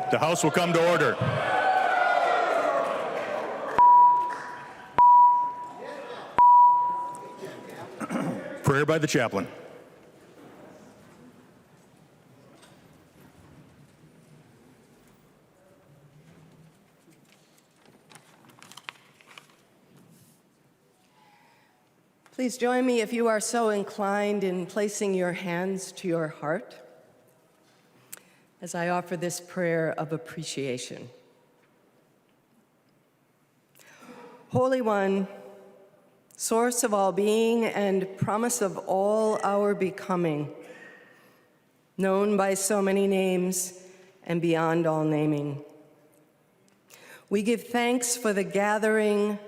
The House will come to order. Prayer by the chaplain. Please join me, if you are so inclined, in placing your hands to your heart as I offer this prayer of appreciation. Holy One, source of all being and promise of all our becoming, known by so many names and beyond all naming, we give thanks for the gathering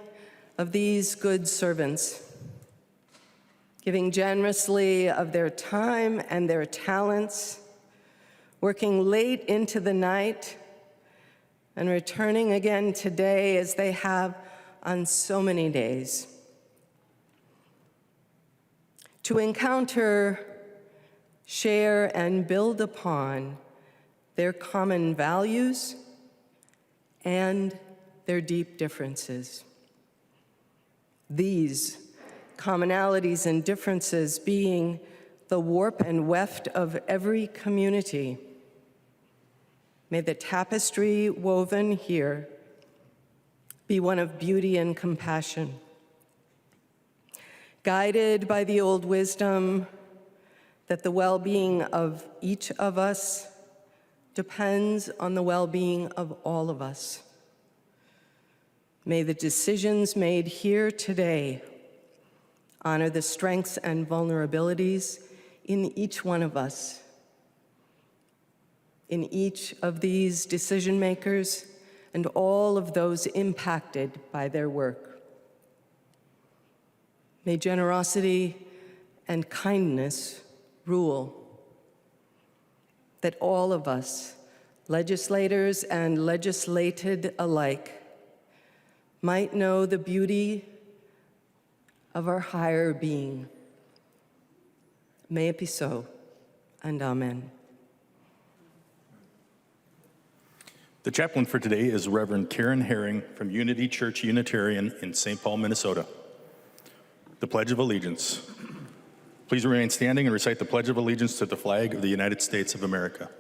of these good servants, giving generously of their time and their talents, working late into the night, and returning again today as they have on so many days, to encounter, share, and build upon their common values and their deep differences. These commonalities and differences being the warp and weft of every community. May the tapestry woven here be one of beauty and compassion, guided by the old wisdom that the well-being of each of us depends on the well-being of all of us. May the decisions made here today honor the strengths and vulnerabilities in each one of us, in each of these decision makers and all of those impacted by their work. May generosity and kindness rule, that all of us, legislators and legislated alike, might know the beauty of our higher being. May it be so, and amen. The chaplain for today is Reverend Karen Herring from Unity Church Unitarian in St. Paul, Minnesota. The Pledge of Allegiance. Please remain standing and recite the Pledge of Allegiance to the flag of the United States of America.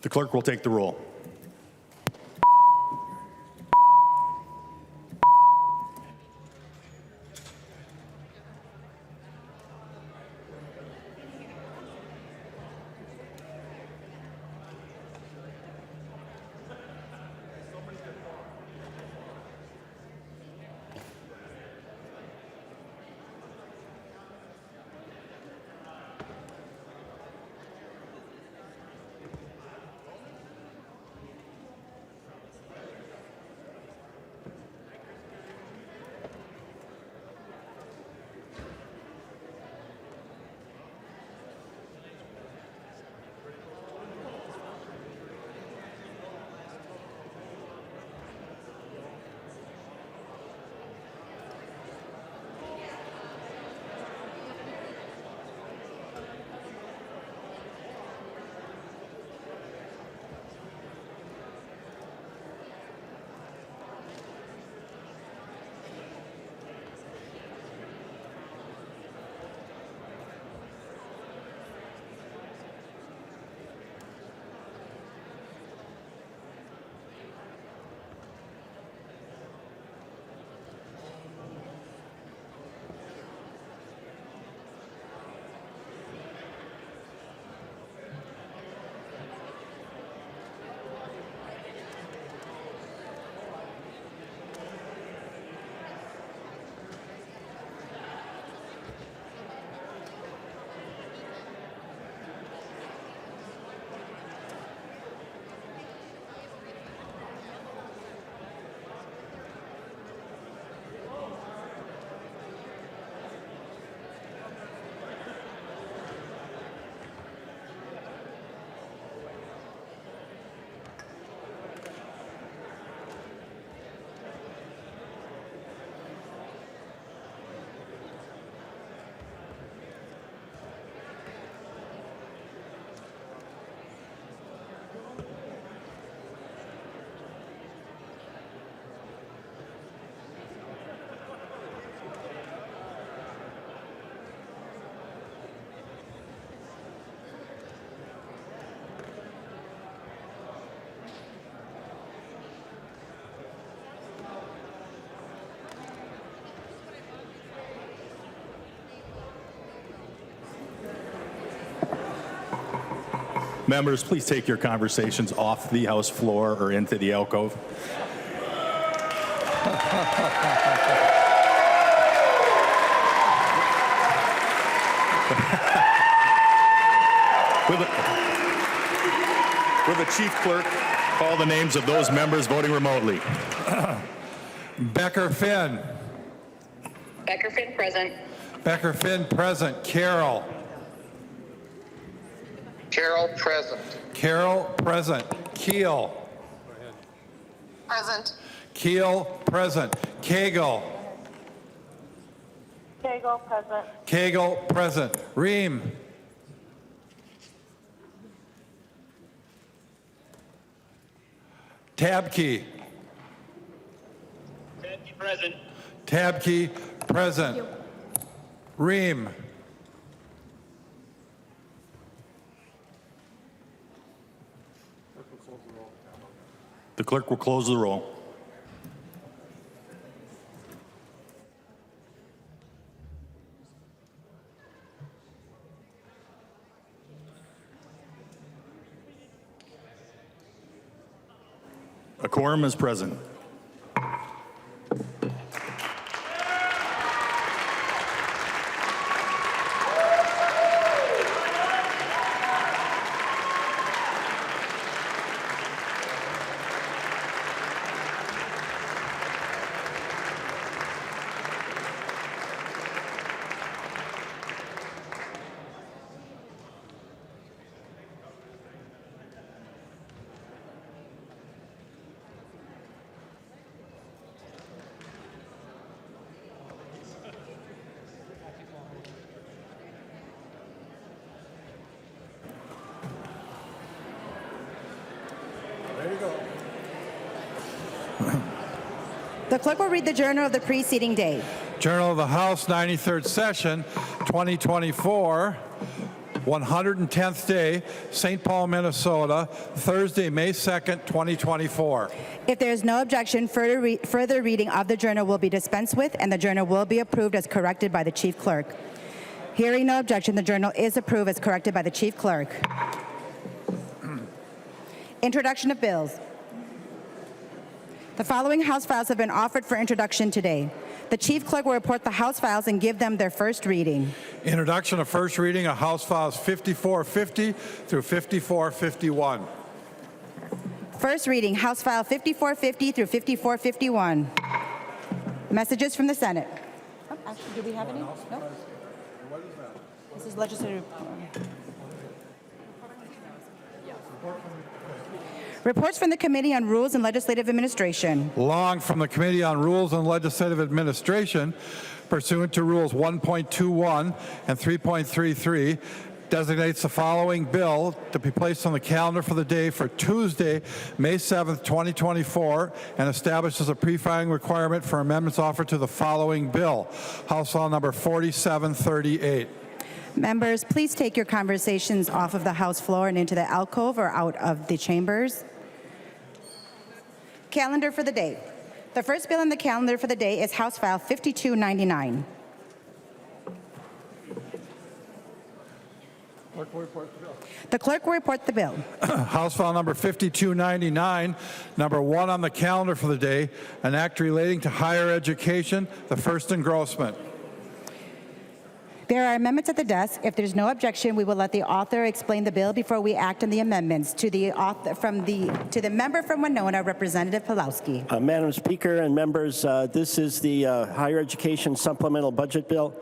The clerk will take the roll. Members, please take your conversations off the House floor or into the alcove. Will the chief clerk call the names of those members voting remotely? Becker Finn. Becker Finn, present. Becker Finn, present. Carroll. Carroll, present. Carroll, present. Keel. Present. Keel, present. Cagle. Cagle, present. Cagle, present. Ream. Tabke. Tabke, present. Tabke, present. Ream. The clerk will close the roll. A quorum is present. The clerk will read the journal of the preceding day. Journal of the House, 93rd session, 2024, 110th day, St. Paul, Minnesota, Thursday, May 2nd, 2024. If there is no objection, further reading of the journal will be dispensed with, and the journal will be approved as corrected by the chief clerk. Hearing no objection, the journal is approved as corrected by the chief clerk. Introduction of bills. The following House files have been offered for introduction today. The chief clerk will report the House files and give them their first reading. Introduction of first reading of House Files 5450 through 5451. First reading, House File 5450 through 5451. Messages from the Senate. Oh, actually, do we have any? No? This is legislative. Reports from the Committee on Rules and Legislative Administration. Long from the Committee on Rules and Legislative Administration, pursuant to Rules 1.21 and 3.33, designates the following bill to be placed on the calendar for the day for Tuesday, May 7th, 2024, and establishes a pre-filing requirement for amendments offered to the following bill. House File number 4738. Members, please take your conversations off of the House floor and into the alcove or out of the chambers. Calendar for the day. The first bill on the calendar for the day is House File 5299. The clerk will report the bill. House File number 5299, number 1 on the calendar for the day, an act relating to higher education, the first engrossment. There are amendments at the desk. If there's no objection, we will let the author explain the bill before we act on the amendments. To the author, to the member from Winona, Representative Pelowski. Madam Speaker and members, this is the higher education supplemental budget bill.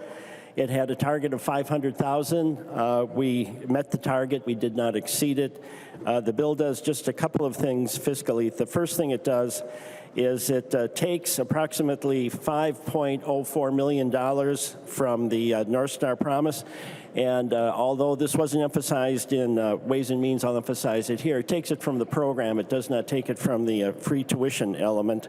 It had a target of $500,000. We met the target. We did not exceed it. The bill does just a couple of things fiscally. The first thing it does is it takes approximately $5.04 million from the North Star Promise. And although this wasn't emphasized in Ways and Means, I'll emphasize it here. It takes it from the program. It does not take it from the free tuition element.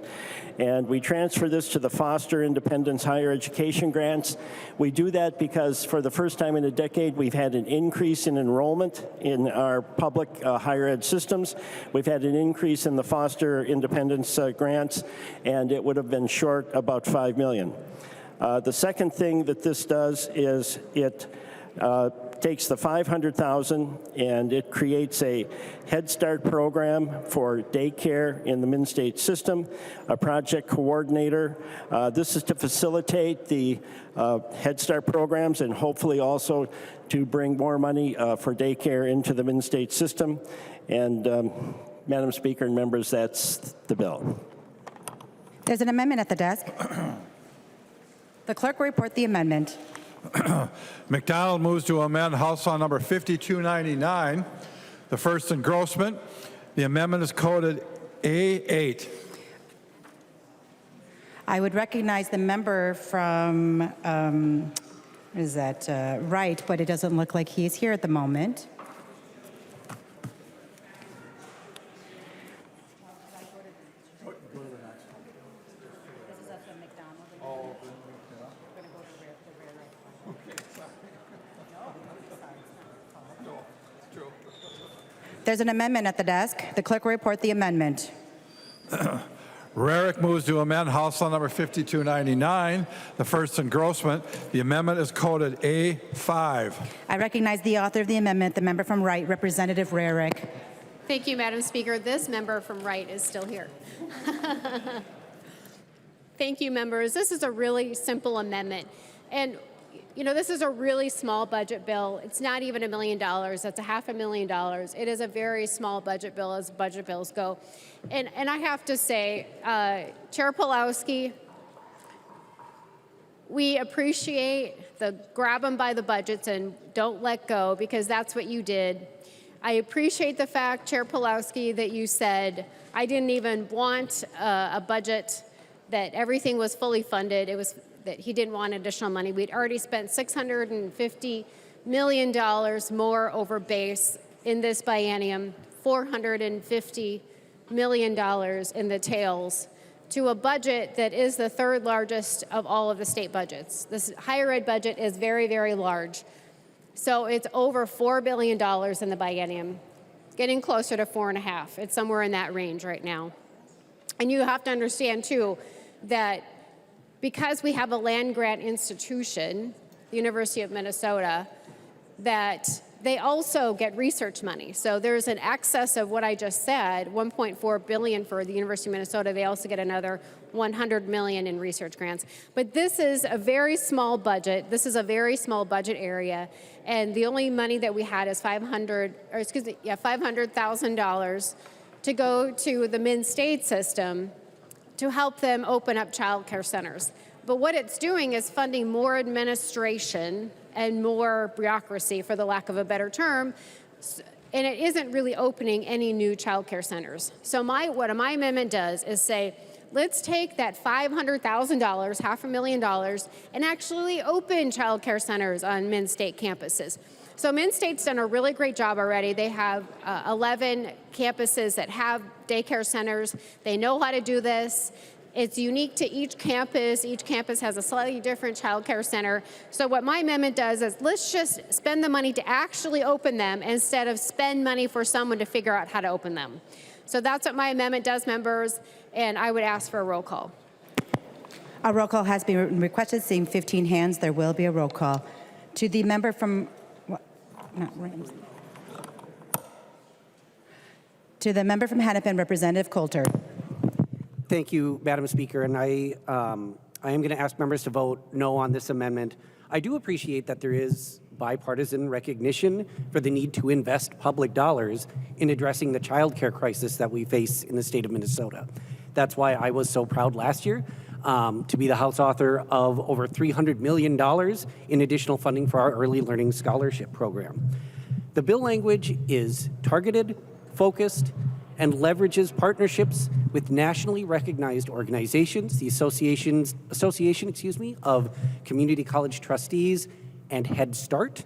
And we transfer this to the Foster Independence Higher Education Grants. We do that because for the first time in a decade, we've had an increase in enrollment in our public higher ed systems. We've had an increase in the Foster Independence grants, and it would have been short about $5 million. The second thing that this does is it takes the $500,000 and it creates a Head Start program for daycare in the Mid-State system, a project coordinator. This is to facilitate the Head Start programs and hopefully also to bring more money for daycare into the Mid-State system. And Madam Speaker and members, that's the bill. There's an amendment at the desk. The clerk will report the amendment. McDonald moves to amend House Law number 5299, the first engrossment. The amendment is coded A8. I would recognize the member from, Wright, but it doesn't look like he's here at the moment. There's an amendment at the desk. The clerk will report the amendment. Rarick moves to amend House Law number 5299, the first engrossment. The amendment is coded A5. I recognize the author of the amendment, the member from Wright, Representative Rarick. Thank you, Madam Speaker. This member from Wright is still here. Thank you, members. This is a really simple amendment. And you know, this is a really small budget bill. It's not even $1 million. That's $500,000. It is a very small budget bill as budget bills go. And I have to say, Chair Pelowski, we appreciate the grab them by the budgets and don't let go, because that's what you did. I appreciate the fact, Chair Pelowski, that you said, I didn't even want a budget that everything was fully funded. It was that he didn't want additional money. We'd already spent $650 million more over base in this biennium, $450 million in the tails, to a budget that is the third largest of all of the state budgets. This higher ed budget is very, very large. So it's over $4 billion in the biennium, getting closer to 4.5. It's somewhere in that range right now. And you have to understand, too, that because we have a land-grant institution, the University of Minnesota, that they also get research money. So there's an excess of what I just said, $1.4 billion for the University of Minnesota. They also get another $100 million in research grants. But this is a very small budget. This is a very small budget area. And the only money that we had is $500,000 to go to the Mid-State system to help them open up child care centers. But what it's doing is funding more administration and more bureaucracy, for the lack of a better term, and it isn't really opening any new child care centers. So what my amendment does is say, let's take that $500,000, $500,000, and actually open child care centers on Mid-State campuses. So Mid-State's done a really great job already. They have 11 campuses that have daycare centers. They know how to do this. It's unique to each campus. Each campus has a slightly different child care center. So what my amendment does is let's just spend the money to actually open them instead of spend money for someone to figure out how to open them. So that's what my amendment does, members, and I would ask for a roll call. A roll call has been requested, seeing 15 hands. There will be a roll call. To the member from To the member from Hennepin, Representative Coulter. Thank you, Madam Speaker, and I am going to ask members to vote no on this amendment. I do appreciate that there is bipartisan recognition for the need to invest public dollars in addressing the child care crisis that we face in the state of Minnesota. That's why I was so proud last year to be the House author of over $300 million in additional funding for our Early Learning Scholarship Program. The bill language is targeted, focused, and leverages partnerships with nationally recognized organizations, the Association of Community College Trustees and Head Start,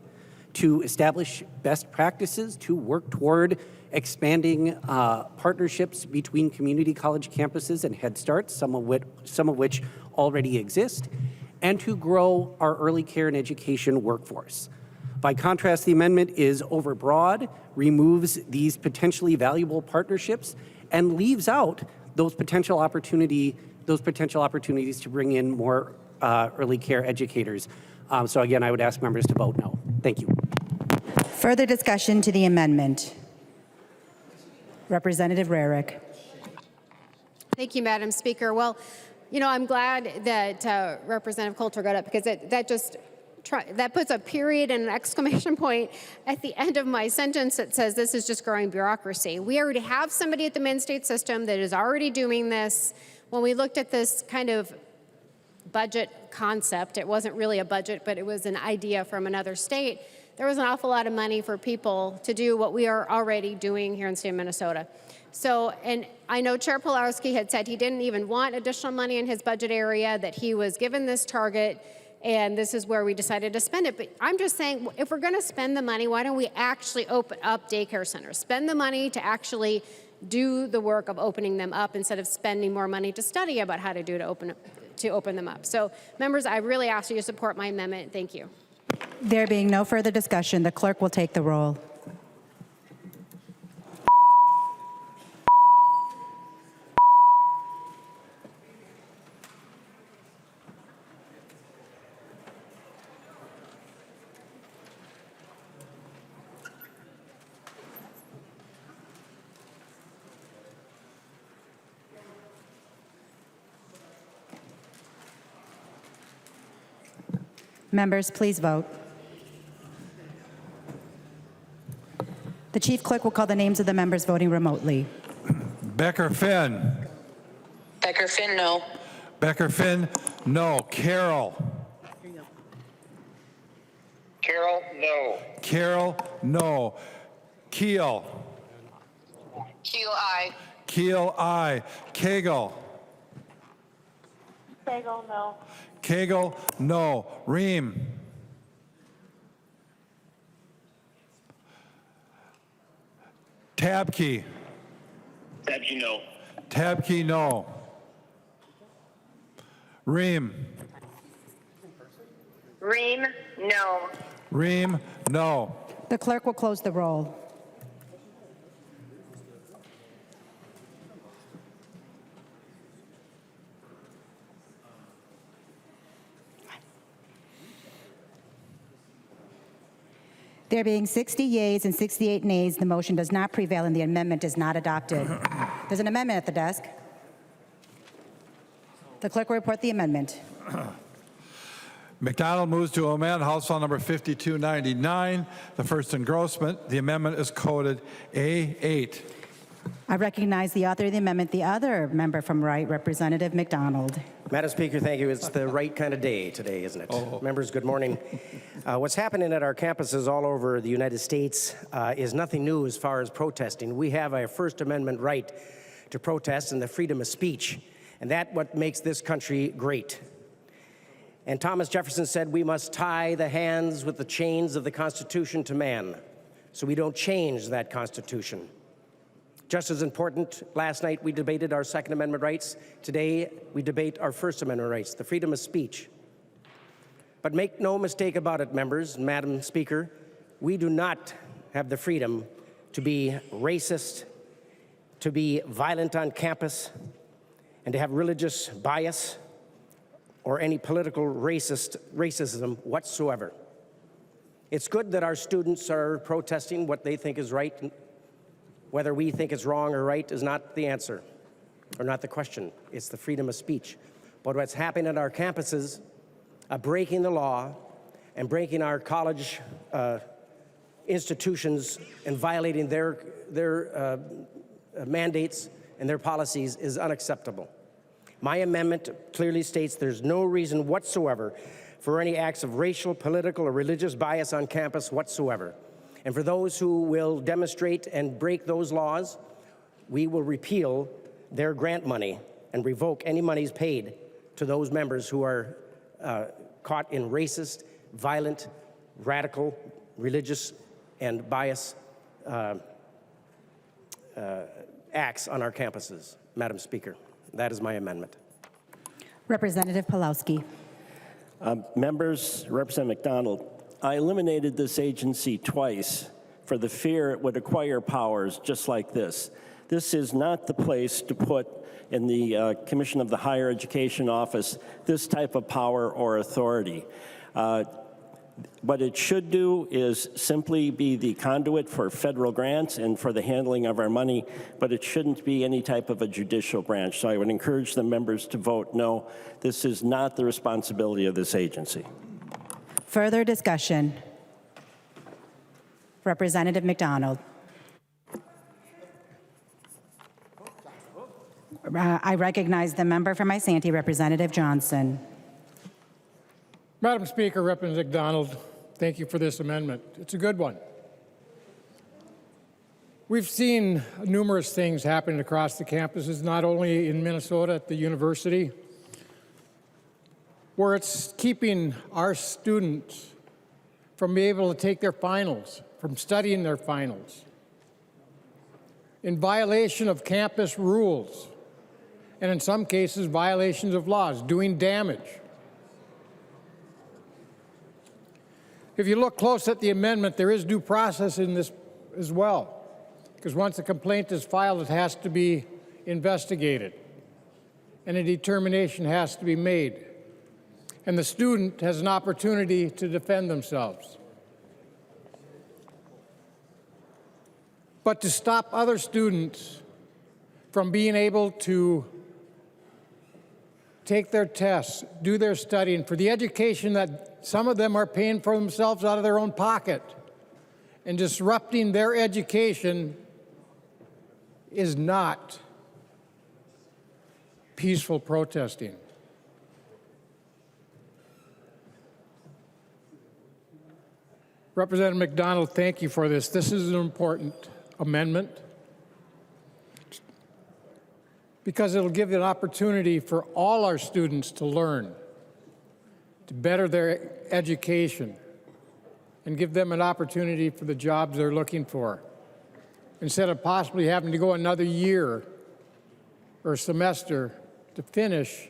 to establish best practices to work toward expanding partnerships between community college campuses and Head Start, some of which already exist, and to grow our early care and education workforce. By contrast, the amendment is overbroad, removes these potentially valuable partnerships, and leaves out those potential opportunities to bring in more early care educators. So again, I would ask members to vote no. Thank you. Further discussion to the amendment. Representative Rarick. Thank you, Madam Speaker. Well, you know, I'm glad that Representative Coulter got up because that puts a period and an exclamation point at the end of my sentence that says this is just growing bureaucracy. We already have somebody at the Mid-State system that is already doing this. When we looked at this kind of budget concept, it wasn't really a budget, but it was an idea from another state. There was an awful lot of money for people to do what we are already doing here in the state of Minnesota. So, and I know Chair Pelowski had said he didn't even want additional money in his budget area, that he was given this target, and this is where we decided to spend it. But I'm just saying, if we're going to spend the money, why don't we actually open up daycare centers? Spend the money to actually do the work of opening them up instead of spending more money to study about how to open them up. So, members, I really ask you to support my amendment. Thank you. There being no further discussion, the clerk will take the roll. Members, please vote. The chief clerk will call the names of the members voting remotely. Becker Finn. Becker Finn, no. Becker Finn, no. Carroll. Carroll, no. Carroll, no. Keel. Keel, aye. Keel, aye. Cagle. Cagle, no. Cagle, no. Ream. Tabke. Tabke, no. Tabke, no. Ream. Ream, no. Ream, no. The clerk will close the roll. There being 60 yeas and 68 nays, the motion does not prevail and the amendment is not adopted. There's an amendment at the desk. The clerk will report the amendment. McDonald moves to amend House File Number 5299, the first engrossment. The amendment is coded A8. I recognize the author of the amendment, the other member from Wright, Representative McDonald. Madam Speaker, thank you. It's the right kind of day today, isn't it? Oh. Members, good morning. What's happening at our campuses all over the United States is nothing new as far as protesting. We have a First Amendment right to protest and the freedom of speech, and that's what makes this country great. And Thomas Jefferson said we must tie the hands with the chains of the Constitution to man, so we don't change that Constitution. Just as important, last night we debated our Second Amendment rights. Today we debate our First Amendment rights, the freedom of speech. But make no mistake about it, members, Madam Speaker, we do not have the freedom to be racist, to be violent on campus, and to have religious bias or any political racism whatsoever. It's good that our students are protesting what they think is right. Whether we think it's wrong or right is not the answer, or not the question. It's the freedom of speech. But what's happening at our campuses, breaking the law and breaking our college institutions and violating their mandates and their policies is unacceptable. My amendment clearly states there's no reason whatsoever for any acts of racial, political, or religious bias on campus whatsoever. And for those who will demonstrate and break those laws, we will repeal their grant money and revoke any monies paid to those members who are caught in racist, violent, radical, religious, and bias acts on our campuses. Madam Speaker, that is my amendment. Representative Pelowski. Members, Representative McDonald, I eliminated this agency twice for the fear it would acquire powers just like this. This is not the place to put in the Commission of the Higher Education Office this type of power or authority. What it should do is simply be the conduit for federal grants and for the handling of our money, but it shouldn't be any type of a judicial branch. So I would encourage the members to vote no. This is not the responsibility of this agency. Further discussion. Representative McDonald. I recognize the member from Isanti, Representative Johnson. Madam Speaker, Representative McDonald, thank you for this amendment. It's a good one. We've seen numerous things happening across the campuses, not only in Minnesota at the university, where it's keeping our students from being able to take their finals, from studying their finals, in violation of campus rules, and in some cases, violations of laws, doing damage. If you look close at the amendment, there is due process in this as well, because once a complaint is filed, it has to be investigated, and a determination has to be made, and the student has an opportunity to defend themselves. But to stop other students from being able to take their tests, do their studying for the education that some of them are paying for themselves out of their own pocket, and disrupting their education is not peaceful protesting. Representative McDonald, thank you for this. This is an important amendment because it'll give an opportunity for all our students to learn, to better their education, and give them an opportunity for the jobs they're looking for, instead of possibly having to go another year or semester to finish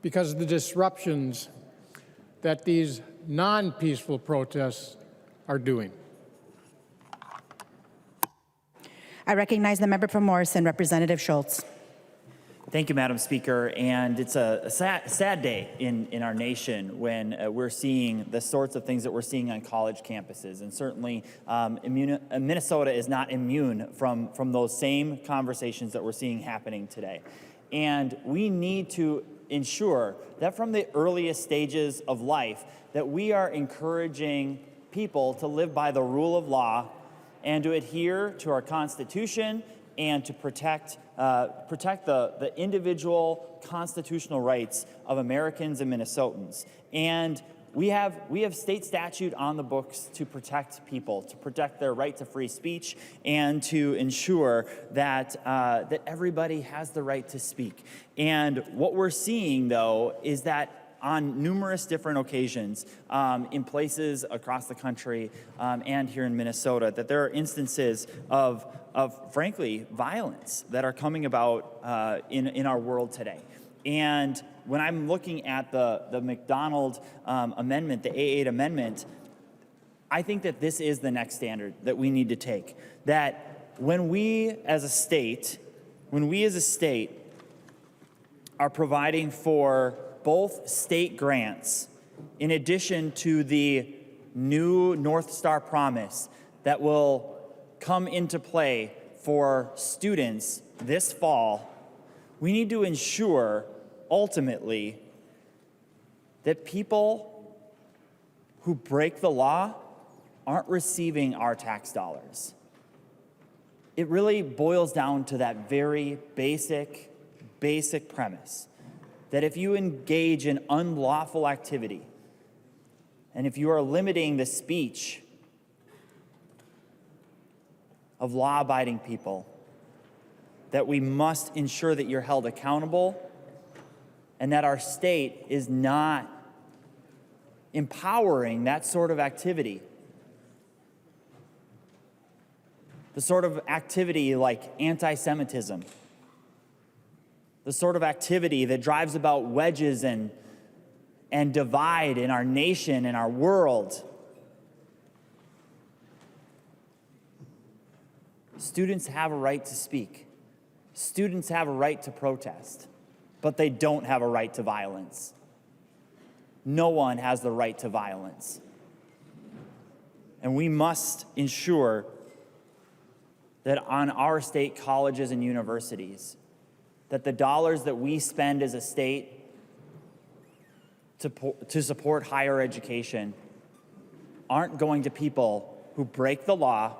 because of the disruptions that these non-peaceful protests are doing. I recognize the member from Morrison, Representative Schultz. Thank you, Madam Speaker. And it's a sad day in our nation when we're seeing the sorts of things that we're seeing on college campuses. And certainly Minnesota is not immune from those same conversations that we're seeing happening today. And we need to ensure that from the earliest stages of life that we are encouraging people to live by the rule of law and to adhere to our Constitution and to protect the individual constitutional rights of Americans and Minnesotans. And we have state statute on the books to protect people, to protect their right to free speech, and to ensure that that everybody has the right to speak. And what we're seeing, though, is that on numerous different occasions in places across the country and here in Minnesota, that there are instances of frankly, violence that are coming about in our world today. And when I'm looking at the McDonald amendment, the A8 amendment, I think that this is the next standard that we need to take. That when we as a state are providing for both state grants, in addition to the new North Star Promise that will come into play for students this fall, we need to ensure, ultimately, that people who break the law aren't receiving our tax dollars. It really boils down to that very basic premise that if you engage in unlawful activity, and if you are limiting the speech of law-abiding people, that we must ensure that you're held accountable and that our state is not empowering that sort of activity. The sort of activity like anti-Semitism, the sort of activity that drives about wedges and divide in our nation and our world. Students have a right to speak. Students have a right to protest, but they don't have a right to violence. No one has the right to violence. And we must ensure that on our state colleges and universities, that the dollars that we spend as a state to support higher education aren't going to people who break the law,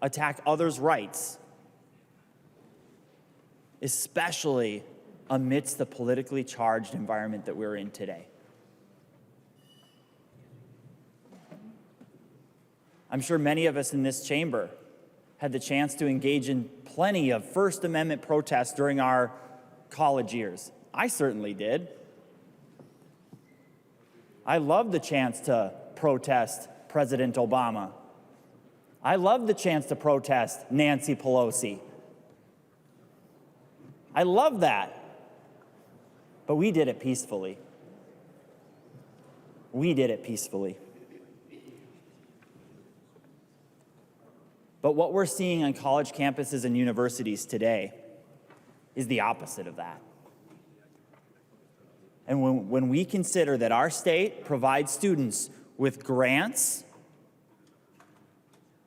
attack others' rights, especially amidst the politically charged environment that we're in today. I'm sure many of us in this chamber had the chance to engage in plenty of First Amendment protests during our college years. I certainly did. I loved the chance to protest President Obama. I loved the chance to protest Nancy Pelosi. I love that. But we did it peacefully. We did it peacefully. But what we're seeing on college campuses and universities today is the opposite of that. And when we consider that our state provides students with grants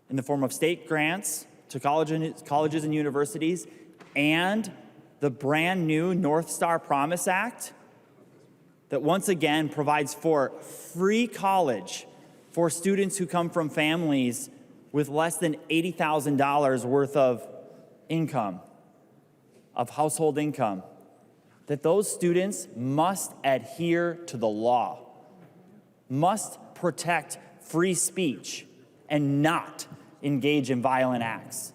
in the form of state grants to colleges and universities, and the brand new North Star Promise Act that once again provides for free college for students who come from families with less than $80,000 worth of income, of household income, that those students must adhere to the law, must protect free speech, and not engage in violent acts,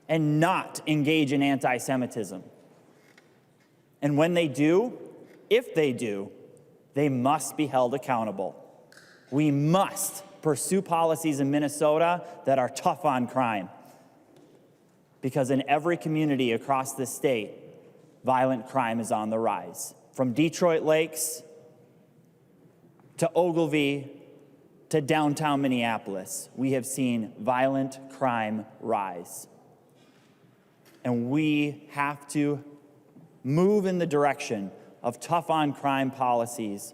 and not engage in anti-Semitism. And when they do, if they do, they must be held accountable. We must pursue policies in Minnesota that are tough on crime. Because in every community across this state, violent crime is on the rise. From Detroit Lakes to Ogilvy to downtown Minneapolis, we have seen violent crime rise. And we have to move in the direction of tough on crime policies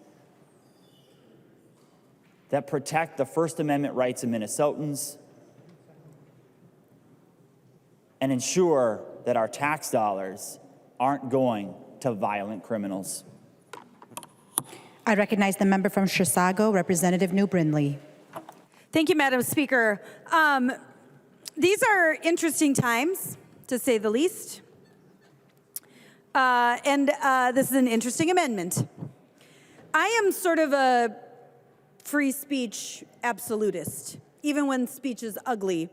that protect the First Amendment rights of Minnesotans and ensure that our tax dollars aren't going to violent criminals. I recognize the member from Chisago, Representative New Brindley. Thank you, Madam Speaker. These are interesting times, to say the least. This is an interesting amendment. I am sort of a free speech absolutist. Even when speech is ugly,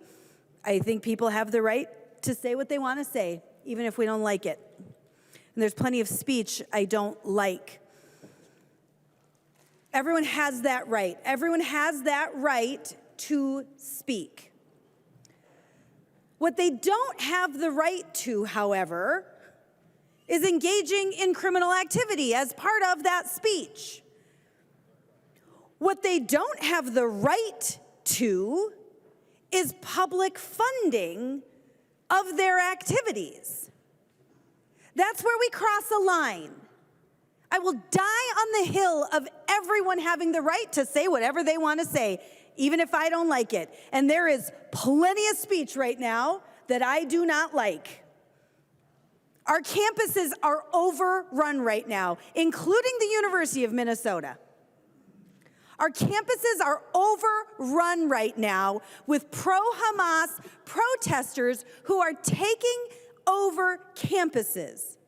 I think people have the right to say what they want to say, even if we don't like it. And there's plenty of speech I don't like. Everyone has that right. Everyone has that right to speak. What they don't have the right to, however, is engaging in criminal activity as part of that speech. What they don't have the right to is public funding of their activities. That's where we cross a line. I will die on the hill of everyone having the right to say whatever they want to say, even if I don't like it. And there is plenty of speech right now that I do not like. Our campuses are overrun right now, including the University of Minnesota. Our campuses are overrun right now with pro-Hamas protesters who are taking over campuses.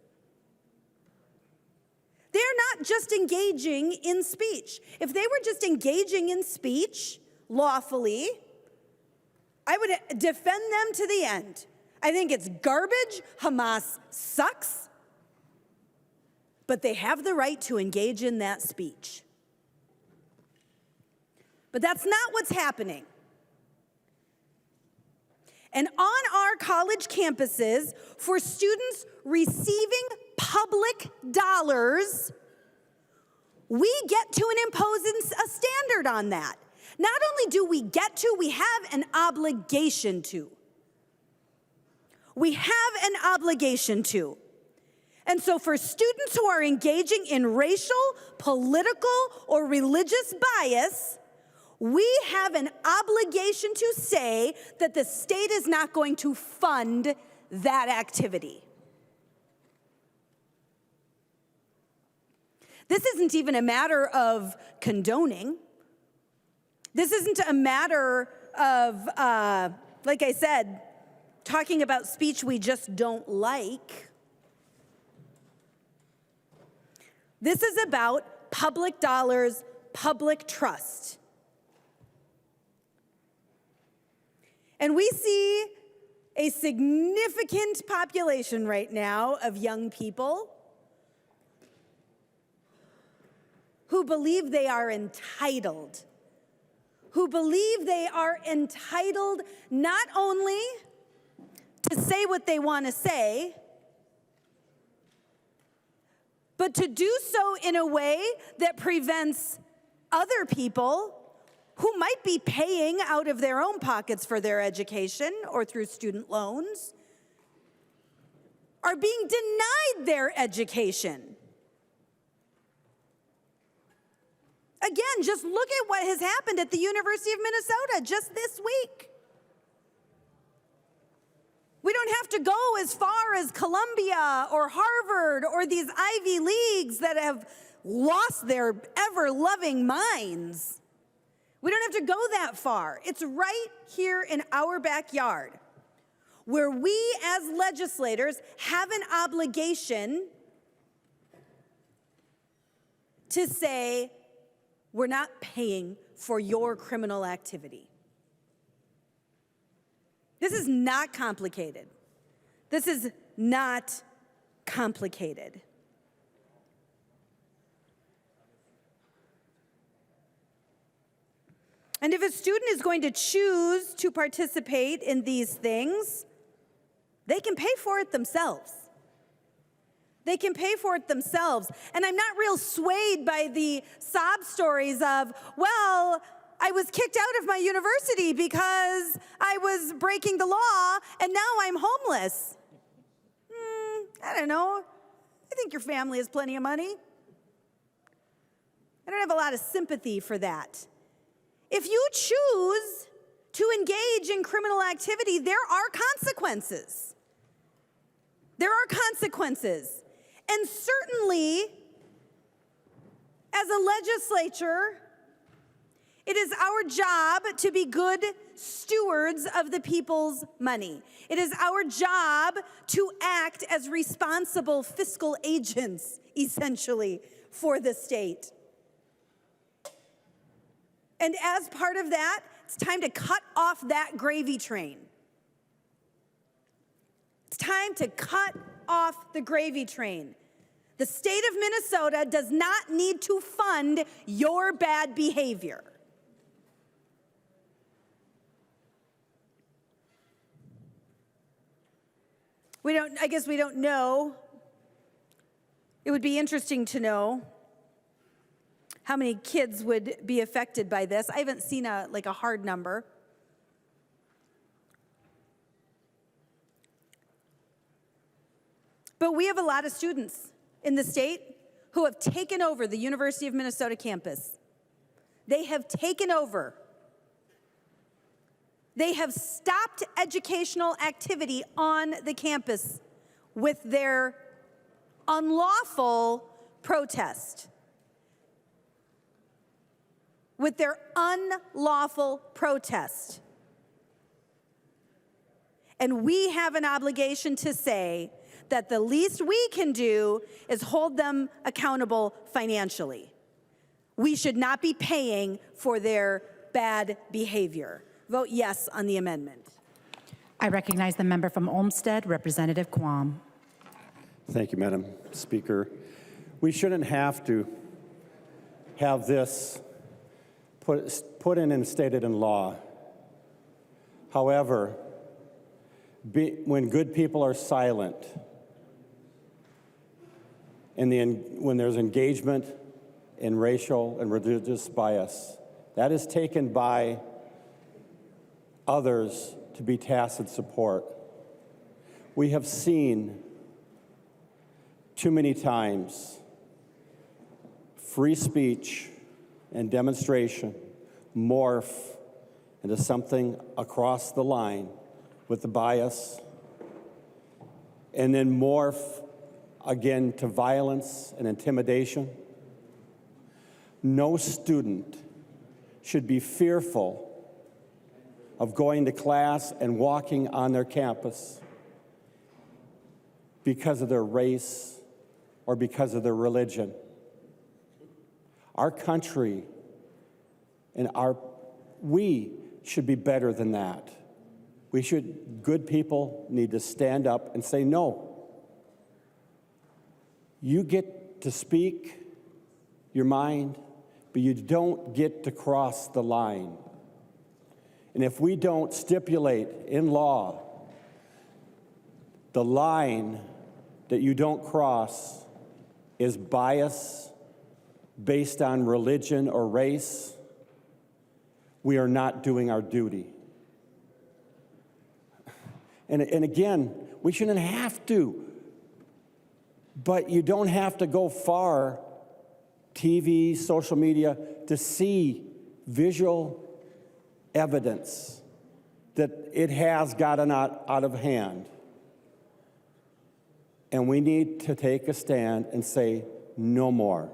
They're not just engaging in speech. If they were just engaging in speech lawfully, I would defend them to the end. I think it's garbage. Hamas sucks. But they have the right to engage in that speech. But that's not what's happening. And on our college campuses, for students receiving public dollars, we get to impose a standard on that. Not only do we get to, we have an obligation to. We have an obligation to. And so for students who are engaging in racial, political, or religious bias, we have an obligation to say that the state is not going to fund that activity. This isn't even a matter of condoning. This isn't a matter of, like I said, talking about speech we just don't like. This is about public dollars, public trust. And we see a significant population right now of young people who believe they are entitled, not only to say what they want to say, but to do so in a way that prevents other people who might be paying out of their own pockets for their education or through student loans are being denied their education. Again, just look at what has happened at the University of Minnesota just this week. We don't have to go as far as Columbia or Harvard or these Ivy Leagues that have lost their ever-loving minds. We don't have to go that far. It's right here in our backyard, where we as legislators have an obligation to say, we're not paying for your criminal activity. This is not complicated. This is not complicated. And if a student is going to choose to participate in these things, they can pay for it themselves. They can pay for it themselves. And I'm not real swayed by the sob stories of, well, I was kicked out of my university because I was breaking the law and now I'm homeless. I don't know. I think your family has plenty of money. I don't have a lot of sympathy for that. If you choose to engage in criminal activity, there are consequences. There are consequences. And certainly, as a legislature, it is our job to be good stewards of the people's money. It is our job to act as responsible fiscal agents, essentially, for the state. And as part of that, it's time to cut off that gravy train. It's time to cut off the gravy train. The state of Minnesota does not need to fund your bad behavior. I guess we don't know. It would be interesting to know how many kids would be affected by this. I haven't seen a hard number. But we have a lot of students in the state who have taken over the University of Minnesota campus. They have taken over. They have stopped educational activity on the campus with their unlawful protest. With their unlawful protest. And we have an obligation to say that the least we can do is hold them accountable financially. We should not be paying for their bad behavior. Vote yes on the amendment. I recognize the member from Olmsted, Representative Quam. Thank you, Madam Speaker. We shouldn't have to have this put in and stated in law. However, when good people are silent, and when there's engagement in racial and religious bias, that is taken by others to be tacit support. We have seen too many times free speech and demonstration morph into something across the line with the bias, and then morph again to violence and intimidation. No student should be fearful of going to class and walking on their campus because of their race or because of their religion. Our country and we should be better than that. Good people need to stand up and say, no. You get to speak your mind, but you don't get to cross the line. And if we don't stipulate in law the line that you don't cross is bias based on religion or race, we are not doing our duty. And again, we shouldn't have to, but you don't have to go far, TV, social media, to see visual evidence that it has gotten out of hand. And we need to take a stand and say, no more.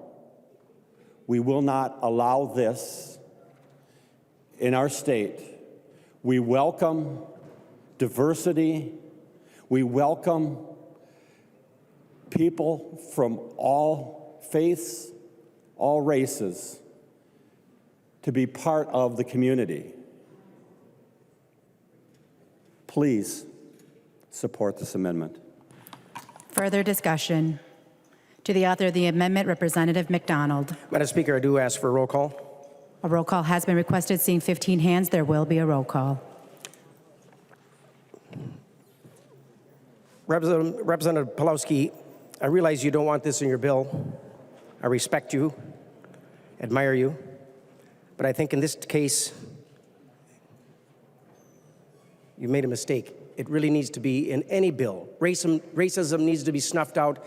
We will not allow this in our state. We welcome diversity. We welcome people from all faiths, all races, to be part of the community. Please support this amendment. Further discussion. To the author of the amendment, Representative McDonald. Madam Speaker, I do ask for a roll call. A roll call has been requested. Seeing 15 hands, there will be a roll call. Representative Pelowski, I realize you don't want this in your bill. I respect you, admire you, but I think in this case, you made a mistake. It really needs to be in any bill. Racism needs to be snuffed out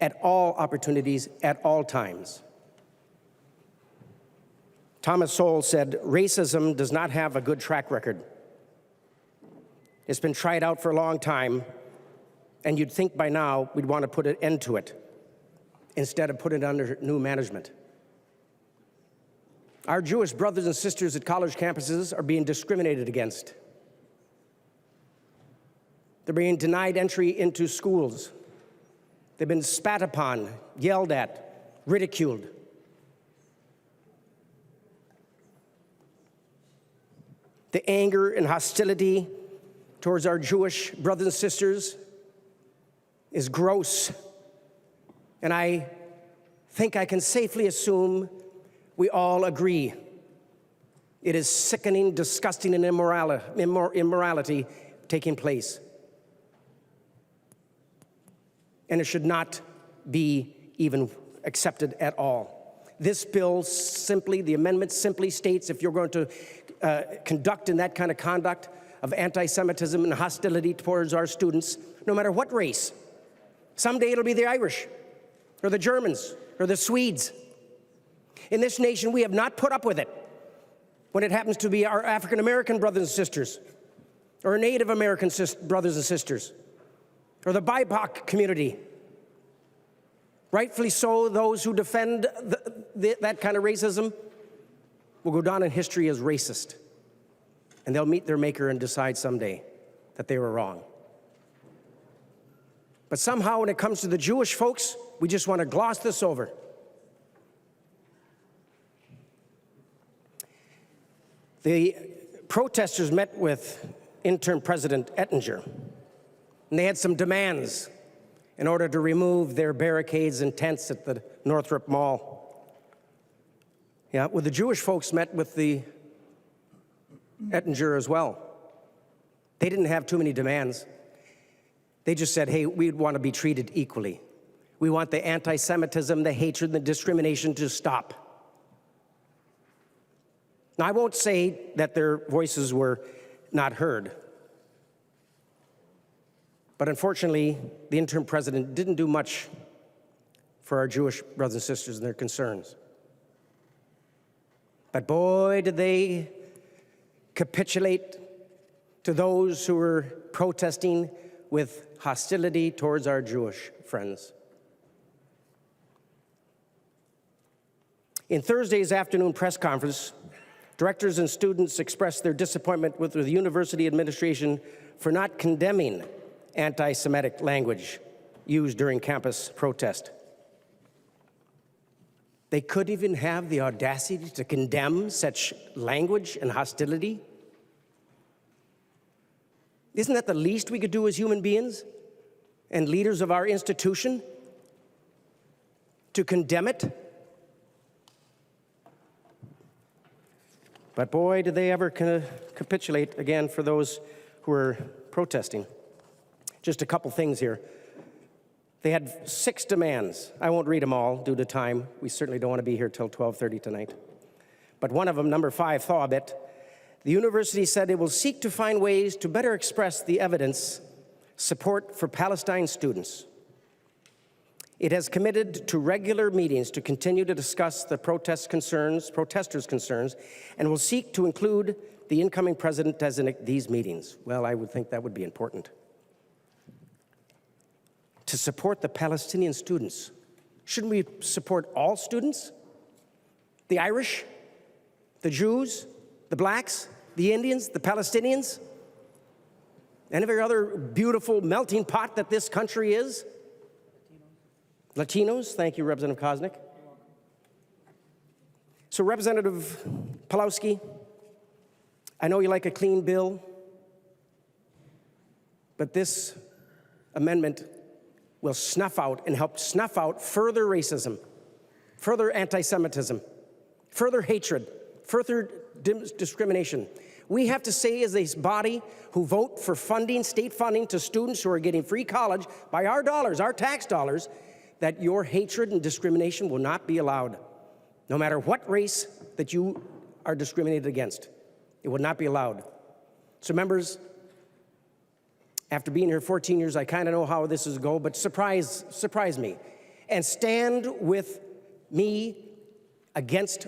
at all opportunities, at all times. Thomas Sowell said, racism does not have a good track record. It's been tried out for a long time, and you'd think by now we'd want to put an end to it instead of put it under new management. Our Jewish brothers and sisters at college campuses are being discriminated against. They're being denied entry into schools. They've been spat upon, yelled at, ridiculed. The anger and hostility towards our Jewish brothers and sisters is gross. And I think I can safely assume we all agree. It is sickening, disgusting, and immorality taking place. And it should not be even accepted at all. This bill simply, the amendment simply states if you're going to conduct in that kind of conduct of anti-Semitism and hostility towards our students, no matter what race, someday it'll be the Irish or the Germans or the Swedes. In this nation, we have not put up with it when it happens to be our African-American brothers and sisters or Native American brothers and sisters or the BIPOC community. Rightfully so, those who defend that kind of racism will go down in history as racist. And they'll meet their maker and decide someday that they were wrong. But somehow when it comes to the Jewish folks, we just want to gloss this over. The protesters met with interim President Ettinger, and they had some demands in order to remove their barricades and tents at the Northrop Mall. Yeah, well, the Jewish folks met with the Ettinger as well. They didn't have too many demands. They just said, hey, we'd want to be treated equally. We want the anti-Semitism, the hatred, the discrimination to stop. Now, I won't say that their voices were not heard. But unfortunately, the interim president didn't do much for our Jewish brothers and sisters and their concerns. But boy, did they capitulate to those who were protesting with hostility towards our Jewish friends. In Thursday's afternoon press conference, directors and students expressed their disappointment with the university administration for not condemning anti-Semitic language used during campus protest. They couldn't even have the audacity to condemn such language and hostility. Isn't that the least we could do as human beings and leaders of our institution? To condemn it? But boy, did they ever capitulate again for those who were protesting. Just a couple things here. They had 6 demands. I won't read them all due to time. We certainly don't want to be here till 12:30 tonight. But one of them, number 5, Thawbit, the university said it will seek to find ways to better express the evidence support for Palestine students. It has committed to regular meetings to continue to discuss the protesters' concerns, and will seek to include the incoming president as in these meetings. Well, I would think that would be important. To support the Palestinian students. Shouldn't we support all students? The Irish, the Jews, the blacks, the Indians, the Palestinians, and every other beautiful melting pot that this country is? Latinos, thank you, Representative Koznick. So Representative Pelowski, I know you like a clean bill, but this amendment will snuff out and help snuff out further racism, further anti-Semitism, further hatred, further discrimination. We have to say as a body who vote for funding, state funding to students who are getting free college by our dollars, our tax dollars, that your hatred and discrimination will not be allowed. No matter what race that you are discriminated against, it will not be allowed. So members, after being here 14 years, I kind of know how this is go, but surprise me. And stand with me against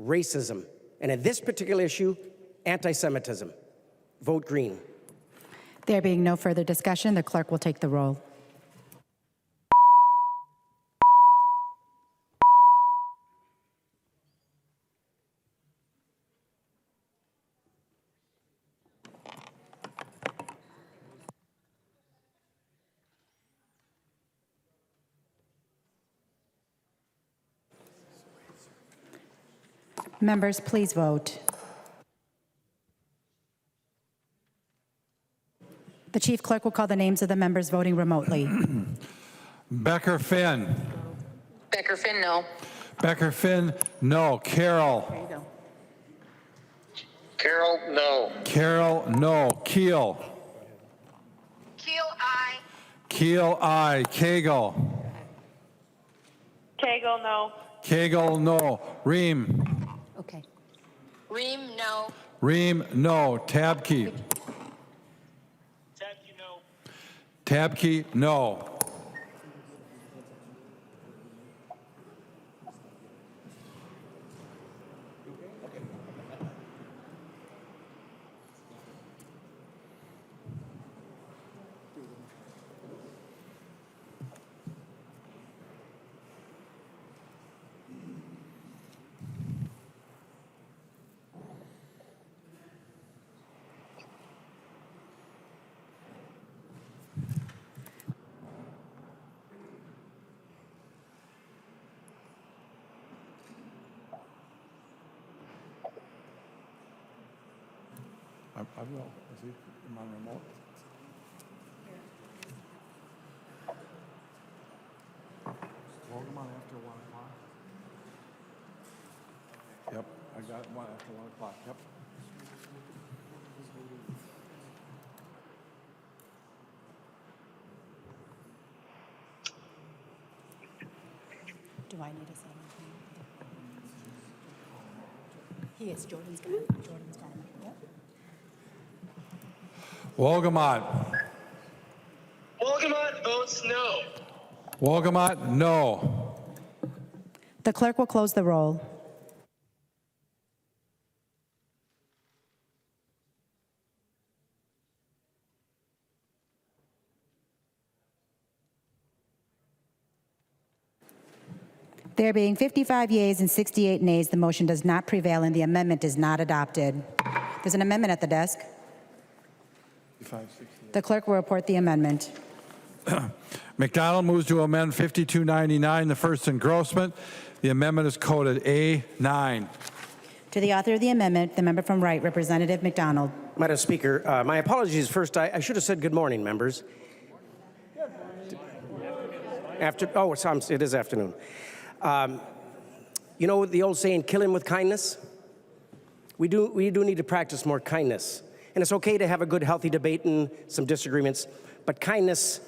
racism. And in this particular issue, anti-Semitism. Vote green. There being no further discussion, the clerk will take the roll. Members, please vote. The chief clerk will call the names of the members voting remotely. Becker Finn. Becker Finn, no. Becker Finn, no. Carroll. Carroll, no. Carroll, no. Keel. Keel, aye. Keel, aye. Cagle. Cagle, no. Cagle, no. Ream. Okay. Ream, no. Ream, no. Tabke. Tabke, no. Tabke, no. I will. Is he on remote? Log him on after 1 o'clock. Yep, I got one after 1 o'clock. Yep. Do I need to say anything? He is. Jordan's got it. Jordan's got it. Yep. Wolgamott. Wolgamott votes no. Wolgamott, no. The clerk will close the roll. There being 55 yeas and 68 nays, the motion does not prevail and the amendment is not adopted. There's an amendment at the desk. The clerk will report the amendment. McDonald moves to amend 5299, the first engrossment. The amendment is coded A9. To the author of the amendment, the member from Wright, Representative McDonald. Madam Speaker, my apologies first. I should have said good morning, members. It is afternoon. You know the old saying, kill him with kindness? We do need to practice more kindness. And it's okay to have a good, healthy debate and some disagreements, but kindness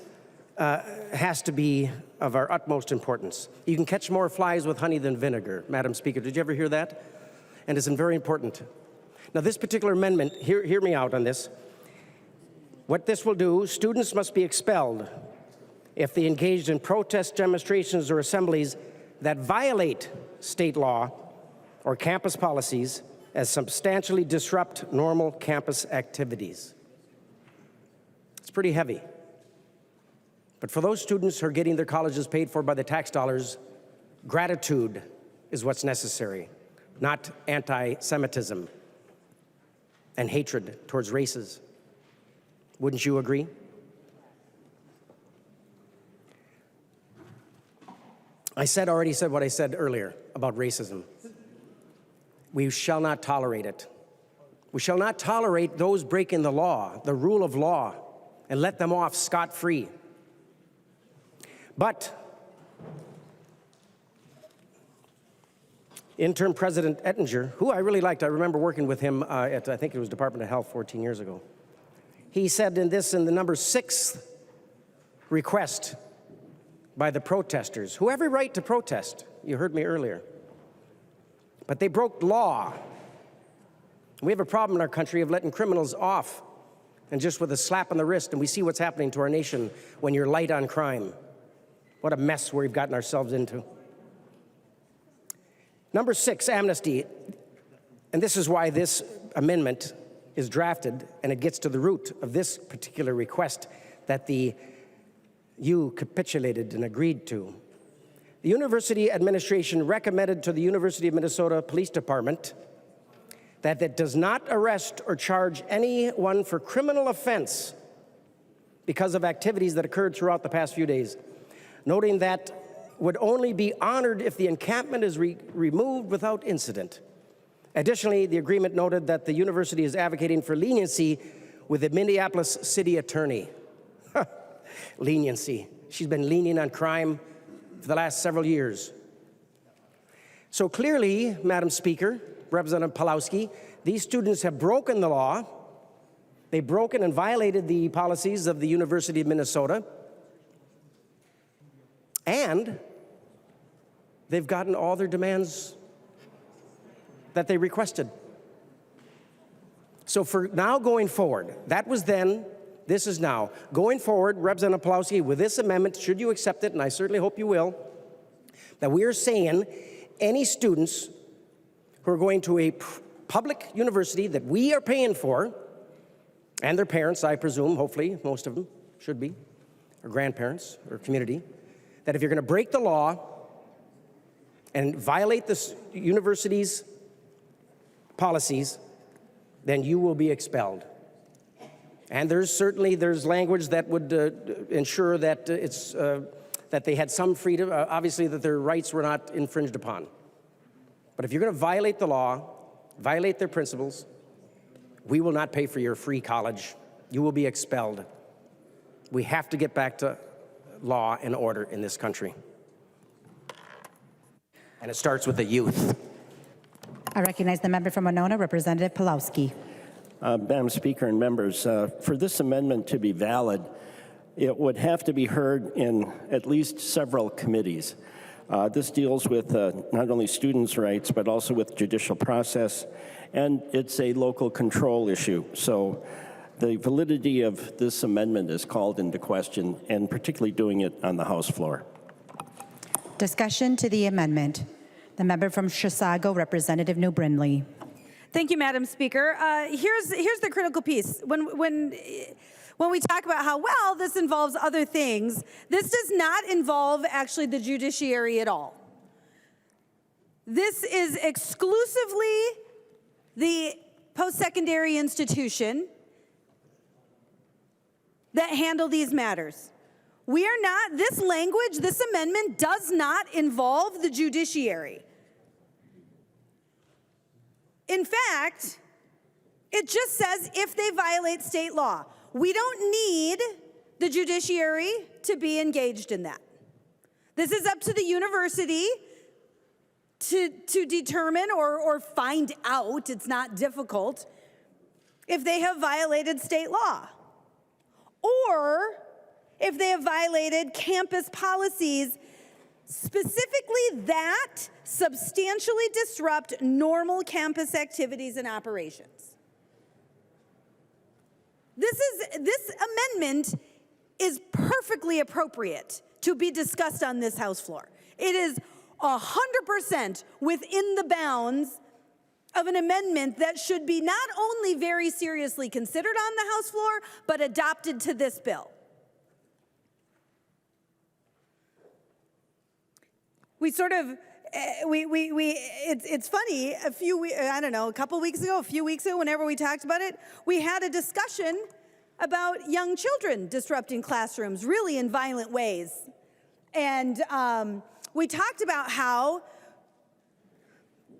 has to be of our utmost importance. You can catch more flies with honey than vinegar, Madam Speaker. Did you ever hear that? And it's very important. Now, this particular amendment, hear me out on this. What this will do, students must be expelled if they engaged in protest demonstrations or assemblies that violate state law or campus policies as substantially disrupt normal campus activities. It's pretty heavy. But for those students who are getting their colleges paid for by the tax dollars, gratitude is what's necessary, not anti-Semitism and hatred towards races. Wouldn't you agree? I already said what I said earlier about racism. We shall not tolerate it. We shall not tolerate those breaking the law, the rule of law, and let them off scot-free. But Interim President Ettinger, who I really liked, I remember working with him at, I think it was Department of Health 14 years ago. He said in the number 6 request by the protesters, who have every right to protest, you heard me earlier, but they broke law. We have a problem in our country of letting criminals off and just with a slap on the wrist, and we see what's happening to our nation when you're light on crime. What a mess we've gotten ourselves into. Number 6, amnesty. And this is why this amendment is drafted, and it gets to the root of this particular request that you capitulated and agreed to. The university administration recommended to the University of Minnesota Police Department that it does not arrest or charge anyone for criminal offense because of activities that occurred throughout the past few days, noting that would only be honored if the encampment is removed without incident. Additionally, the agreement noted that the university is advocating for leniency with the Minneapolis city attorney. Leniency. She's been lenient on crime for the last several years. So clearly, Madam Speaker, Representative Pelowski, these students have broken the law. They've broken and violated the policies of the University of Minnesota. And they've gotten all their demands that they requested. So for now going forward, that was then, this is now. Going forward, Representative Pelowski, with this amendment, should you accept it, and I certainly hope you will, that we are saying any students who are going to a public university that we are paying for, and their parents, I presume, hopefully, most of them should be, or grandparents, or community, that if you're going to break the law and violate the university's policies, then you will be expelled. And there's language that would ensure that that they had some freedom, obviously that their rights were not infringed upon. But if you're going to violate the law, violate their principles, we will not pay for your free college. You will be expelled. We have to get back to law and order in this country. And it starts with the youth. I recognize the member from Winona, Representative Pelowski. Madam Speaker and members, for this amendment to be valid, it would have to be heard in at least several committees. This deals with not only students' rights, but also with judicial process, and it's a local control issue. So the validity of this amendment is called into question, and particularly doing it on the House floor. Discussion to the amendment. The member from Chisago, Representative New Brindley. Thank you, Madam Speaker. Here's the critical piece. When we talk about how, well, this involves other things, this does not involve actually the judiciary at all. This is exclusively the post-secondary institution that handle these matters. We are not, this language, this amendment does not involve the judiciary. In fact, it just says if they violate state law. We don't need the judiciary to be engaged in that. This is up to the university to determine or find out, it's not difficult, if they have violated state law. Or if they have violated campus policies, specifically that substantially disrupt normal campus activities and operations. This amendment is perfectly appropriate to be discussed on this House floor. It is 100% within the bounds of an amendment that should be not only very seriously considered on the House floor, but adopted to this bill. We sort of, it's funny, a couple weeks ago, a few weeks ago, whenever we talked about it, we had a discussion about young children disrupting classrooms, really in violent ways. And we talked about how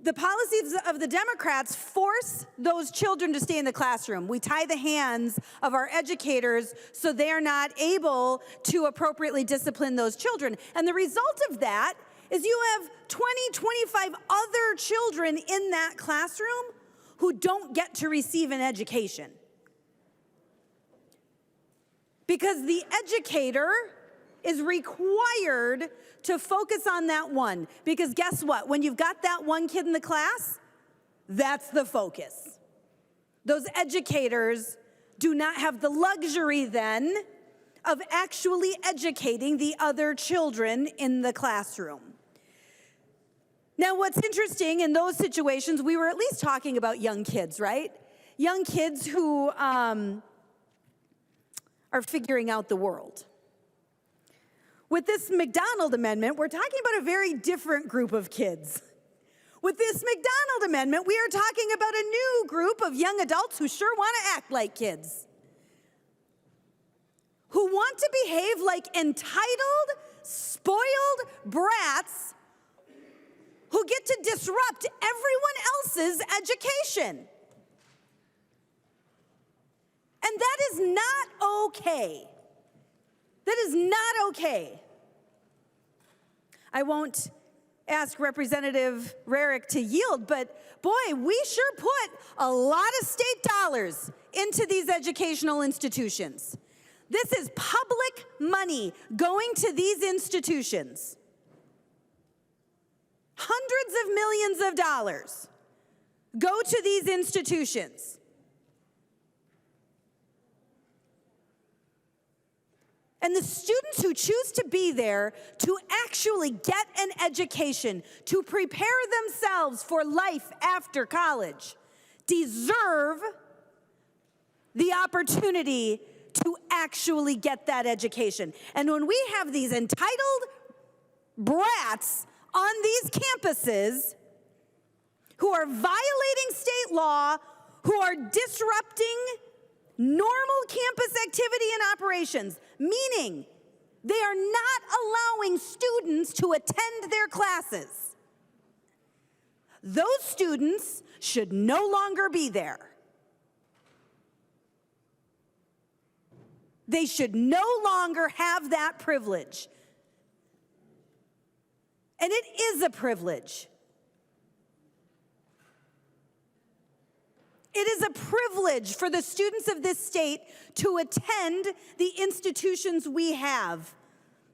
the policies of the Democrats force those children to stay in the classroom. We tie the hands of our educators so they are not able to appropriately discipline those children. And the result of that is you have 20, 25 other children in that classroom who don't get to receive an education. Because the educator is required to focus on that one. Because guess what? When you've got that one kid in the class, that's the focus. Those educators do not have the luxury then of actually educating the other children in the classroom. Now, what's interesting in those situations, we were at least talking about young kids, right? Young kids who are figuring out the world. With this McDonald amendment, we're talking about a very different group of kids. With this McDonald amendment, we are talking about a new group of young adults who sure want to act like kids, who want to behave like entitled, spoiled brats who get to disrupt everyone else's education. And that is not okay. That is not okay. I won't ask Representative Rarick to yield, but boy, we sure put a lot of state dollars into these educational institutions. This is public money going to these institutions. Hundreds of millions of dollars go to these institutions. And the students who choose to be there to actually get an education, to prepare themselves for life after college, deserve the opportunity to actually get that education. And when we have these entitled brats on these campuses who are violating state law, who are disrupting normal campus activity and operations, meaning they are not allowing students to attend their classes, those students should no longer be there. They should no longer have that privilege. And it is a privilege. It is a privilege for the students of this state to attend the institutions we have.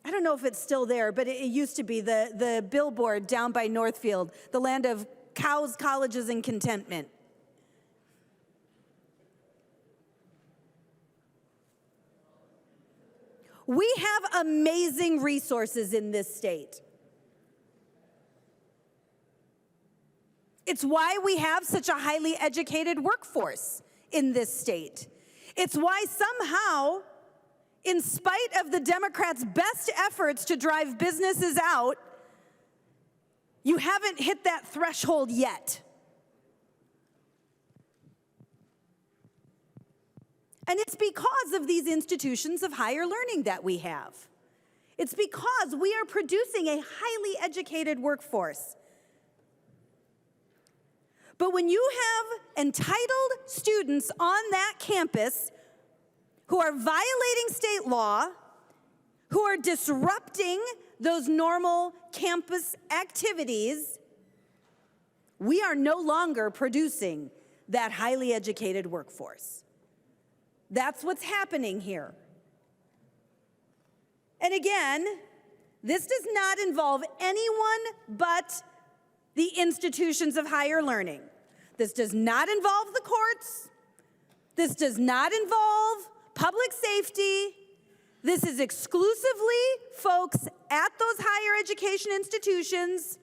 I don't know if it's still there, but it used to be the billboard down by Northfield, the land of cows, colleges, and contentment. We have amazing resources in this state. It's why we have such a highly educated workforce in this state. It's why somehow, in spite of the Democrats' best efforts to drive businesses out, You haven't hit that threshold yet. And it's because of these institutions of higher learning that we have. It's because we are producing a highly educated workforce. But when you have entitled students on that campus who are violating state law, who are disrupting those normal campus activities, we are no longer producing that highly educated workforce. That's what's happening here. And again, this does not involve anyone but the institutions of higher learning. This does not involve the courts. This does not involve public safety. This is exclusively folks at those higher education institutions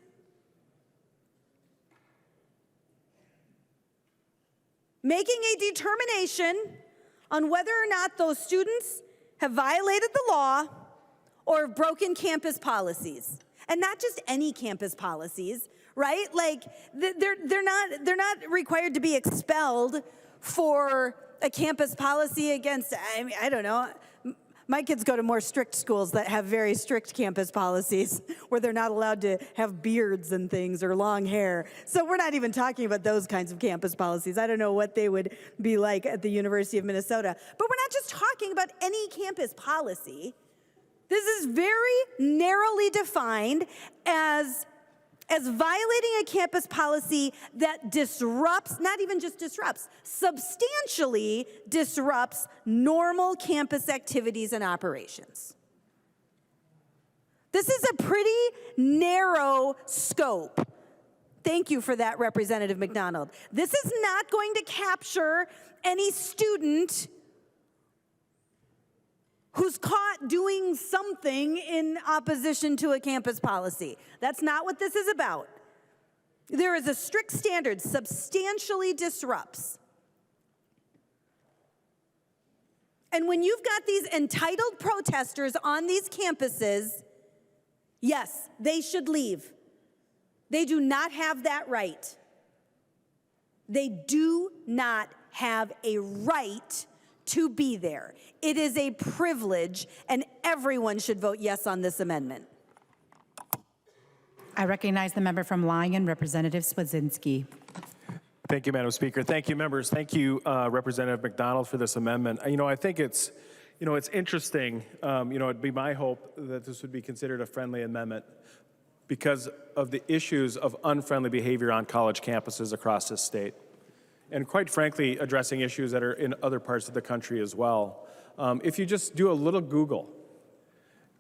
making a determination on whether or not those students have violated the law or have broken campus policies. And not just any campus policies, right? Like they're not required to be expelled for a campus policy against, I don't know. My kids go to more strict schools that have very strict campus policies where they're not allowed to have beards and things or long hair. So we're not even talking about those kinds of campus policies. I don't know what they would be like at the University of Minnesota. But we're not just talking about any campus policy. This is very narrowly defined as violating a campus policy that disrupts, not even just disrupts, substantially disrupts normal campus activities and operations. This is a pretty narrow scope. Thank you for that, Representative McDonald. This is not going to capture any student who's caught doing something in opposition to a campus policy. That's not what this is about. There is a strict standard, substantially disrupts. And when you've got these entitled protesters on these campuses, yes, they should leave. They do not have that right. They do not have a right to be there. It is a privilege, and everyone should vote yes on this amendment. I recognize the member from Lyon, Representative Swedzinski. Thank you, Madam Speaker. Thank you, members. Thank you, Representative McDonald, for this amendment. I think it's interesting. It'd be my hope that this would be considered a friendly amendment because of the issues of unfriendly behavior on college campuses across this state. And quite frankly, addressing issues that are in other parts of the country as well. If you just do a little Google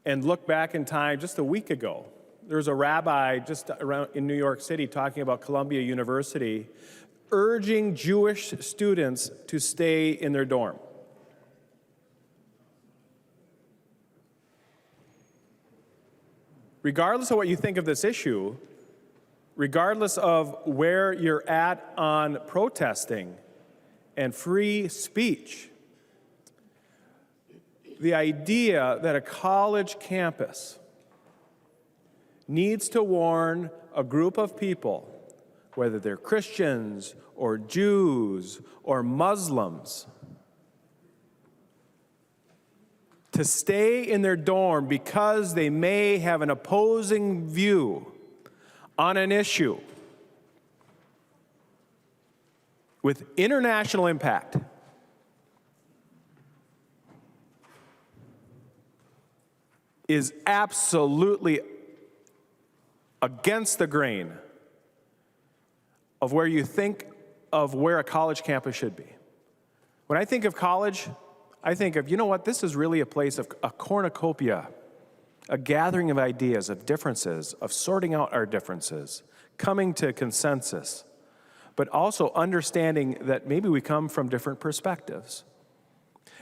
and look back in time just a week ago, there was a rabbi just around in New York City talking about Columbia University urging Jewish students to stay in their dorm. Regardless of what you think of this issue, regardless of where you're at on protesting and free speech, the idea that a college campus needs to warn a group of people, whether they're Christians or Jews or Muslims, to stay in their dorm because they may have an opposing view on an issue with international impact is absolutely against the grain of where you think of where a college campus should be. When I think of college, I think of, this is really a place of a cornucopia, a gathering of ideas, of differences, of sorting out our differences, coming to consensus, but also understanding that maybe we come from different perspectives.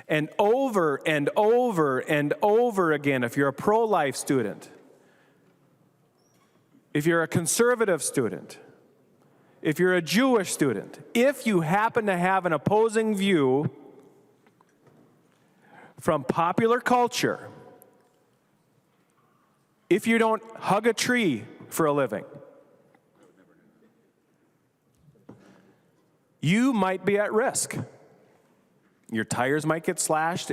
And over and over and over again, if you're a pro-life student, if you're a conservative student, if you're a Jewish student, if you happen to have an opposing view from popular culture, if you don't hug a tree for a living, you might be at risk. Your tires might get slashed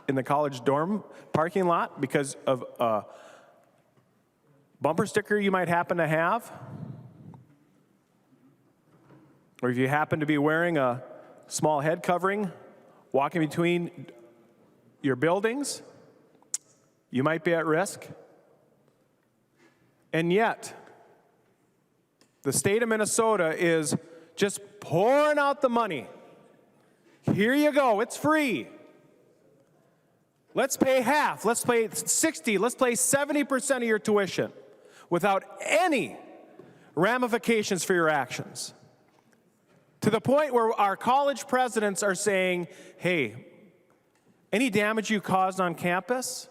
in the college dorm parking lot because of a bumper sticker you might happen to have. Or if you happen to be wearing a small head covering, walking between your buildings, you might be at risk. And yet, the state of Minnesota is just pouring out the money. Here you go, it's free. Let's pay half, let's pay 60, let's pay 70% of your tuition without any ramifications for your actions. To the point where our college presidents are saying, hey, any damage you caused on campus,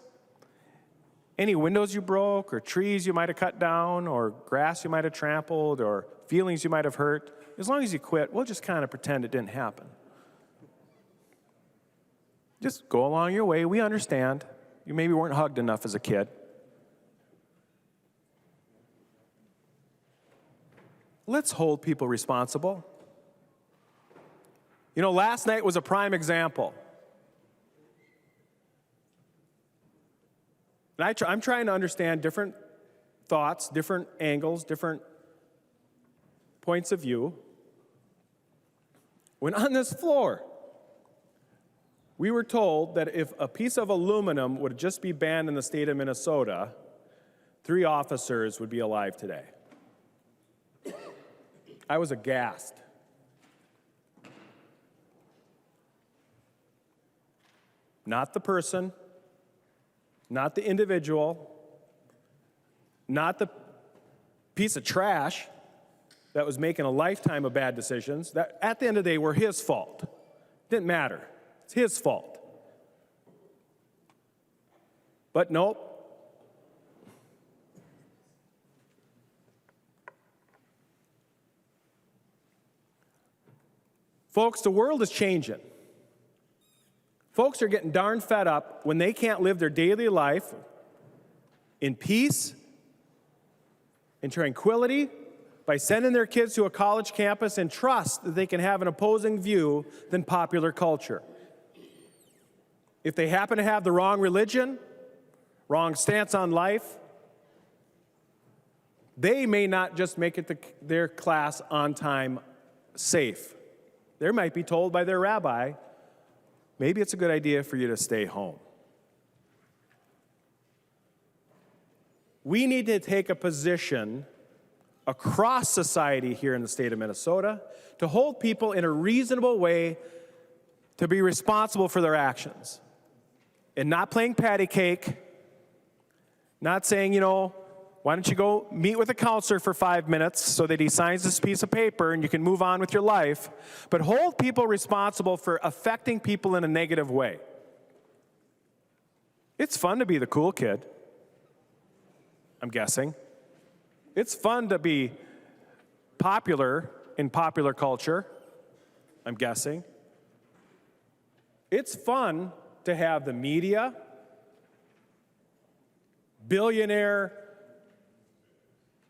any windows you broke, or trees you might have cut down, or grass you might have trampled, or feelings you might have hurt, as long as you quit, we'll just kind of pretend it didn't happen. Just go along your way. We understand. You maybe weren't hugged enough as a kid. Let's hold people responsible. You know, last night was a prime example. And I'm trying to understand different thoughts, different angles, different points of view. When on this floor, we were told that if a piece of aluminum would just be banned in the state of Minnesota, 3 officers would be alive today. I was aghast. Not the person, not the individual, not the piece of trash that was making a lifetime of bad decisions that at the end of the day were his fault. Didn't matter. It's his fault. But nope. Folks, the world is changing. Folks are getting darn fed up when they can't live their daily life in peace, in tranquility, by sending their kids to a college campus and trust that they can have an opposing view than popular culture. If they happen to have the wrong religion, wrong stance on life, they may not just make it to their class on time safe. They might be told by their rabbi, maybe it's a good idea for you to stay home. We need to take a position across society here in the state of Minnesota to hold people in a reasonable way to be responsible for their actions. And not playing patty cake, not saying, you know, why don't you go meet with a counselor for 5 minutes so that he signs this piece of paper and you can move on with your life, but hold people responsible for affecting people in a negative way. It's fun to be the cool kid, I'm guessing. It's fun to be popular in popular culture, I'm guessing. It's fun to have the media, billionaire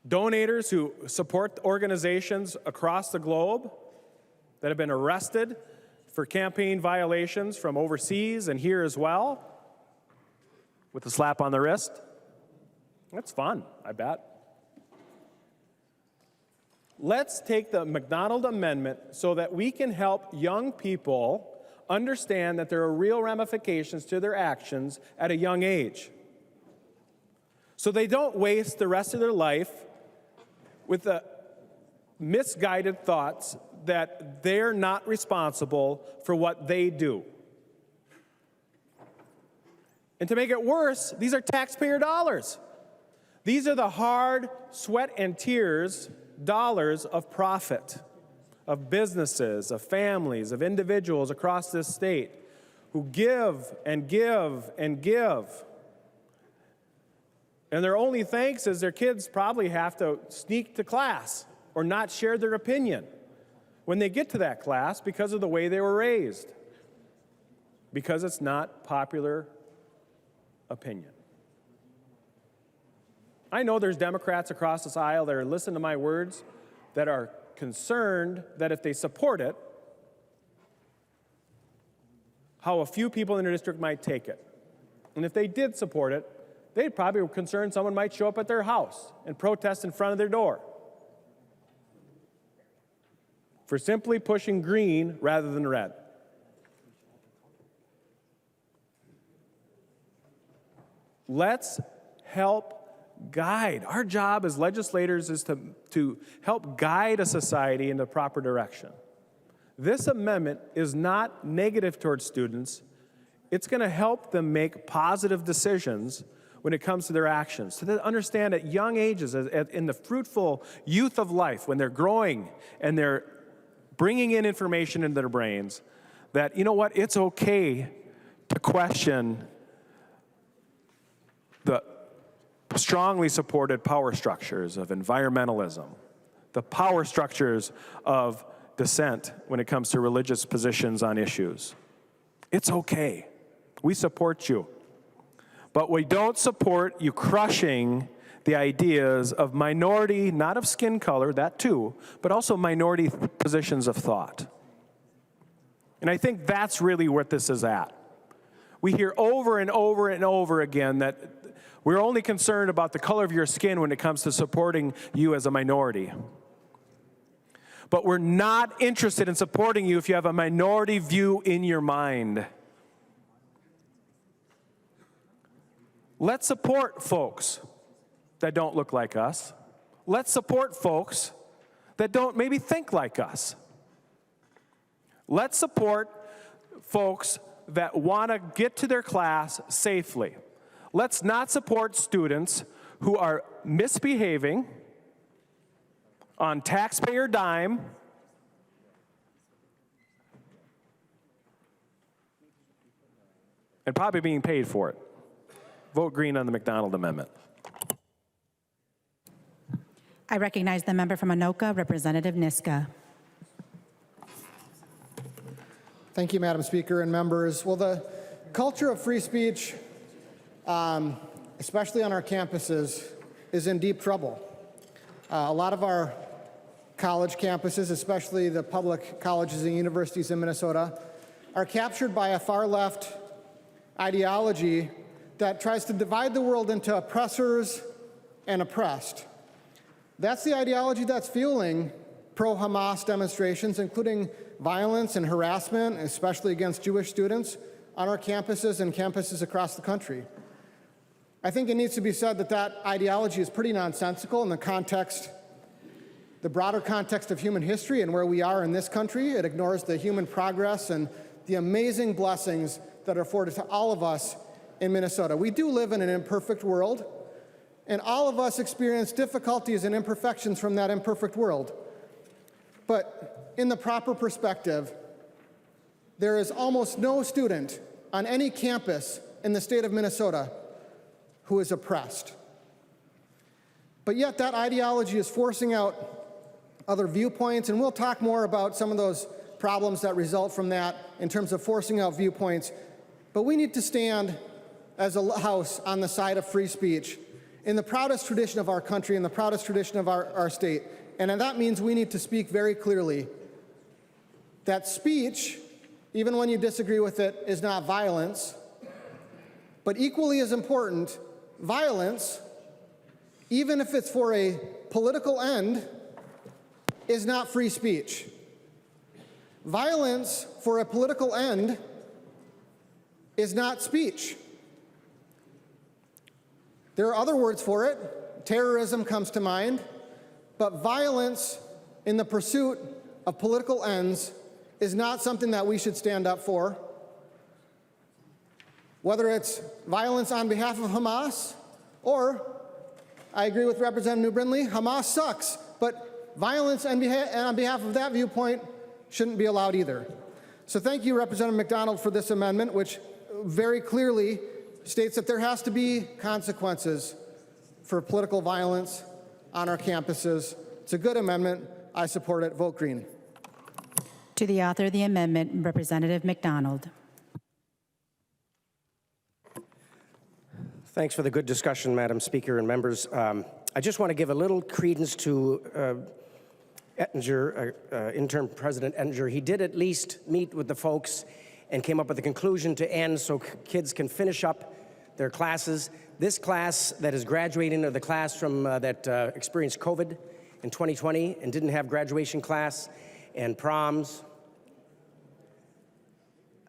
donators who support organizations across the globe that have been arrested for campaign violations from overseas and here as well, with a slap on the wrist. That's fun, I bet. Let's take the McDonald Amendment so that we can help young people understand that there are real ramifications to their actions at a young age. So they don't waste the rest of their life with the misguided thoughts that they're not responsible for what they do. And to make it worse, these are taxpayer dollars. These are the hard sweat and tears dollars of profit, of businesses, of families, of individuals across this state who give and give and give. And their only thanks is their kids probably have to sneak to class or not share their opinion when they get to that class because of the way they were raised, because it's not popular opinion. I know there's Democrats across this aisle that are listening to my words that are concerned that if they support it, how a few people in their district might take it. And if they did support it, they'd probably be concerned someone might show up at their house and protest in front of their door for simply pushing green rather than red. Let's help guide. Our job as legislators is to help guide a society in the proper direction. This amendment is not negative towards students. It's going to help them make positive decisions when it comes to their actions. So they understand at young ages, in the fruitful youth of life, when they're growing and they're bringing in information into their brains, that, you know what, it's okay to question the strongly supported power structures of environmentalism, the power structures of dissent when it comes to religious positions on issues. It's okay. We support you. But we don't support you crushing the ideas of minority, not of skin color, that too, but also minority positions of thought. And I think that's really what this is at. We hear over and over and over again that we're only concerned about the color of your skin when it comes to supporting you as a minority. But we're not interested in supporting you if you have a minority view in your mind. Let's support folks that don't look like us. Let's support folks that don't maybe think like us. Let's support folks that want to get to their class safely. Let's not support students who are misbehaving on taxpayer dime and probably being paid for it. Vote green on the McDonald amendment. I recognize the member from Anoka, Representative Niska. Thank you, Madam Speaker and members. Well, the culture of free speech, especially on our campuses, is in deep trouble. A lot of our college campuses, especially the public colleges and universities in Minnesota, are captured by a far-left ideology that tries to divide the world into oppressors and oppressed. That's the ideology that's fueling pro-Hamas demonstrations, including violence and harassment, especially against Jewish students, on our campuses and campuses across the country. I think it needs to be said that that ideology is pretty nonsensical in the context, the broader context of human history and where we are in this country. It ignores the human progress and the amazing blessings that are afforded to all of us in Minnesota. We do live in an imperfect world, and all of us experience difficulties and imperfections from that imperfect world. But in the proper perspective, there is almost no student on any campus in the state of Minnesota who is oppressed. But yet that ideology is forcing out other viewpoints, and we'll talk more about some of those problems that result from that in terms of forcing out viewpoints. But we need to stand as a house on the side of free speech in the proudest tradition of our country, in the proudest tradition of our state. And that means we need to speak very clearly that speech, even when you disagree with it, is not violence. But equally as important, violence, even if it's for a political end, is not free speech. Violence for a political end is not speech. There are other words for it. Terrorism comes to mind. But violence in the pursuit of political ends is not something that we should stand up for. Whether it's violence on behalf of Hamas, or, I agree with Representative New-Brindley, Hamas sucks, but violence on behalf of that viewpoint shouldn't be allowed either. So thank you, Representative McDonald, for this amendment, which very clearly states that there has to be consequences for political violence on our campuses. It's a good amendment. I support it. Vote green. To the author of the amendment, Representative McDonald. Thanks for the good discussion, Madam Speaker and members. I just want to give a little credence to Ettinger, Interim President Ettinger. He did at least meet with the folks and came up with a conclusion to end so kids can finish up their classes. This class that is graduating, or the class from that experienced COVID in 2020 and didn't have graduation class and proms.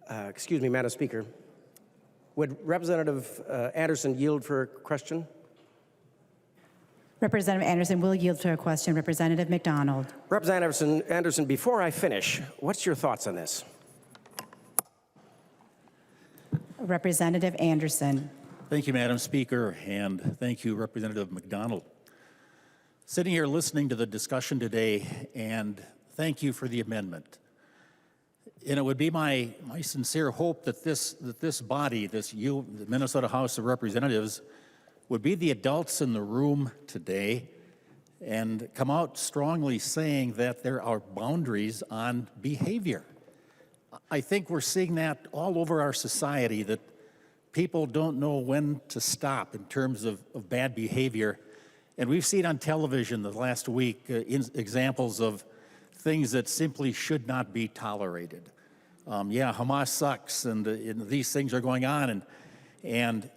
Excuse me, Madam Speaker. Would Representative Anderson yield for a question? Representative Anderson will yield to a question. Representative McDonald. Representative Anderson, before I finish, what's your thoughts on this? Representative Anderson. Thank you, Madam Speaker, and thank you, Representative McDonald. Sitting here listening to the discussion today, and thank you for the amendment. And it would be my sincere hope that this body, the Minnesota House of Representatives, would be the adults in the room today and come out strongly saying that there are boundaries on behavior. I think we're seeing that all over our society, that people don't know when to stop in terms of bad behavior. And we've seen on television the last week examples of things that simply should not be tolerated. Hamas sucks, and these things are going on, and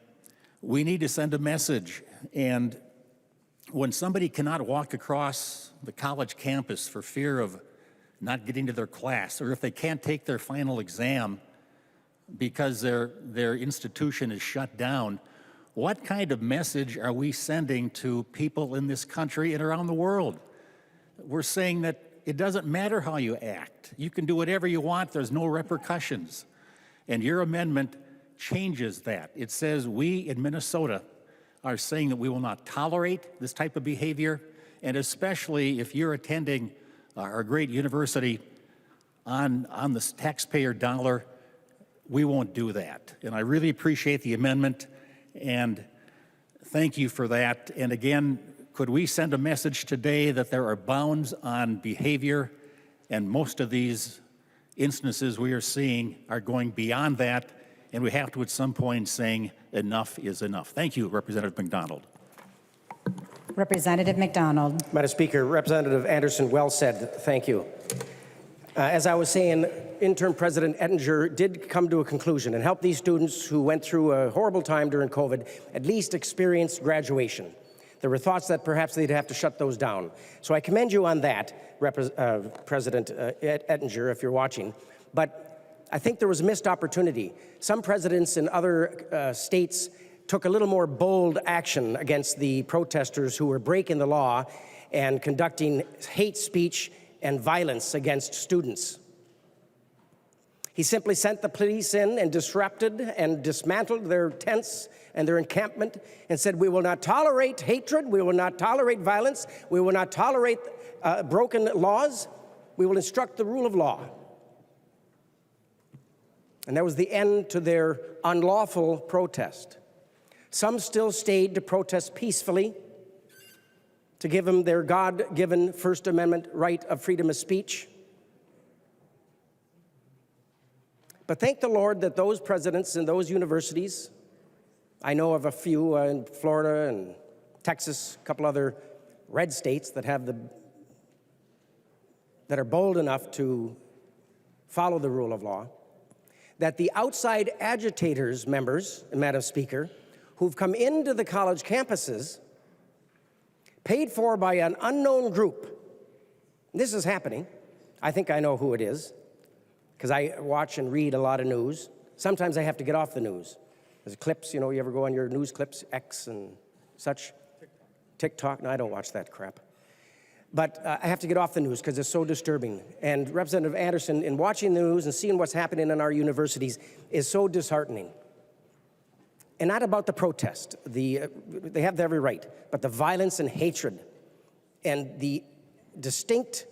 we need to send a message. And when somebody cannot walk across the college campus for fear of not getting to their class, or if they can't take their final exam because their institution is shut down, what kind of message are we sending to people in this country and around the world? We're saying that it doesn't matter how you act. You can do whatever you want. There's no repercussions. And your amendment changes that. It says we in Minnesota are saying that we will not tolerate this type of behavior, and especially if you're attending our great university on the taxpayer dollar, we won't do that. And I really appreciate the amendment, and thank you for that. And again, could we send a message today that there are bounds on behavior, and most of these instances we are seeing are going beyond that, and we have to at some point saying enough is enough. Thank you, Representative McDonald. Representative McDonald. Madam Speaker, Representative Anderson, well said. Thank you. As I was saying, Interim President Ettinger did come to a conclusion and help these students who went through a horrible time during COVID at least experience graduation. There were thoughts that perhaps they'd have to shut those down. So I commend you on that, President Ettinger, if you're watching. But I think there was a missed opportunity. Some presidents in other states took a little more bold action against the protesters who were breaking the law and conducting hate speech and violence against students. He simply sent the police in and disrupted and dismantled their tents and their encampment and said, we will not tolerate hatred, we will not tolerate violence, we will not tolerate broken laws, we will instruct the rule of law. And that was the end to their unlawful protest. Some still stayed to protest peacefully, to give them their God-given First Amendment right of freedom of speech. But thank the Lord that those presidents and those universities, I know of a few in Florida and Texas, a couple other red states that are bold enough to follow the rule of law, that the outside agitators members, Madam Speaker, who've come into the college campuses, paid for by an unknown group. This is happening. I think I know who it is, because I watch and read a lot of news. Sometimes I have to get off the news. There's clips, you ever go on your news clips, X and such? TikTok? No, I don't watch that crap. But I have to get off the news because it's so disturbing. And Representative Anderson, in watching the news and seeing what's happening in our universities, is so disheartening. And not about the protest. They have every right. But the violence and hatred and the distinct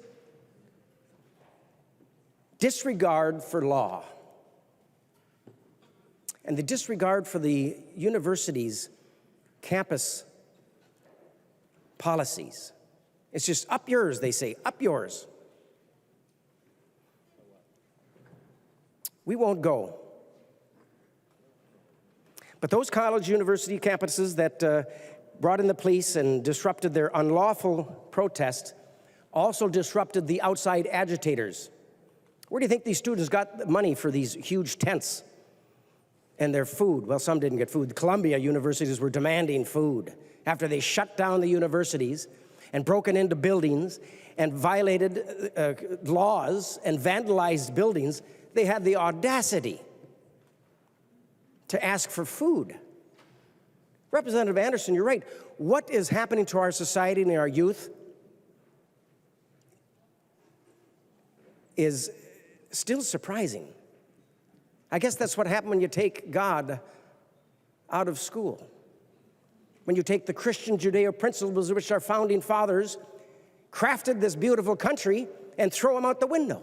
disregard for law and the disregard for the university's campus policies. It's just up yours, they say, up yours. We won't go. But those college university campuses that brought in the police and disrupted their unlawful protest also disrupted the outside agitators Where do you think these students got the money for these huge tents and their food? Well, some didn't get food. The Columbia universities were demanding food after they shut down the universities and broken into buildings and violated laws and vandalized buildings. They had the audacity to ask for food. Representative Anderson, you're right. What is happening to our society and our youth is still surprising. I guess that's what happened when you take God out of school. When you take the Christian Judeo principles which our founding fathers crafted this beautiful country and throw them out the window.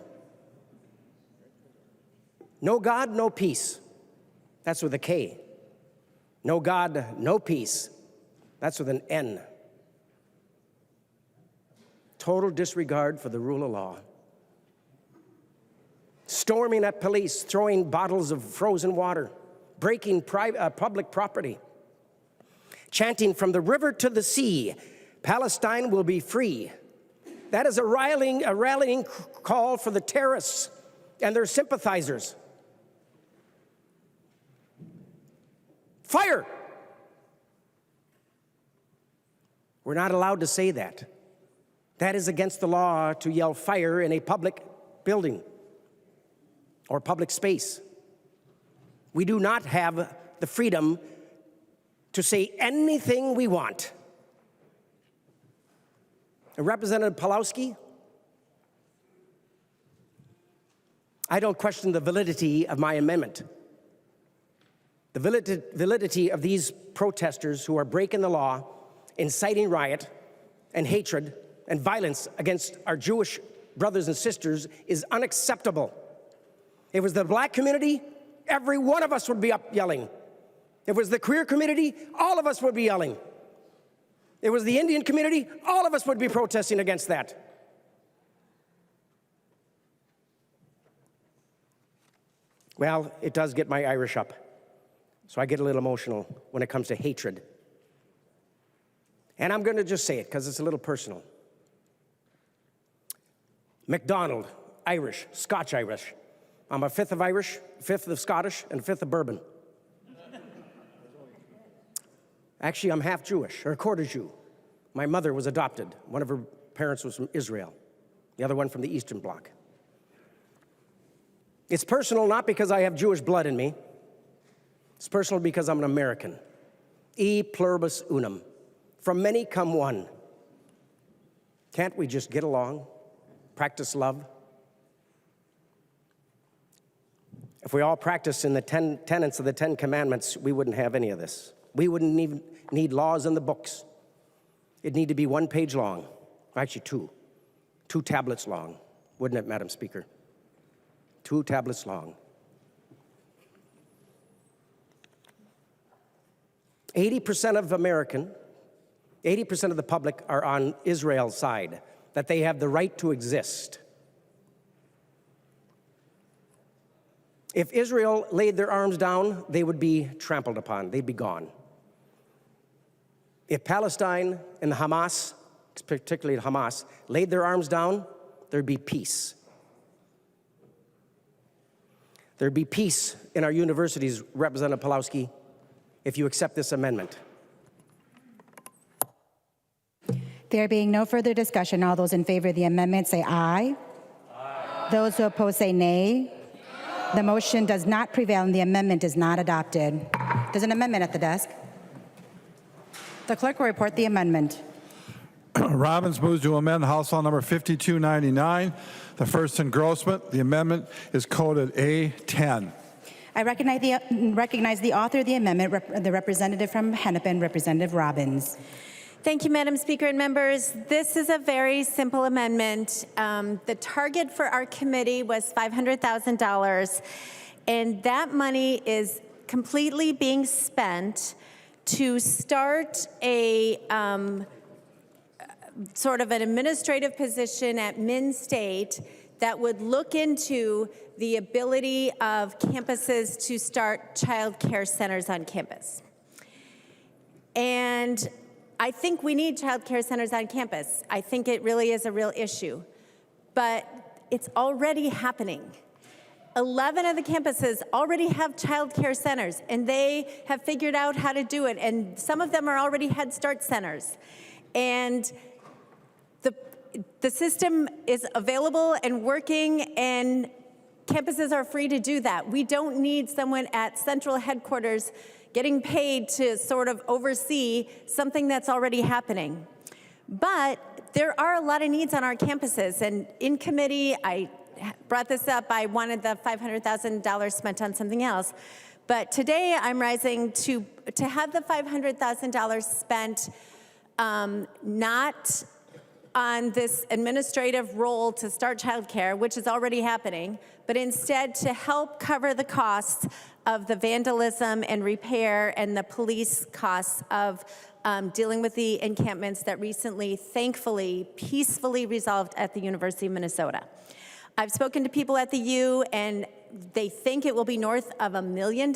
No God, no peace. That's with a K. No God, no peace. That's with an N. Total disregard for the rule of law. Storming at police, throwing bottles of frozen water, breaking public property, chanting from the river to the sea, Palestine will be free. That is a rallying call for the terrorists and their sympathizers. Fire! We're not allowed to say that. That is against the law to yell fire in a public building or public space. We do not have the freedom to say anything we want. And Representative Pelowski, I don't question the validity of my amendment. The validity of these protesters who are breaking the law, inciting riot and hatred and violence against our Jewish brothers and sisters is unacceptable. If it was the black community, every one of us would be up yelling. If it was the queer community, all of us would be yelling. If it was the Indian community, all of us would be protesting against that. Well, it does get my Irish up. So I get a little emotional when it comes to hatred. And I'm going to just say it because it's a little personal. McDonald, Irish, Scotch-Irish. I'm a fifth of Irish, fifth of Scottish, and fifth of bourbon. Actually, I'm half Jewish, or a quarter Jew. My mother was adopted. One of her parents was from Israel, the other one from the Eastern Bloc. It's personal not because I have Jewish blood in me. It's personal because I'm an American. E pluribus unum. From many come one. Can't we just get along, practice love? If we all practiced in the 10 tenets of the 10 commandments, we wouldn't have any of this. We wouldn't even need laws in the books. It'd need to be 1 page long. Actually, 2 tablets long, wouldn't it, Madam Speaker? 2 tablets long. 80% of American, 80% of the public are on Israel's side, that they have the right to exist. If Israel laid their arms down, they would be trampled upon. They'd be gone. If Palestine and Hamas, particularly Hamas, laid their arms down, there'd be peace. There'd be peace in our universities, Representative Pelowski, if you accept this amendment. There being no further discussion, all those in favor of the amendment say aye. Aye. Those who oppose say nay. The motion does not prevail and the amendment is not adopted. There's an amendment at the desk. The clerk will report the amendment. Robbins moves to amend House Law number 5299, the first engrossment. The amendment is coded A10. I recognize the author of the amendment, the representative from Hennepin, Representative Robbins. Thank you, Madam Speaker and members. This is a very simple amendment. The target for our committee was $500,000, and that money is completely being spent to start a sort of an administrative position at Min State that would look into the ability of campuses to start child care centers on campus. And I think we need child care centers on campus. I think it really is a real issue. But it's already happening. 11 of the campuses already have child care centers, and they have figured out how to do it, and some of them are already Head Start centers. And the system is available and working, and campuses are free to do that. We don't need someone at central headquarters getting paid to sort of oversee something that's already happening. But there are a lot of needs on our campuses, and in committee, I brought this up. I wanted the $500,000 spent on something else. But today I'm rising to have the $500,000 spent not on this administrative role to start childcare, which is already happening, but instead to help cover the costs of the vandalism and repair and the police costs of dealing with the encampments that recently, thankfully, peacefully resolved at the University of Minnesota. I've spoken to people at the U, and they think it will be north of $1 million,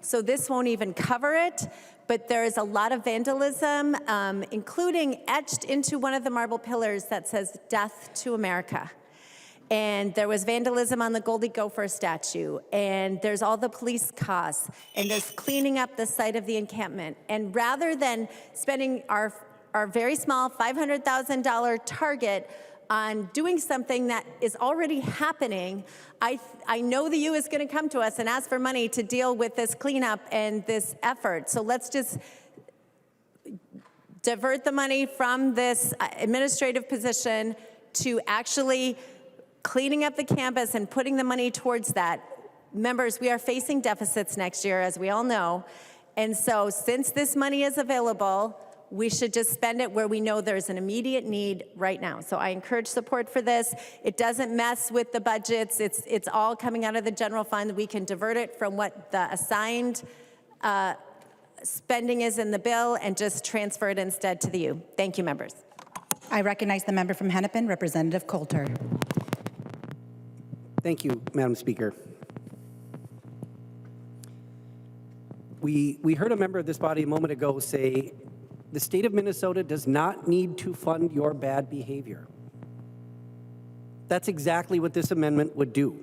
so this won't even cover it. But there is a lot of vandalism, including etched into one of the marble pillars that says "Death to America." And there was vandalism on the Goldie Gopher statue, and there's all the police costs, and there's cleaning up the site of the encampment. And rather than spending our very small $500,000 target on doing something that is already happening, I know the U is going to come to us and ask for money to deal with this cleanup and this effort. So let's just divert the money from this administrative position to actually cleaning up the campus and putting the money towards that. Members, we are facing deficits next year, as we all know. And so since this money is available, we should just spend it where we know there's an immediate need right now. So I encourage support for this. It doesn't mess with the budgets. It's all coming out of the general fund. We can divert it from what the assigned spending is in the bill and just transfer it instead to the U. Thank you, members. I recognize the member from Hennepin, Representative Coulter. Thank you, Madam Speaker. We heard a member of this body a moment ago say, the state of Minnesota does not need to fund your bad behavior. That's exactly what this amendment would do.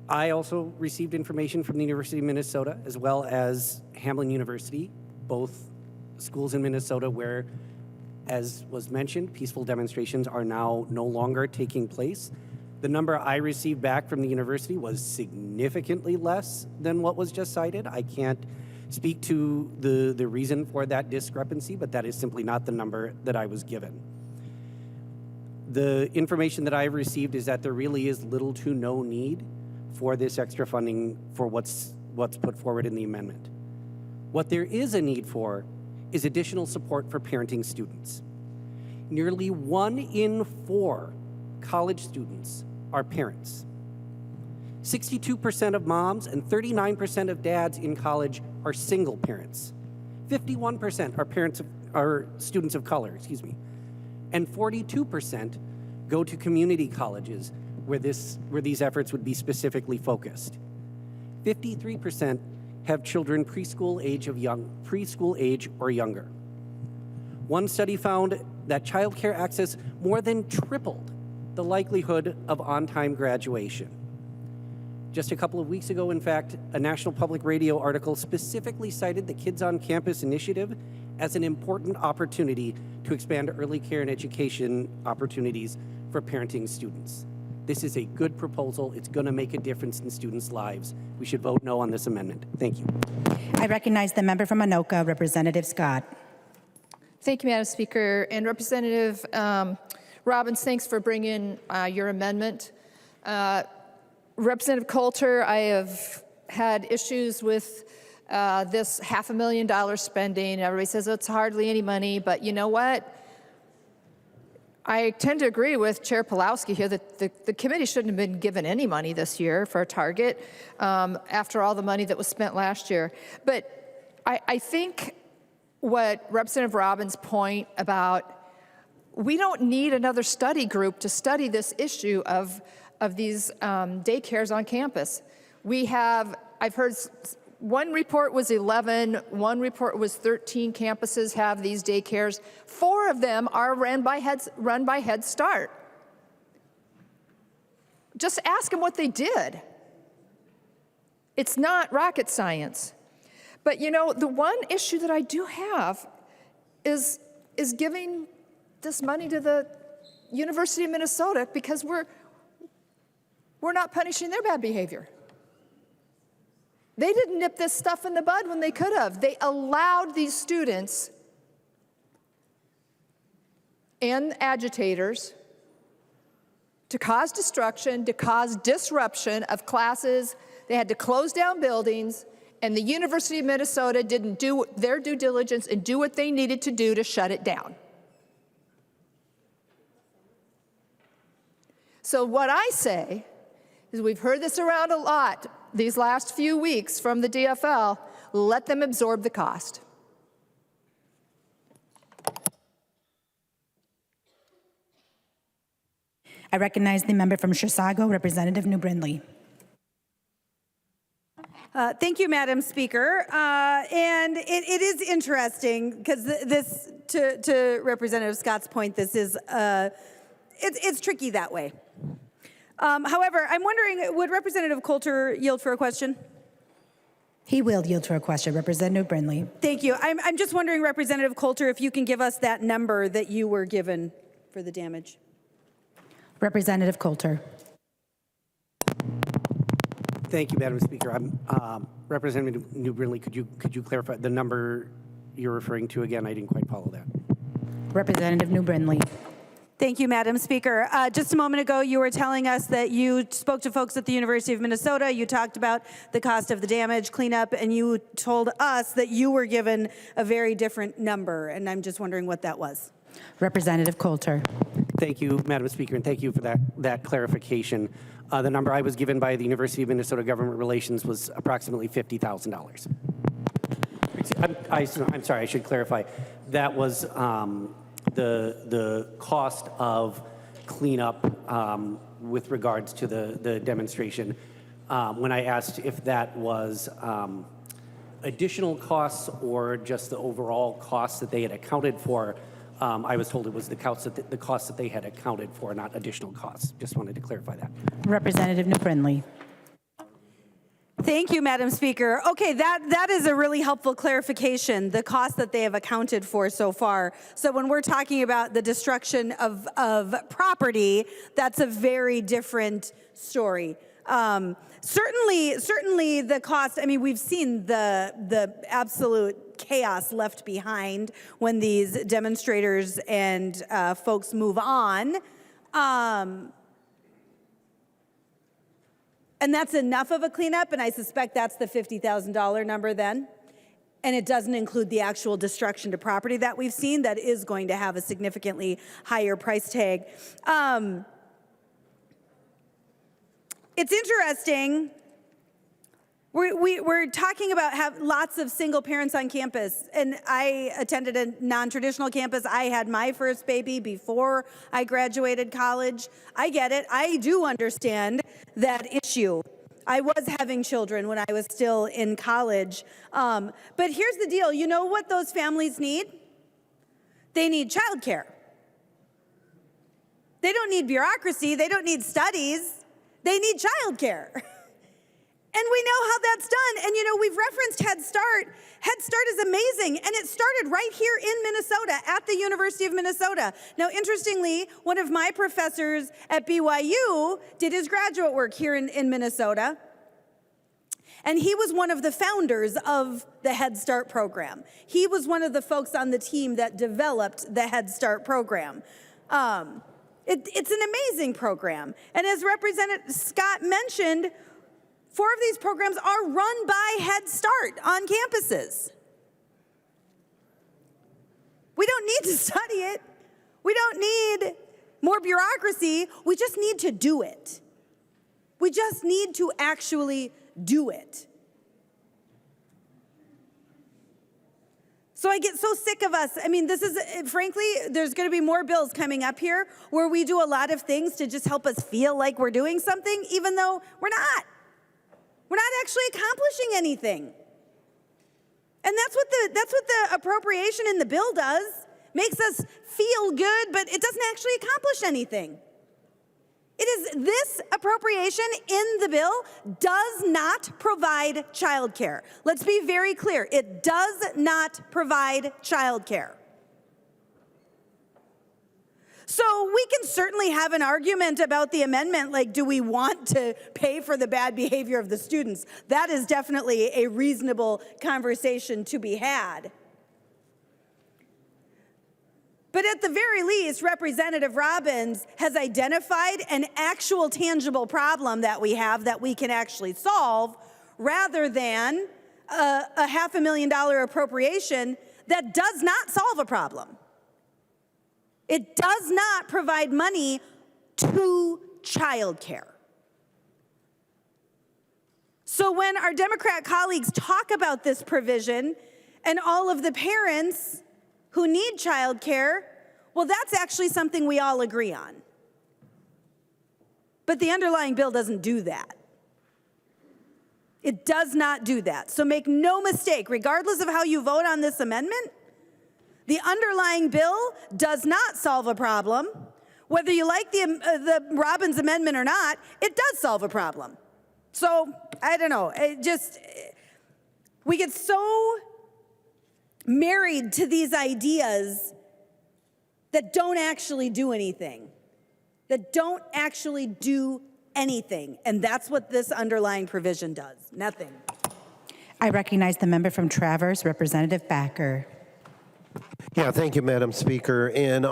I also received information from the University of Minnesota as well as Hamline University, both schools in Minnesota where, as was mentioned, peaceful demonstrations are now no longer taking place. The number I received back from the university was significantly less than what was just cited. I can't speak to the reason for that discrepancy, but that is simply not the number that I was given. The information that I've received is that there really is little to no need for this extra funding for what's put forward in the amendment. What there is a need for is additional support for parenting students. Nearly 1 in 4 college students are parents. 62% of moms and 39% of dads in college are single parents. 51% are students of color, and 42% go to community colleges where these efforts would be specifically focused. 53% have children preschool age or younger. One study found that childcare access more than tripled the likelihood of on-time graduation. Just a couple of weeks ago, in fact, a National Public Radio article specifically cited the Kids on Campus initiative as an important opportunity to expand early care and education opportunities for parenting students. This is a good proposal. It's going to make a difference in students' lives. We should vote no on this amendment. Thank you. I recognize the member from Anoka, Representative Scott. Thank you, Madam Speaker. And Representative Robbins, thanks for bringing your amendment. Representative Coulter, I have had issues with this $500,000 spending. Everybody says, oh, it's hardly any money, but you know what? I tend to agree with Chair Pelowski here that the committee shouldn't have been given any money this year for a target after all the money that was spent last year. But I think what Representative Robbins' point about we don't need another study group to study this issue of these daycares on campus. I've heard one report was 11, one report was 13 campuses have these daycares. 4 of them are run by Head Start. just ask them what they did. It's not rocket science. But you know, the one issue that I do have is giving this money to the University of Minnesota because we're not punishing their bad behavior. They didn't nip this stuff in the bud when they could have. They allowed these students and agitators to cause destruction, to cause disruption of classes. They had to close down buildings, and the University of Minnesota didn't do their due diligence and do what they needed to do to shut it down. So what I say is, we've heard this around a lot these last few weeks from the DFL, let them absorb the cost. I recognize the member from Chisago, Representative New Brindley. Thank you, Madam Speaker. And it is interesting because this, to Representative Scott's point, this is, it's tricky that way. However, I'm wondering, would Representative Coulter yield for a question? He will yield for a question. Representative Brindley. Thank you. I'm just wondering, Representative Coulter, if you can give us that number that you were given for the damage. Representative Coulter. Thank you, Madam Speaker. Representative New Brindley, could you clarify the number you're referring to again? I didn't quite follow that. Representative New Brindley. Thank you, Madam Speaker. Just a moment ago, you were telling us that you spoke to folks at the University of Minnesota. You talked about the cost of the damage cleanup, and you told us that you were given a very different number, and I'm just wondering what that was. Representative Coulter. Thank you, Madam Speaker, and thank you for that clarification. The number I was given by the University of Minnesota Government Relations was approximately $50,000. I'm sorry, I should clarify. That was the cost of cleanup with regards to the demonstration. When I asked if that was additional costs or just the overall costs that they had accounted for, I was told it was the costs that they had accounted for, not additional costs. Just wanted to clarify that. Representative New Brindley. Thank you, Madam Speaker. Okay, that is a really helpful clarification, the cost that they have accounted for so far. So when we're talking about the destruction of property, that's a very different story. Certainly the cost, I mean, we've seen the absolute chaos left behind when these demonstrators and folks move on. And that's enough of a cleanup, and I suspect that's the $50,000 number then. And it doesn't include the actual destruction to property that we've seen that is going to have a significantly higher price tag. It's interesting. We're talking about lots of single parents on campus, and I attended a non-traditional campus. I had my first baby before I graduated college. I get it. I do understand that issue. I was having children when I was still in college. But here's the deal. You know what those families need? They need childcare. They don't need bureaucracy. They don't need studies. They need childcare. And we know how that's done. And you know, we've referenced Head Start. Head Start is amazing, and it started right here in Minnesota at the University of Minnesota. Now, interestingly, one of my professors at BYU did his graduate work here in Minnesota. And he was one of the founders of the Head Start program. He was one of the folks on the team that developed the Head Start program. It's an amazing program. And as Representative Scott mentioned, 4 of these programs are run by Head Start on campuses. We don't need to study it. We don't need more bureaucracy. We just need to do it. We just need to actually do it. So I get so sick of us. I mean, this is, frankly, there's going to be more bills coming up here where we do a lot of things to just help us feel like we're doing something, even though we're not. We're not actually accomplishing anything. And that's what the appropriation in the bill does. Makes us feel good, but it doesn't actually accomplish anything. This appropriation in the bill does not provide childcare. Let's be very clear. It does not provide childcare. So we can certainly have an argument about the amendment, like, do we want to pay for the bad behavior of the students? That is definitely a reasonable conversation to be had. But at the very least, Representative Robbins has identified an actual tangible problem that we have that we can actually solve, rather than a $500,000 appropriation that does not solve a problem. It does not provide money to childcare. So when our Democrat colleagues talk about this provision and all of the parents who need childcare, well, that's actually something we all agree on. But the underlying bill doesn't do that. It does not do that. So make no mistake, regardless of how you vote on this amendment, the underlying bill does not solve a problem. Whether you like the Robbins amendment or not, it does solve a problem. So, I don't know, we get so married to these ideas that don't actually do anything. And that's what this underlying provision does, nothing. I recognize the member from Traverse, Representative Backer. Yeah, thank you, Madam Speaker. And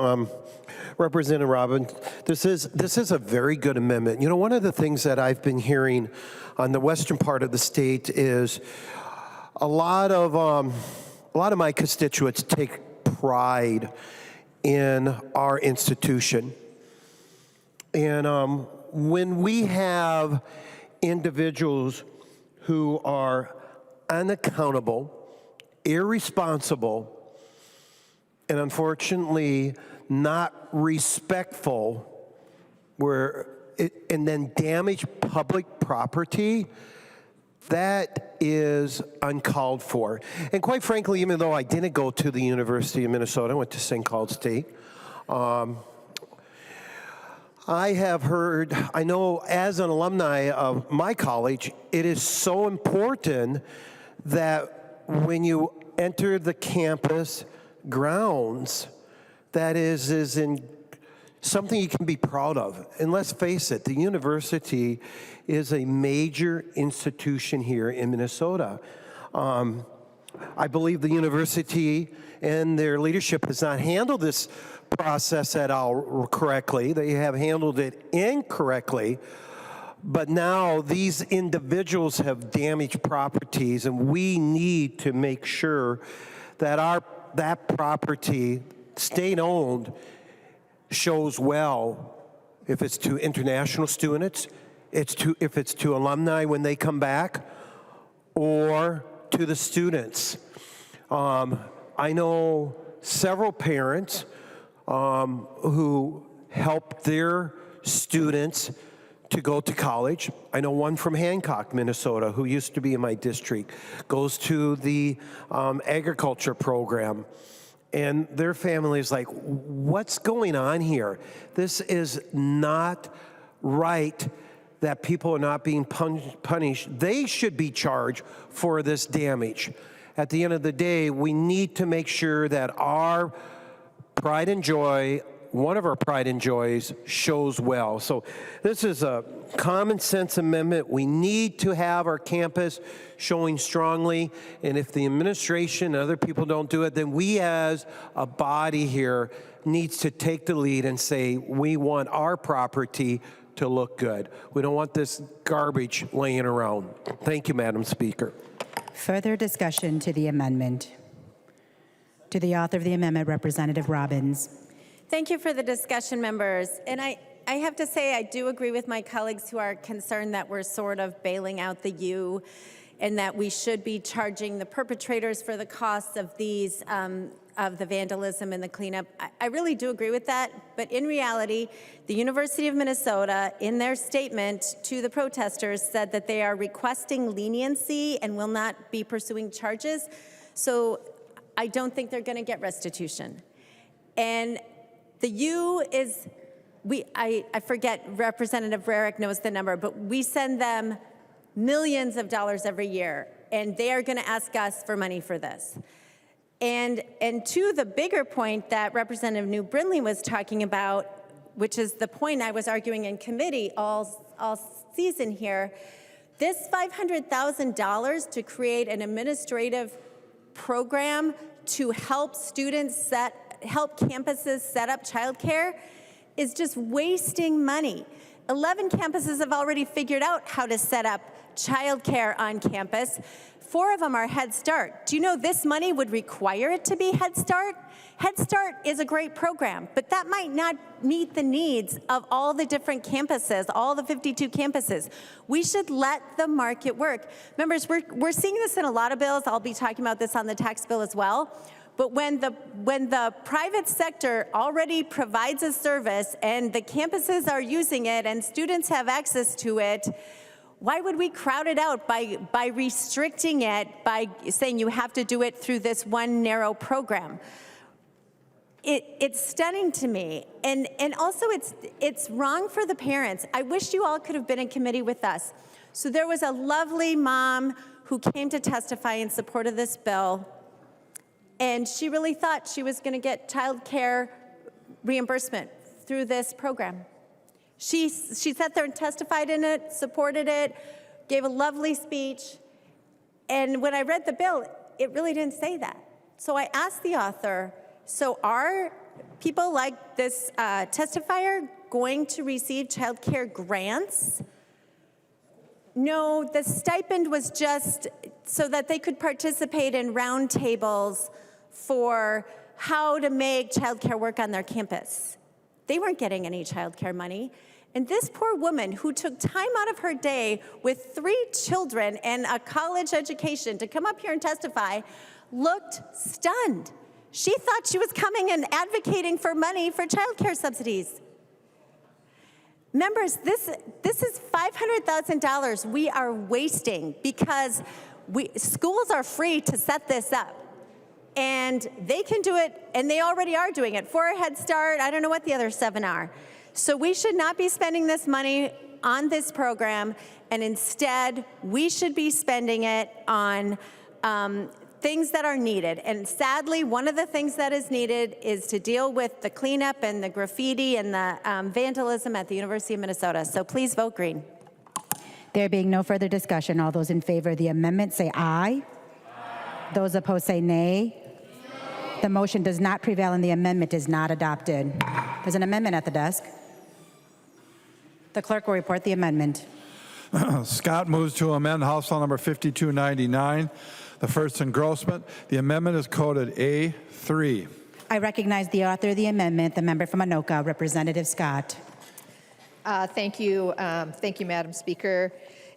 Representative Robbins, this is a very good amendment. You know, one of the things that I've been hearing on the western part of the state is a lot of my constituents take pride in our institution. And when we have individuals who are unaccountable, irresponsible, and unfortunately not respectful, and then damage public property, that is uncalled for. And quite frankly, even though I didn't go to the University of Minnesota, I went to St. Cloud State, I have heard, I know as an alumni of my college, it is so important that when you enter the campus grounds, that is in something you can be proud of. And let's face it, the university is a major institution here in Minnesota. I believe the university and their leadership has not handled this process at all correctly. They have handled it incorrectly. But now these individuals have damaged properties, and we need to make sure that that property, state-owned, shows well if it's to international students, if it's to alumni when they come back, or to the students. I know several parents who help their students to go to college. I know one from Hancock, Minnesota, who used to be in my district, goes to the agriculture program. And their family is like, what's going on here? This is not right that people are not being punished. They should be charged for this damage. At the end of the day, we need to make sure that our pride and joy, one of our pride and joys, shows well. So this is a common sense amendment. We need to have our campus showing strongly, and if the administration and other people don't do it, then we as a body here needs to take the lead and say, we want our property to look good. We don't want this garbage laying around. Thank you, Madam Speaker. Further discussion to the amendment. To the author of the amendment, Representative Robbins. Thank you for the discussion, members. And I have to say, I do agree with my colleagues who are concerned that we're sort of bailing out the U, and that we should be charging the perpetrators for the costs of these, of the vandalism and the cleanup. I really do agree with that, but in reality, the University of Minnesota, in their statement to the protesters, said that they are requesting leniency and will not be pursuing charges. So I don't think they're going to get restitution. And the U is I forget, Representative Rarick knows the number, but we send them millions of dollars every year, and they are going to ask us for money for this. And to the bigger point that Representative New Brindley was talking about, which is the point I was arguing in committee all season here, this $500,000 to create an administrative program to help help campuses set up childcare is just wasting money. 11 campuses have already figured out how to set up childcare on campus. 4 of them are Head Start. Do you know this money would require it to be Head Start? Head Start is a great program, but that might not meet the needs of all the different campuses, all the 52 campuses. We should let the market work. Members, we're seeing this in a lot of bills. I'll be talking about this on the tax bill as well. But when the private sector already provides a service and the campuses are using it and students have access to it, why would we crowd it out by restricting it, by saying you have to do it through this one narrow program? It's stunning to me. And also it's wrong for the parents. I wish you all could have been in committee with us. So there was a lovely mom who came to testify in support of this bill, and she really thought she was going to get child care reimbursement through this program. She sat there and testified in it, supported it, gave a lovely speech. And when I read the bill, it really didn't say that. So I asked the author, so are people like this testifier going to receive child care grants? No, the stipend was just so that they could participate in roundtables for how to make child care work on their campus. They weren't getting any child care money. And this poor woman who took time out of her day with 3 children and a college education to come up here and testify looked stunned. She thought she was coming and advocating for money for child care subsidies. Members, this is $500,000 we are wasting because schools are free to set this up. And they can do it, and they already are doing it. 4 Head Start, I don't know what the other 7 are. So we should not be spending this money on this program, and instead, we should be spending it on things that are needed. And sadly, one of the things that is needed is to deal with the cleanup and the graffiti and the vandalism at the University of Minnesota. So please vote green. There being no further discussion, all those in favor of the amendment say aye. Those opposed say nay. The motion does not prevail and the amendment is not adopted. There's an amendment at the desk. The clerk will report the amendment. Scott moves to amend House Bill number 5299, the first engrossment. The amendment is coded A3. I recognize the author of the amendment, the member from Anoka, Representative Scott. Thank you, Madam Speaker.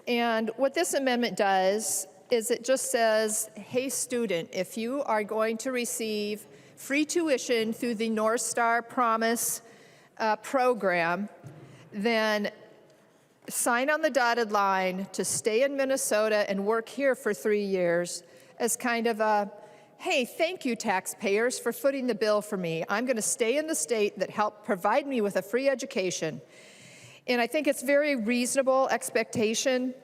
And what this amendment does is it just says, hey, student, if you are going to receive free tuition through the North Star Promise program, then sign on the dotted line to stay in Minnesota and work here for 3 years as kind of a, hey, thank you, taxpayers, for footing the bill for me. I'm going to stay in the state that helped provide me with a free education. And I think it's very reasonable expectation.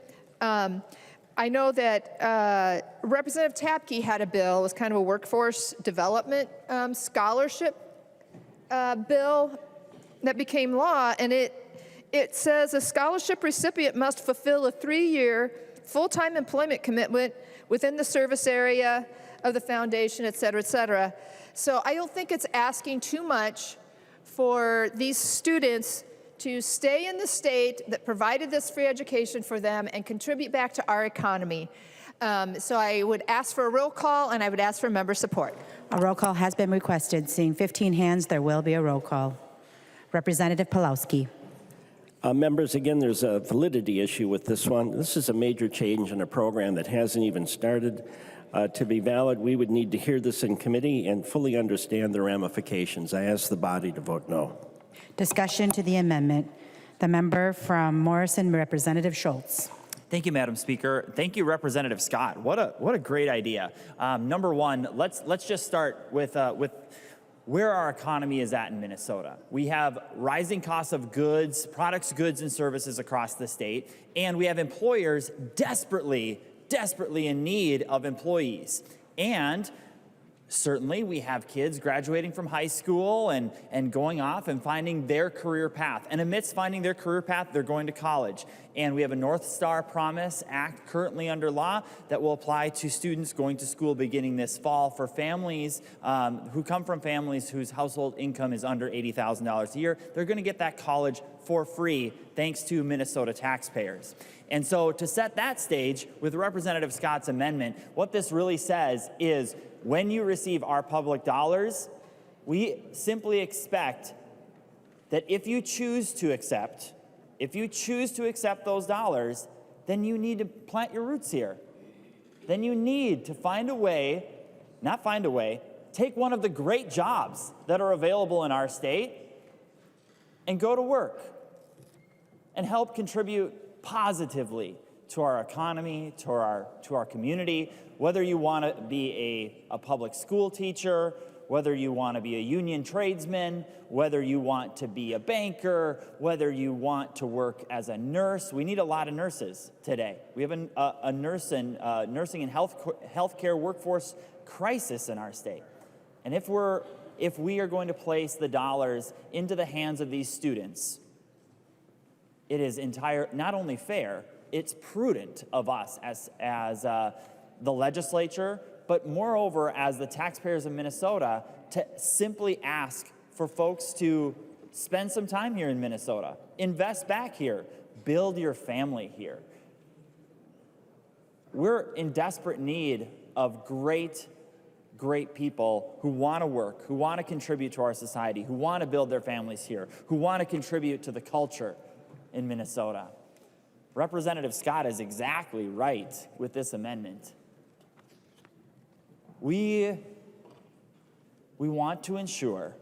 I know that Representative Tapke had a bill, it was kind of a workforce development scholarship bill that became law, and it says a scholarship recipient must fulfill a 3-year full-time employment commitment within the service area of the foundation, et cetera, et cetera. So I don't think it's asking too much for these students to stay in the state that provided this free education for them and contribute back to our economy. So I would ask for a roll call, and I would ask for member support. A roll call has been requested. Seeing 15 hands, there will be a roll call. Representative Pelowski. Members, again, there's a validity issue with this one. This is a major change in a program that hasn't even started. To be valid, we would need to hear this in committee and fully understand the ramifications. I ask the body to vote no. Discussion to the amendment. The member from Morrison, Representative Schultz. Thank you, Madam Speaker. Thank you, Representative Scott. What a great idea. Number one, let's just start with where our economy is at in Minnesota. We have rising costs of goods, products, goods, and services across the state, and we have employers desperately in need of employees. And certainly we have kids graduating from high school and going off and finding their career path. And amidst finding their career path, they're going to college. And we have a North Star Promise Act currently under law that will apply to students going to school beginning this fall for families who come from families whose household income is under $80,000 a year. They're going to get that college for free thanks to Minnesota taxpayers. And so to set that stage with Representative Scott's amendment, what this really says is when you receive our public dollars, we simply expect that if you choose to accept those dollars, then you need to plant your roots here. Then you need to take one of the great jobs that are available in our state and go to work and help contribute positively to our economy, to our community, whether you want to be a public school teacher, whether you want to be a union tradesman, whether you want to be a banker, whether you want to work as a nurse. We need a lot of nurses today. We have a nursing and healthcare workforce crisis in our state. And if we are going to place the dollars into the hands of these students, it is not only fair, it's prudent of us as the legislature, but moreover, as the taxpayers of Minnesota, to simply ask for folks to spend some time here in Minnesota, invest back here, build your family here. We're in desperate need of great people who want to work, who want to contribute to our society, who want to build their families here, who want to contribute to the culture in Minnesota. Representative Scott is exactly right with this amendment. We want to ensure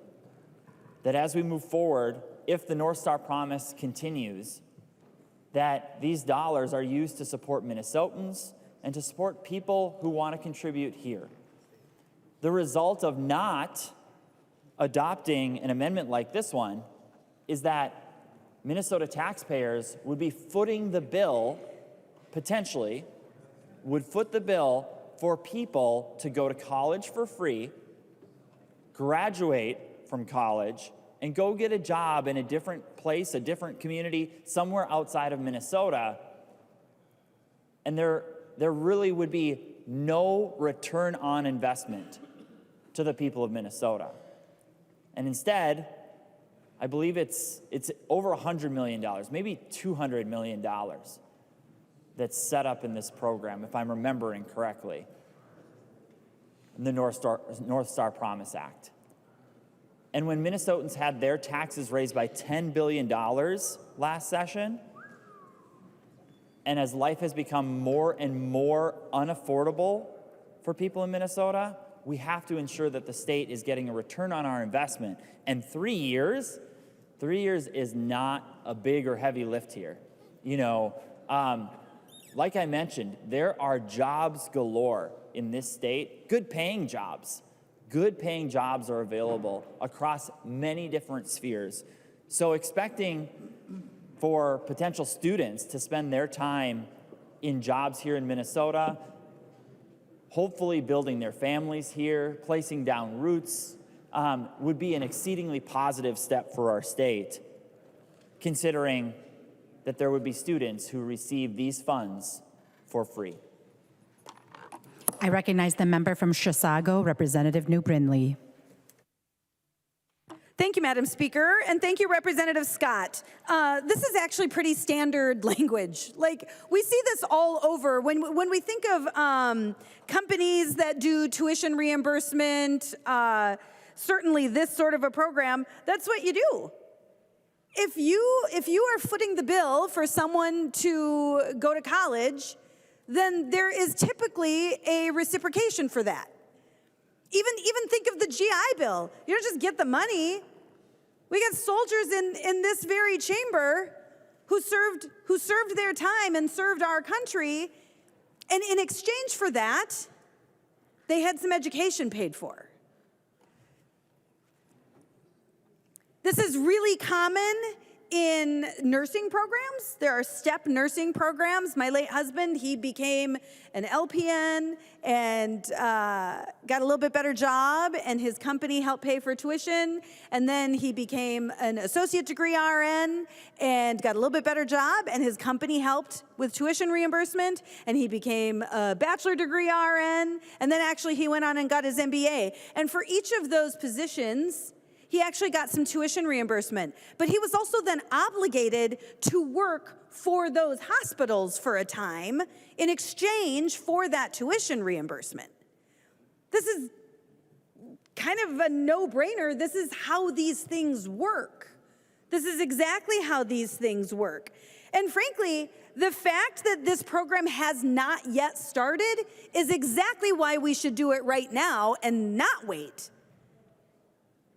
that as we move forward, if the North Star Promise continues, that these dollars are used to support Minnesotans and to support people who want to contribute here. The result of not adopting an amendment like this one is that Minnesota taxpayers would be footing the bill, potentially, would foot the bill for people to go to college for free, graduate from college, and go get a job in a different place, a different community, somewhere outside of Minnesota. And there really would be no return on investment to the people of Minnesota. And instead, I believe it's over $100 million, maybe $200 million that's set up in this program, if I'm remembering correctly, in the North Star Promise Act. And when Minnesotans had their taxes raised by $10 billion last session, and as life has become more and more unaffordable for people in Minnesota, we have to ensure that the state is getting a return on our investment. And 3 years is not a big or heavy lift here. You know, like I mentioned, there are jobs galore in this state, good paying jobs. Good paying jobs are available across many different spheres. So expecting for potential students to spend their time in jobs here in Minnesota, hopefully building their families here, placing down roots, would be an exceedingly positive step for our state, considering that there would be students who receive these funds for free. I recognize the member from Chisago, Representative New Brindley. Thank you, Madam Speaker, and thank you, Representative Scott. This is actually pretty standard language. Like, we see this all over. When we think of companies that do tuition reimbursement, certainly this sort of a program, that's what you do. If you are footing the bill for someone to go to college, then there is typically a reciprocation for that. Even think of the GI Bill. You don't just get the money. We got soldiers in this very chamber who served their time and served our country, and in exchange for that, they had some education paid for. This is really common in nursing programs. There are step nursing programs. My late husband, he became an LPN and got a little bit better job, and his company helped pay for tuition. And then he became an associate degree RN and got a little bit better job, and his company helped with tuition reimbursement, and he became a bachelor degree RN, and then actually he went on and got his MBA. And for each of those positions, he actually got some tuition reimbursement, but he was also then obligated to work for those hospitals for a time in exchange for that tuition reimbursement. This is kind of a no-brainer. This is how these things work. This is exactly how these things work. And frankly, the fact that this program has not yet started is exactly why we should do it right now and not wait.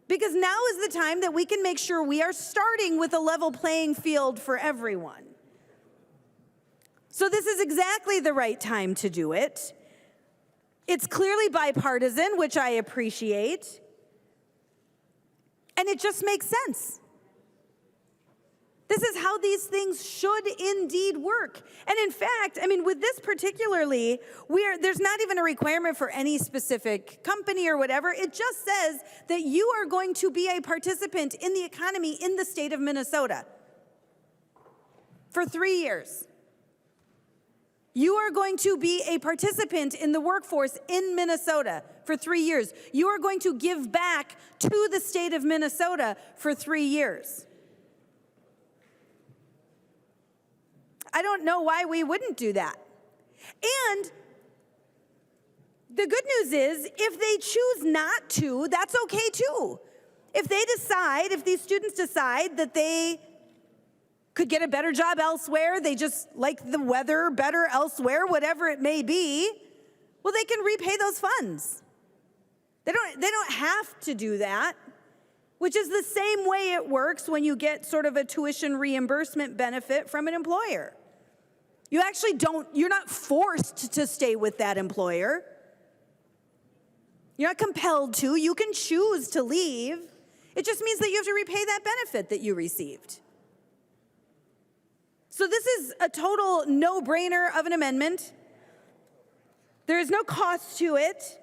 Because now is the time that we can make sure we are starting with a level playing field for everyone. So this is exactly the right time to do it. It's clearly bipartisan, which I appreciate. And it just makes sense. This is how these things should indeed work. And in fact, I mean, with this particularly, there's not even a requirement for any specific company or whatever. It just says that you are going to be a participant in the economy in the state of Minnesota for 3 years. You are going to be a participant in the workforce in Minnesota for 3 years. You are going to give back to the state of Minnesota for 3 years. I don't know why we wouldn't do that. And the good news is, if they choose not to, that's okay too. If they decide, if these students decide that they could get a better job elsewhere, they just like the weather better elsewhere, whatever it may be, well, they can repay those funds. They don't have to do that, which is the same way it works when you get sort of a tuition reimbursement benefit from an employer. You actually you're not forced to stay with that employer. You're not compelled to. You can choose to leave. It just means that you have to repay that benefit that you received. So this is a total no-brainer of an amendment. There is no cost to it.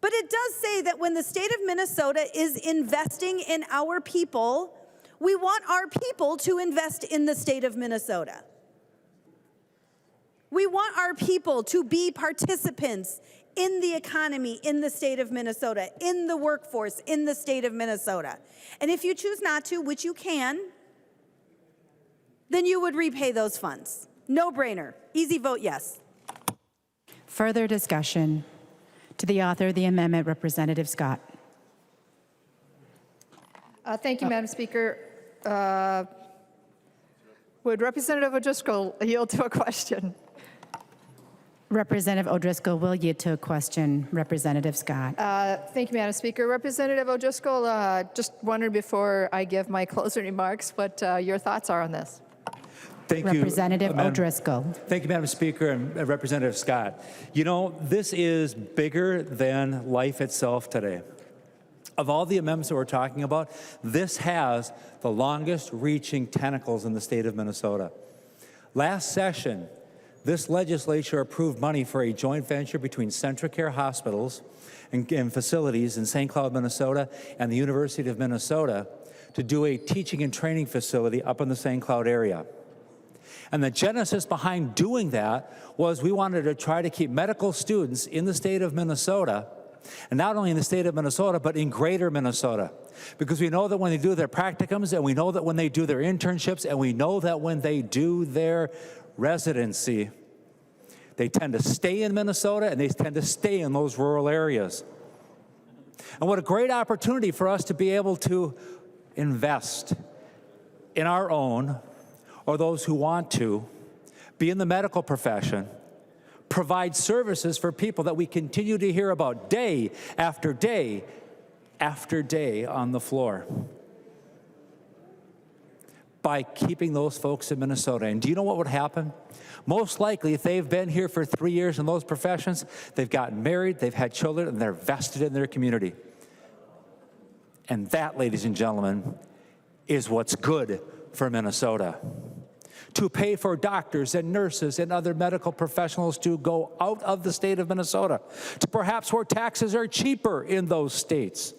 But it does say that when the state of Minnesota is investing in our people, we want our people to invest in the state of Minnesota. We want our people to be participants in the economy in the state of Minnesota, in the workforce in the state of Minnesota. And if you choose not to, which you can, then you would repay those funds. No brainer. Easy vote yes. Further discussion. To the author of the amendment, Representative Scott. Thank you, Madam Speaker. Would Representative O'Driscoll yield to a question? Representative O'Driscoll will yield to a question. Representative Scott. Thank you, Madam Speaker. Representative O'Driscoll, just wondered before I give my closing remarks what your thoughts are on this. Thank you, Representative O'Driscoll. Thank you, Madam Speaker, and Representative Scott. You know, this is bigger than life itself today. Of all the amendments that we're talking about, this has the longest reaching tentacles in the state of Minnesota. Last session, this legislature approved money for a joint venture between CentraCare Hospitals and facilities in St. Cloud, Minnesota, and the University of Minnesota to do a teaching and training facility up in the St. Cloud area. And the genesis behind doing that was we wanted to try to keep medical students in the state of Minnesota, and not only in the state of Minnesota, but in greater Minnesota. Because we know that when they do their practicums, and we know that when they do their internships, and we know that when they do their residency, they tend to stay in Minnesota, and they tend to stay in those rural areas. And what a great opportunity for us to be able to invest in our own, or those who want to, be in the medical profession, provide services for people that we continue to hear about day after day after day on the floor, by keeping those folks in Minnesota. And do you know what would happen? Most likely, if they've been here for 3 years in those professions, they've gotten married, they've had children, and they're vested in their community. And that, ladies and gentlemen, is what's good for Minnesota. To pay for doctors and nurses and other medical professionals to go out of the state of Minnesota, to perhaps where taxes are cheaper in those states,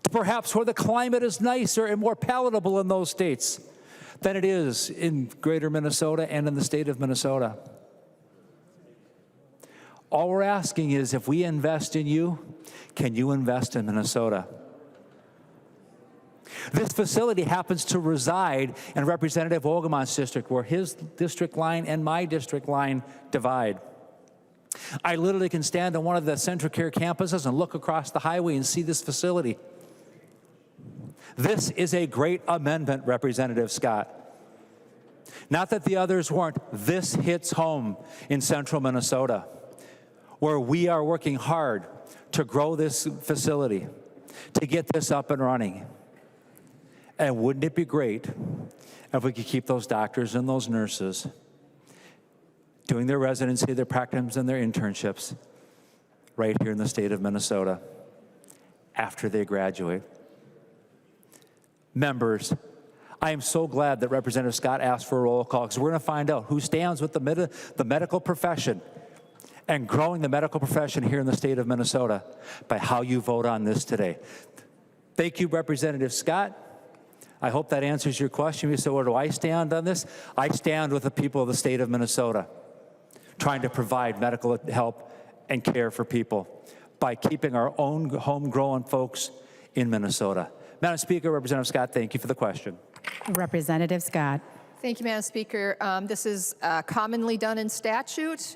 to perhaps where the climate is nicer and more palatable in those states than it is in greater Minnesota and in the state of Minnesota. All we're asking is, if we invest in you, can you invest in Minnesota? This facility happens to reside in Representative Wogemont's district, where his district line and my district line divide. I literally can stand on one of the CentraCare campuses and look across the highway and see this facility. This is a great amendment, Representative Scott. Not that the others weren't. This hits home in central Minnesota, where we are working hard to grow this facility, to get this up and running. And wouldn't it be great if we could keep those doctors and those nurses doing their residency, their practicums, and their internships right here in the state of Minnesota after they graduate? Members, I am so glad that Representative Scott asked for a roll call, because we're going to find out who stands with the medical profession and growing the medical profession here in the state of Minnesota by how you vote on this today. Thank you, Representative Scott. I hope that answers your question. You said, where do I stand on this? I stand with the people of the state of Minnesota, trying to provide medical help and care for people by keeping our own homegrown folks in Minnesota. Madam Speaker, Representative Scott, thank you for the question. Representative Scott. Thank you, Madam Speaker. This is commonly done in statute,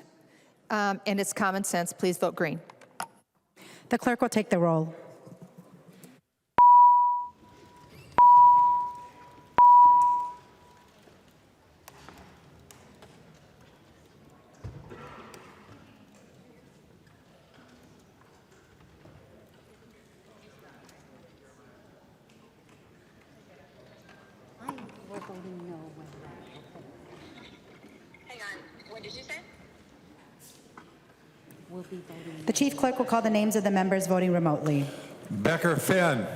and it's common sense. Please vote green. The clerk will take the roll. Hang on. What did you say? The chief clerk will call the names of the members voting remotely. Becker Finn.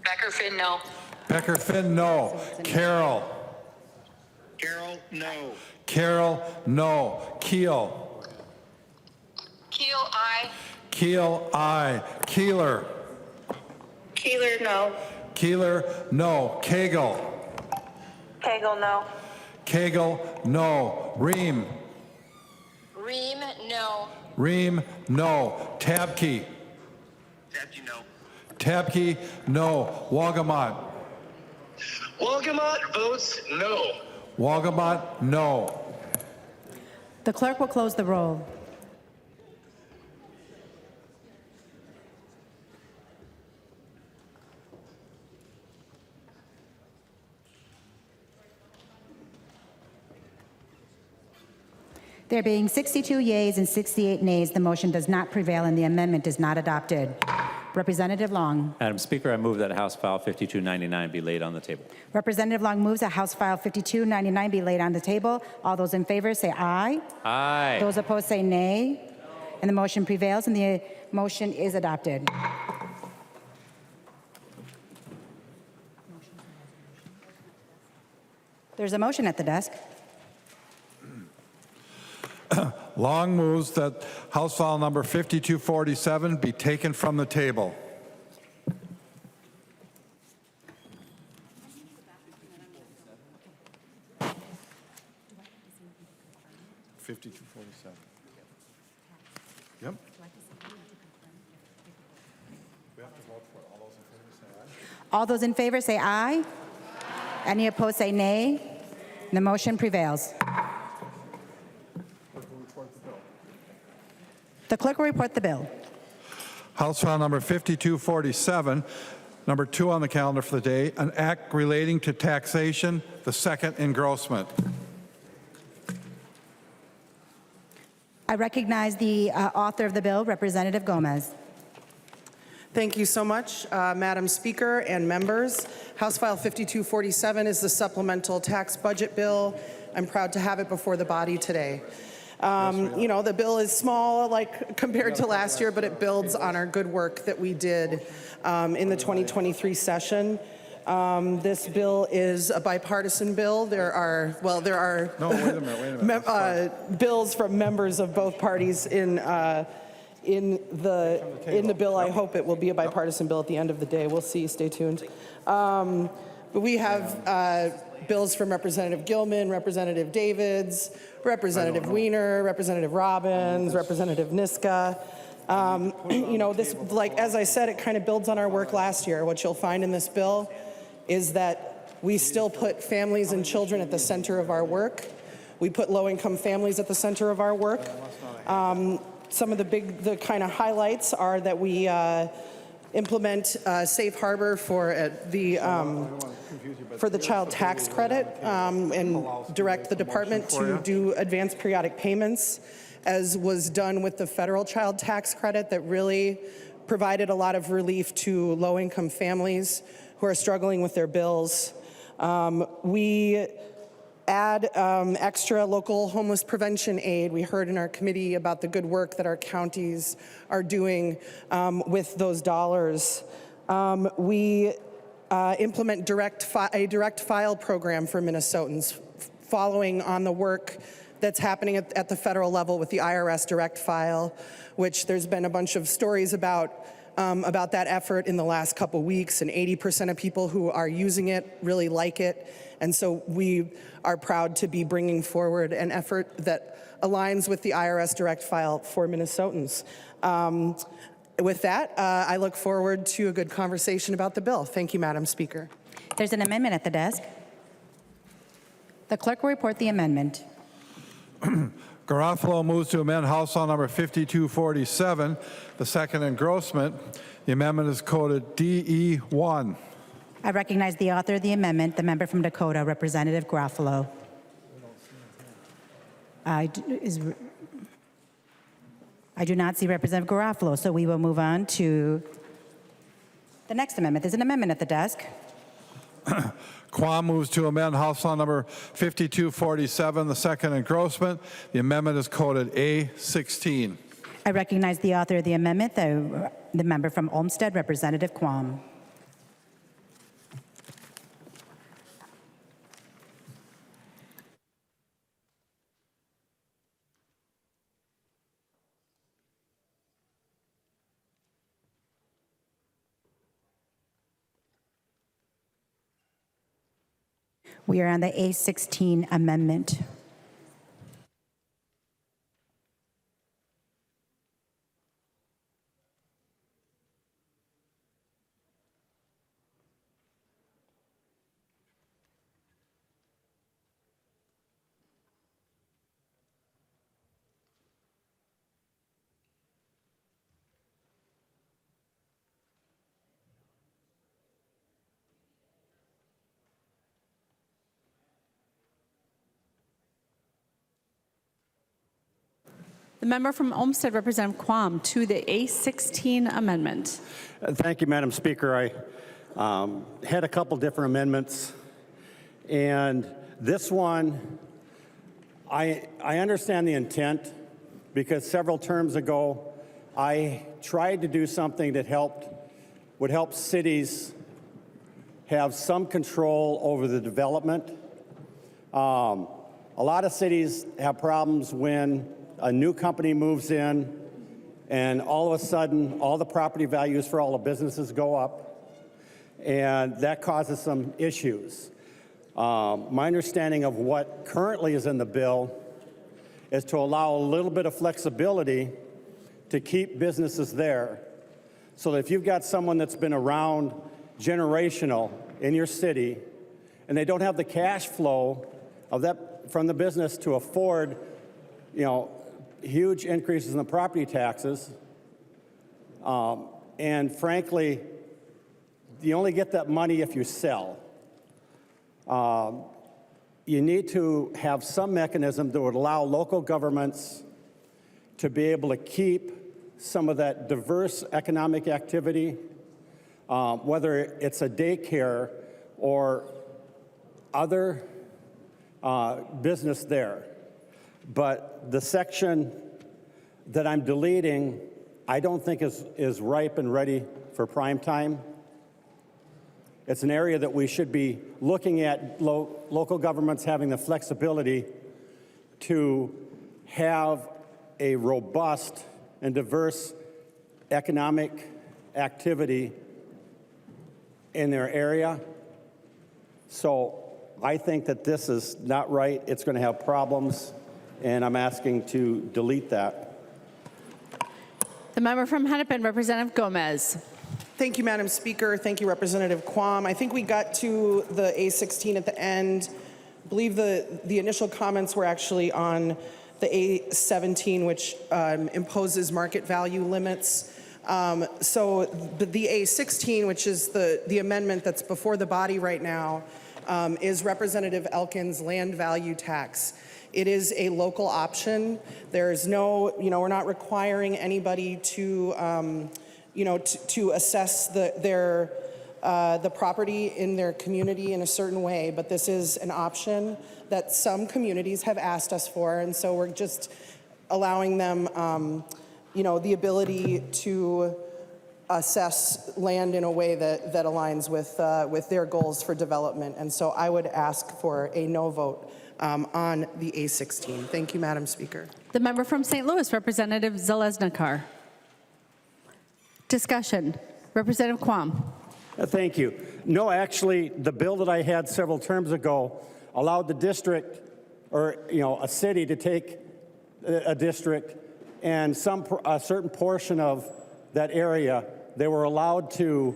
Becker Finn, no. Becker Finn, no. Carroll. Carroll, no. Carroll, no. Keel. Keel, aye. Keel, aye. Keeler. Keeler, no. Keeler, no. Cagle. Cagle, no. Cagle, no. Ream. Ream, no. Ream, no. Tabke. Tabke, no. Tabke, no. Wogemont. Wogemont votes no. Wogemont, no. The clerk will close the roll. There being 62 yeas and 68 nays, the motion does not prevail and the amendment is not adopted. Representative Long. Madam Speaker, I move that House File 5299 be laid on the table. Representative Long moves that House File 5299 be laid on the table. All those in favor say aye. Aye. Those opposed say nay. And the motion prevails and the motion is adopted. There's a motion at the desk. Long moves that House File number 5247 be taken from the table. Yep. All those in favor say aye. Any opposed say nay. And the motion prevails. The clerk will report the bill. House File number 5247, number 2 on the calendar for the day, an act relating to taxation, the second engrossment. I recognize the author of the bill, Representative Gomez. Thank you so much, Madam Speaker and members. House File 5247 is the supplemental tax budget bill. I'm proud to have it before the body today. You know, the bill is small, like compared to last year, but it builds on our good work that we did in the 2023 session. This bill is a bipartisan bill. There are No, wait a minute. bills from members of both parties in the bill. I hope it will be a bipartisan bill at the end of the day. We'll see. Stay tuned. But we have bills from Representative Gilman, Representative Davids, Representative Weiner, Representative Robbins, Representative Niska. You know, this, like as I said, it kind of builds on our work last year. What you'll find in this bill is that we still put families and children at the center of our work. We put low-income families at the center of our work. Some of the kind of highlights are that we implement safe harbor for the child tax credit and direct the department to do advanced periodic payments, as was done with the federal child tax credit that really provided a lot of relief to low-income families who are struggling with their bills. We add extra local homeless prevention aid. We heard in our committee about the good work that our counties are doing with those dollars. We implement a direct file program for Minnesotans, following on the work that's happening at the federal level with the IRS direct file, which there's been a bunch of stories about that effort in the last couple weeks, and 80% of people who are using it really like it. And so we are proud to be bringing forward an effort that aligns with the IRS direct file for Minnesotans. With that, I look forward to a good conversation about the bill. Thank you, Madam Speaker. There's an amendment at the desk. The clerk will report the amendment. Garofalo moves to amend House File Number 5247, the second engrossment. The amendment is coded DE1. I recognize the author of the amendment, the member from Dakota, Representative Garofalo. I do not see Representative Garofalo, so we will move on to the next amendment. There's an amendment at the desk. Quam moves to amend House File Number 5247, the second engrossment. The amendment is coded A16. I recognize the author of the amendment, the member from Olmsted, Representative Quam. We are on the A16 amendment. The member from Olmsted, Representative Quam, to the A16 amendment. Thank you, Madam Speaker. I had a couple different amendments, and this one, I understand the intent, because several terms ago, I tried to do something that would help cities have some control over the development. A lot of cities have problems when a new company moves in and all of a sudden all the property values for all the businesses go up, and that causes some issues. My understanding of what currently is in the bill is to allow a little bit of flexibility to keep businesses there, so that if you've got someone that's been around generational in your city and they don't have the cash flow of that from the business to afford, huge increases in the property taxes, and frankly, you only get that money if you sell. You need to have some mechanism that would allow local governments to be able to keep some of that diverse economic activity, whether it's a daycare or other business there. but the section that I'm deleting, I don't think is ripe and ready for prime time. It's an area that we should be looking at local governments having the flexibility to have a robust and diverse economic activity in their area. So I think that this is not right. It's going to have problems, and I'm asking to delete that. The member from Hennepin, Representative Gomez. Thank you, Madam Speaker. Thank you, Representative Quam. I think we got to the A16 at the end. I believe the initial comments were actually on the A17, which imposes market value limits. So the A16, which is the amendment that's before the body right now, is Representative Elkin's land value tax. It is a local option. There is no, we're not requiring anybody to, to assess the property in their community in a certain way, but this is an option that some communities have asked us for, and so we're just allowing them, the ability to assess land in a way that aligns with their goals for development. And so I would ask for a no vote on the A16. Thank you, Madam Speaker. The member from St. Louis, Representative Zalesnikar. Discussion. Representative Quam. Thank you. No, actually, the bill that I had several terms ago allowed the district or, a city to take a district and a certain portion of that area, they were allowed to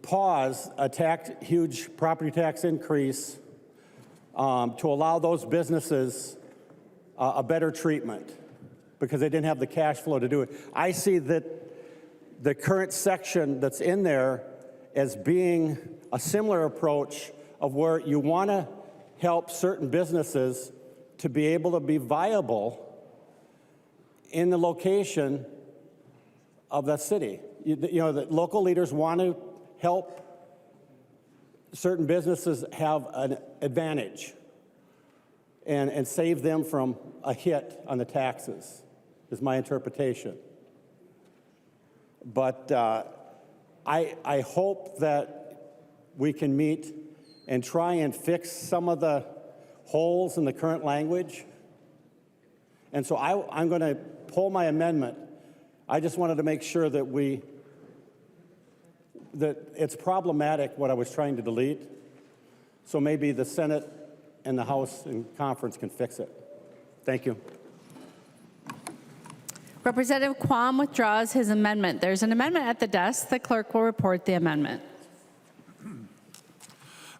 pause a huge property tax increase to allow those businesses a better treatment because they didn't have the cash flow to do it. I see that the current section that's in there as being a similar approach of where you want to help certain businesses to be able to be viable in the location of the city. The local leaders want to help certain businesses have an advantage and save them from a hit on the taxes, is my interpretation. But I hope that we can meet and try and fix some of the holes in the current language. And so I'm going to pull my amendment. I just wanted to make sure that it's problematic what I was trying to delete. So maybe the Senate and the House and conference can fix it. Thank you. Representative Quam withdraws his amendment. There's an amendment at the desk. The clerk will report the amendment.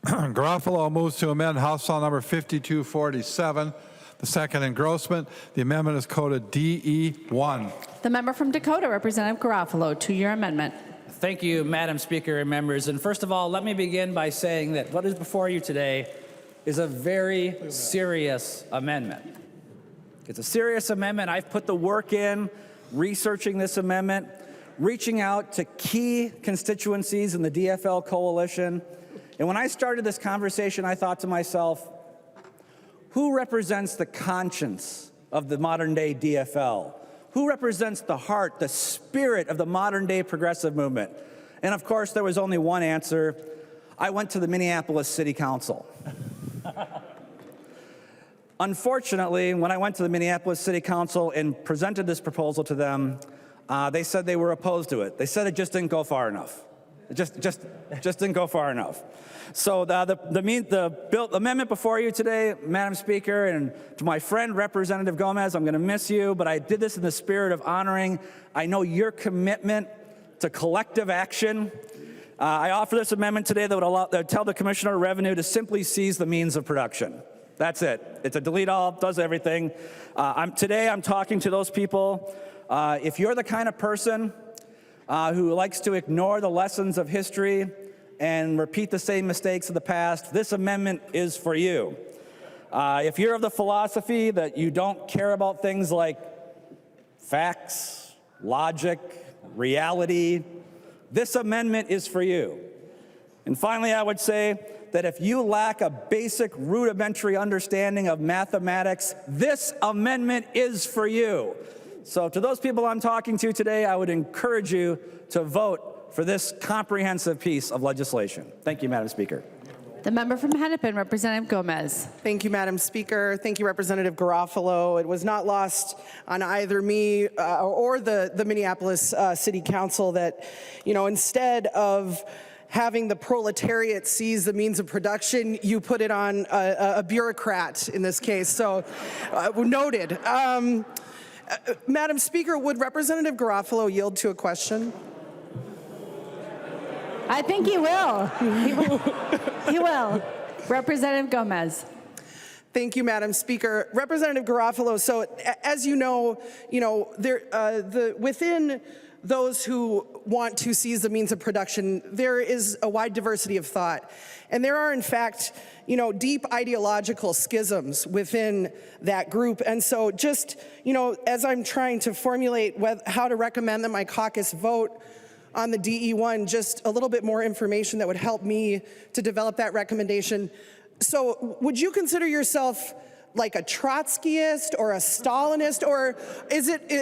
Garofalo moves to amend House File Number 5247, the second engrossment. The amendment is coded DE1. The member from Dakota, Representative Garofalo, to your amendment. Thank you, Madam Speaker and members. And first of all, let me begin by saying that what is before you today is a very serious amendment. It's a serious amendment. I've put the work in researching this amendment, reaching out to key constituencies in the DFL coalition. And when I started this conversation, I thought to myself, who represents the conscience of the modern day DFL? Who represents the heart, the spirit of the modern day progressive movement? And of course, there was only one answer. I went to the Minneapolis City Council. Unfortunately, when I went to the Minneapolis City Council and presented this proposal to them, they said they were opposed to it. They said it just didn't go far enough. It just didn't go far enough. So the amendment before you today, Madam Speaker, and to my friend Representative Gomez, I'm going to miss you, but I did this in the spirit of honoring, I know, your commitment to collective action. I offer this amendment today that would tell the Commissioner of Revenue to simply seize the means of production. That's it. It's a delete all, does everything. Today I'm talking to those people. If you're the kind of person who likes to ignore the lessons of history and repeat the same mistakes of the past, this amendment is for you. If you're of the philosophy that you don't care about things like facts, logic, reality, this amendment is for you. And finally, I would say that if you lack a basic rudimentary understanding of mathematics, this amendment is for you. So to those people I'm talking to today, I would encourage you to vote for this comprehensive piece of legislation. Thank you, Madam Speaker. The member from Hennepin, Representative Gomez. Thank you, Madam Speaker. Thank you, Representative Garofalo. It was not lost on either me or the Minneapolis City Council that, instead of having the proletariat seize the means of production, you put it on a bureaucrat in this case. So noted. Madam Speaker, would Representative Garofalo yield to a question? I think he will. He will. Representative Gomez. Thank you, Madam Speaker. Representative Garofalo, so as you know, within those who want to seize the means of production, there is a wide diversity of thought. And there are, in fact, deep ideological schisms within that group. And so just, as I'm trying to formulate how to recommend that my caucus vote on the DE1, just a little bit more information that would help me to develop that recommendation. So would you consider yourself like a Trotskyist or a Stalinist, or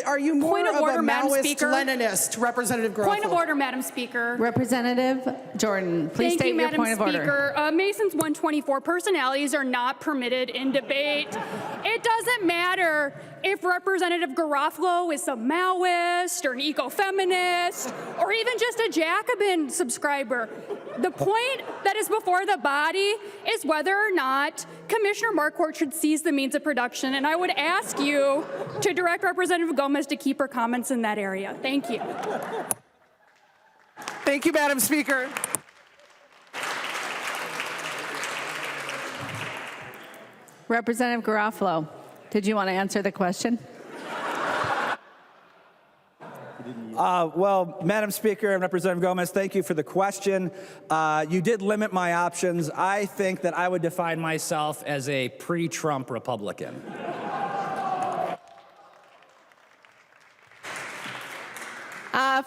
are you more Point of order, a Madam Maoist Speaker. Leninist, Representative Garofalo? Point of order, Madam Speaker. Representative Jordan, please Thank state you, your Madam point of order. Speaker. Mason's 124 personalities are not permitted in debate. It doesn't matter if Representative Garofalo is a Maoist or an eco-feminist or even just a Jacobin subscriber. The point that is before the body is whether or not Commissioner Marquardt should seize the means of production, and I would ask you to direct Representative Gomez to keep her comments in that area. Thank you. Thank you, Madam Speaker. Representative Garofalo, did you want to answer the question? Well, Madam Speaker and Representative Gomez, thank you for the question. You did limit my options. I think that I would define myself as a pre-Trump Republican.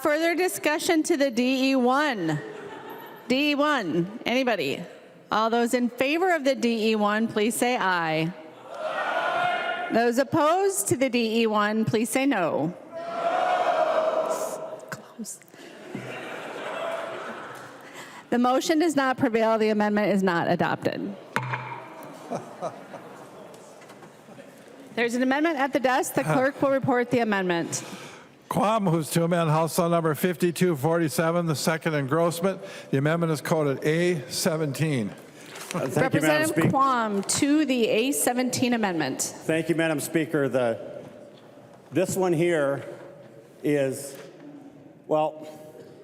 Further discussion to the DE1. DE1, anybody? All those in favor of the DE1, please say aye. Aye. Those opposed to the DE1, please say no. Close. The motion does not prevail. The amendment is not adopted. There's an amendment at the desk. The clerk will report the amendment. Quam moves to amend House Law Number 5247, the second engrossment. The amendment is coded A17. Representative Quam to the A17 amendment. Thank you, Madam Speaker. This one here is, well,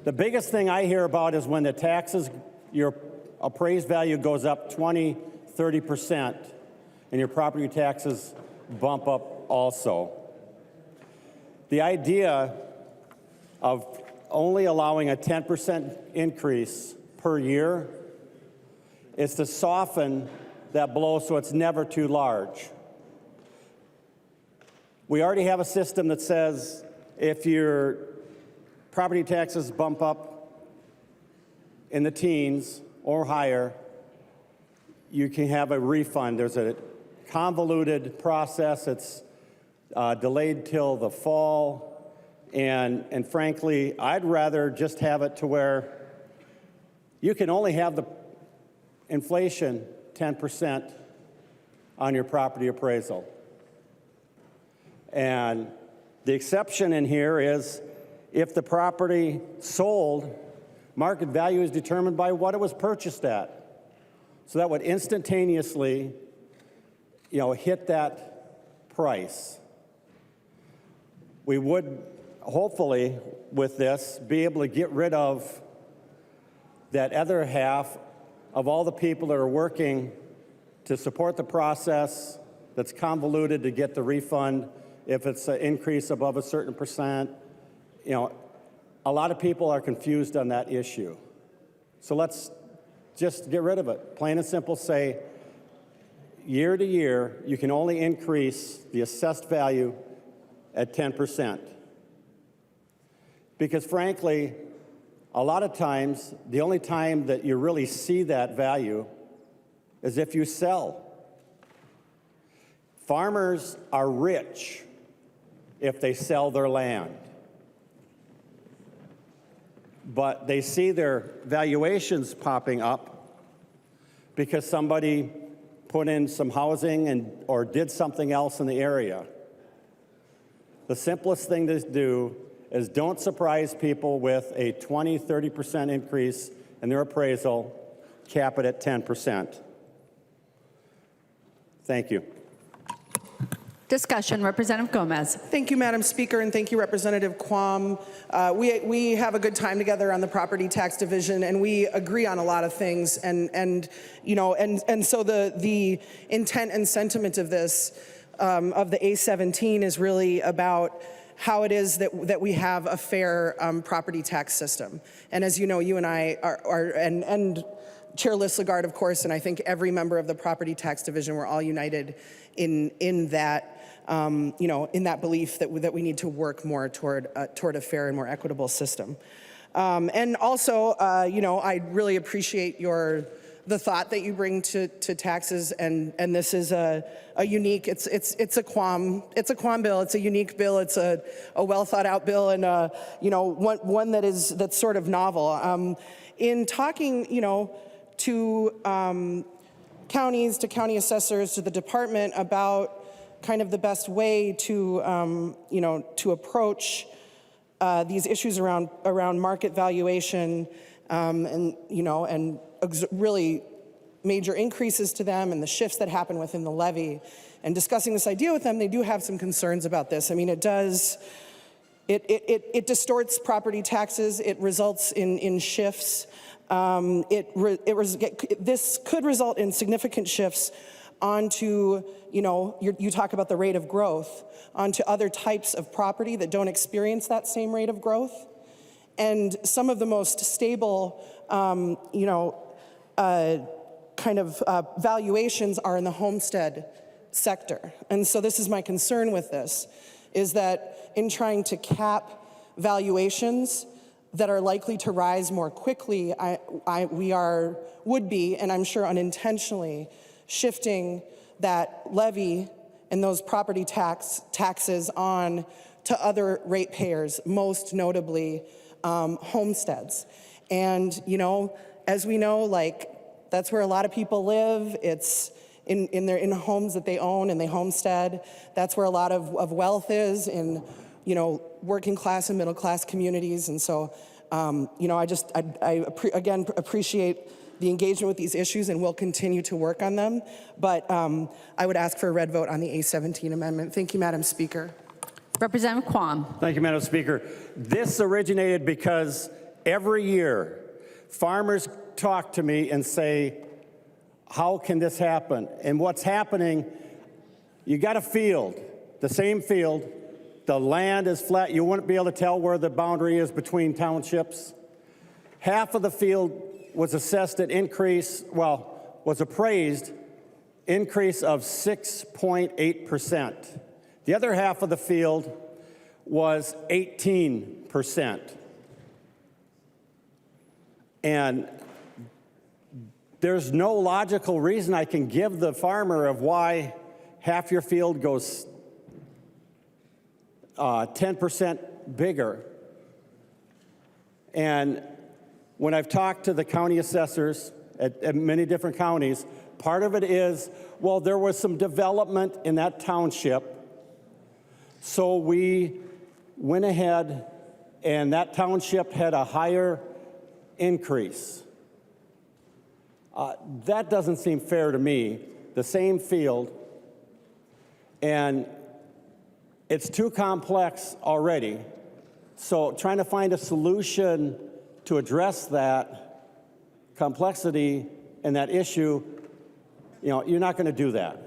the biggest thing I hear about is when the taxes, your appraised value goes up 20, 30%, and your property taxes bump up also. The idea of only allowing a 10% increase per year is to soften that blow so it's never too large. We already have a system that says if your property taxes bump up in the teens or higher, you can have a refund. There's a convoluted process. It's delayed till the fall, and frankly, I'd rather just have it to where you can only have the inflation 10% on your property appraisal. And the exception in here is if the property sold, market value is determined by what it was purchased at. So that would instantaneously, hit that price. We would, hopefully, with this, be able to get rid of that other half of all the people that are working to support the process that's convoluted to get the refund if it's an increase above a certain percent. A lot of people are confused on that issue. So let's just get rid of it. Plain and simple, say, year to year, you can only increase the assessed value at 10%. Because frankly, a lot of times, the only time that you really see that value is if you sell. Farmers are rich if they sell their land. But they see their valuations popping up because somebody put in some housing or did something else in the area. The simplest thing to do is don't surprise people with a 20, 30% increase in their appraisal, cap it at 10%. Thank you. Discussion, Representative Gomez. Thank you, Madam Speaker, and thank you, Representative Quam. We have a good time together on the property tax division, and we agree on a lot of things. And so the intent and sentiment of this, of the A17, is really about how it is that we have a fair property tax system. And as you know, you and I and Chair Lissegard, of course, and I think every member of the property tax division, we're all united in that. In that belief that we need to work more toward a fair and more equitable system. And also, I really appreciate the thought that you bring to taxes, and this is a unique. It's a Quam bill. It's a unique bill. It's a well thought out bill, and one that's sort of novel. In talking, to counties, to county assessors, to the department about kind of the best way to approach these issues around market valuation, and really major increases to them and the shifts that happen within the levy. And discussing this idea with them, they do have some concerns about this. I mean, it distorts property taxes. It results in shifts. This could result in significant shifts onto, you talk about the rate of growth, onto other types of property that don't experience that same rate of growth. And some of the most stable, valuations are in the homestead sector. And so this is my concern with this, is that in trying to cap valuations that are likely to rise more quickly, we would be, and I'm sure unintentionally, shifting that levy and those property taxes on to other ratepayers, most notably homesteads. And as we know, that's where a lot of people live. It's in homes that they own and they homestead. That's where a lot of wealth is in working class and middle class communities. And so I again appreciate the engagement with these issues, and we'll continue to work on them. But I would ask for a red vote on the A17 amendment. Thank you, Madam Speaker. Representative Quam. Thank you, Madam Speaker. This originated because every year farmers talk to me and say, how can this happen? And what's happening, you got a field, the same field, the land is flat. You wouldn't be able to tell where the boundary is between townships. Half of the field was assessed at was appraised increase of 6.8%. The other half of the field was 18%. And there's no logical reason I can give the farmer of why half your field goes 10% bigger. And when I've talked to the county assessors at many different counties, part of it is, well, there was some development in that township, so we went ahead and that township had a higher increase. That doesn't seem fair to me. The same field, and it's too complex already. So trying to find a solution to address that complexity and that issue, you're not going to do that.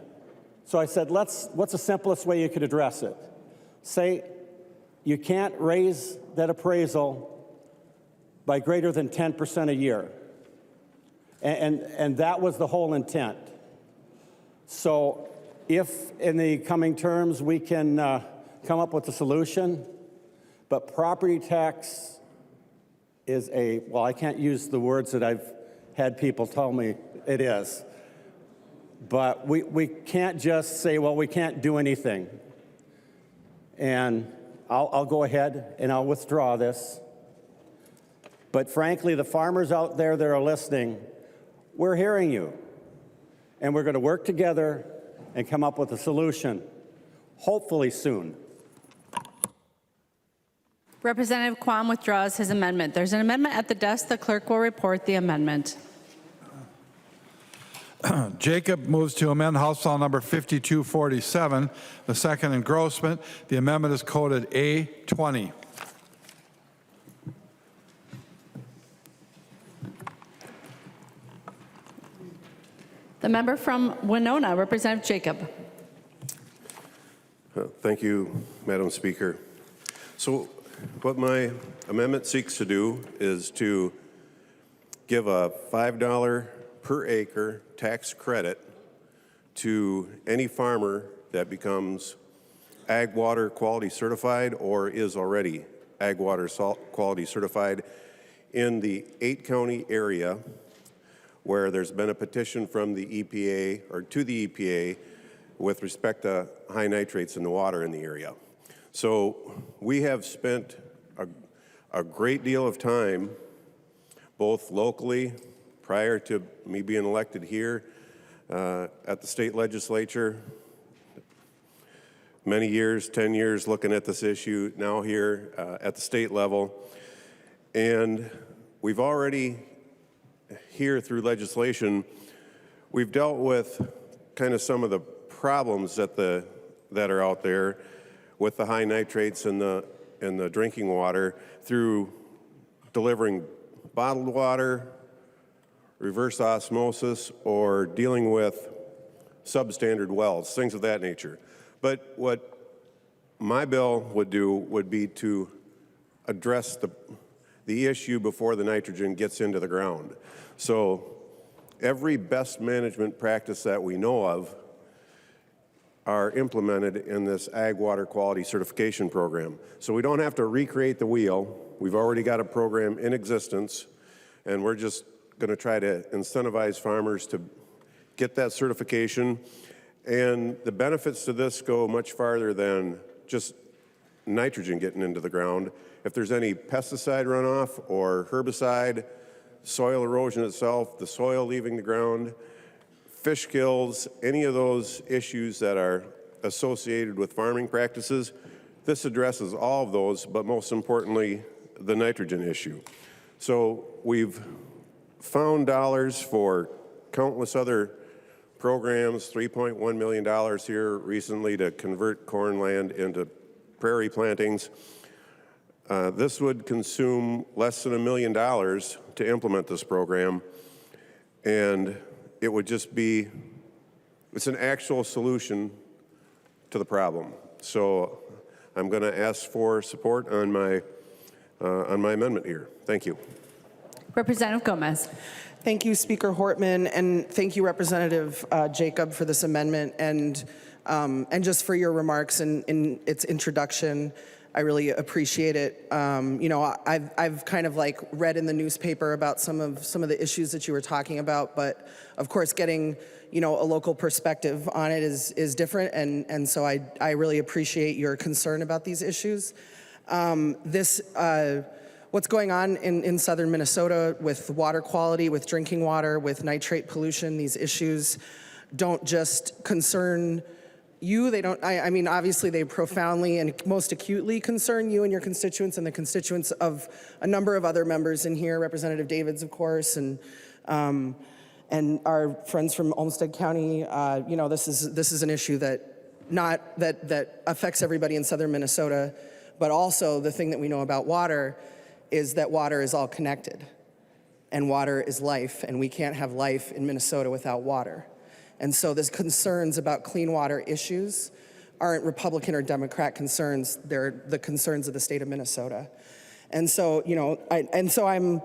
So I said, what's the simplest way you could address it? Say you can't raise that appraisal by greater than 10% a year. And that was the whole intent. So if in the coming terms we can come up with a solution, but property tax is I can't use the words that I've had people tell me it is. But we can't just say, well, we can't do anything. And I'll go ahead and I'll withdraw this. But frankly, the farmers out there that are listening, we're hearing you. And we're going to work together and come up with a solution, hopefully soon. Representative Quam withdraws his amendment. There's an amendment at the desk. The clerk will report the amendment. Jacob moves to amend House File Number 5247, the second engrossment. The amendment is coded A20. The member from Winona, Representative Jacob. Thank you, Madam Speaker. So what my amendment seeks to do is to give a $5 per acre tax credit to any farmer that becomes Ag Water Quality Certified or is already Ag Water Quality Certified in the 8-county area where there's been a petition from the EPA or to the EPA with respect to high nitrates in the water in the area. So we have spent a great deal of time, both locally, prior to me being elected here, at the state legislature, many years, 10 years looking at this issue, now here at the state level. And we've already, here through legislation, we've dealt with kind of some of the problems that are out there with the high nitrates in the drinking water through delivering bottled water, reverse osmosis, or dealing with substandard wells, things of that nature. But what my bill would do would be to address the issue before the nitrogen gets into the ground. So every best management practice that we know of are implemented in this Ag Water Quality Certification Program. So we don't have to recreate the wheel. We've already got a program in existence, and we're just going to try to incentivize farmers to get that certification. And the benefits to this go much farther than just nitrogen getting into the ground. If there's any pesticide runoff or herbicide, soil erosion itself, the soil leaving the ground, fish kills, any of those issues that are associated with farming practices, this addresses all of those, but most importantly, the nitrogen issue. So we've found dollars for countless other programs, $3.1 million here recently to convert corn land into prairie plantings. This would consume less than $1 million to implement this program, and it would just be, it's an actual solution to the problem. So I'm going to ask for support on my amendment here. Thank you. Representative Gomez. Thank you, Speaker Hortman, and thank you, Representative Jacob, for this amendment and just for your remarks in its introduction. I really appreciate it. You know, I've kind of like read in the newspaper about some of the issues that you were talking about, but of course, getting a local perspective on it is different, and so I really appreciate your concern about these issues. What's going on in southern Minnesota with water quality, with drinking water, with nitrate pollution, these issues don't just concern you. They don't, I mean, obviously they profoundly and most acutely concern you and your constituents and the constituents of a number of other members in here, Representative Davids, of course, and our friends from Olmsted County. This is an issue that affects everybody in southern Minnesota, but also the thing that we know about water is that water is all connected, and water is life, and we can't have life in Minnesota without water. And so the concerns about clean water issues aren't Republican or Democrat concerns, they're the concerns of the state of Minnesota. And so, I'm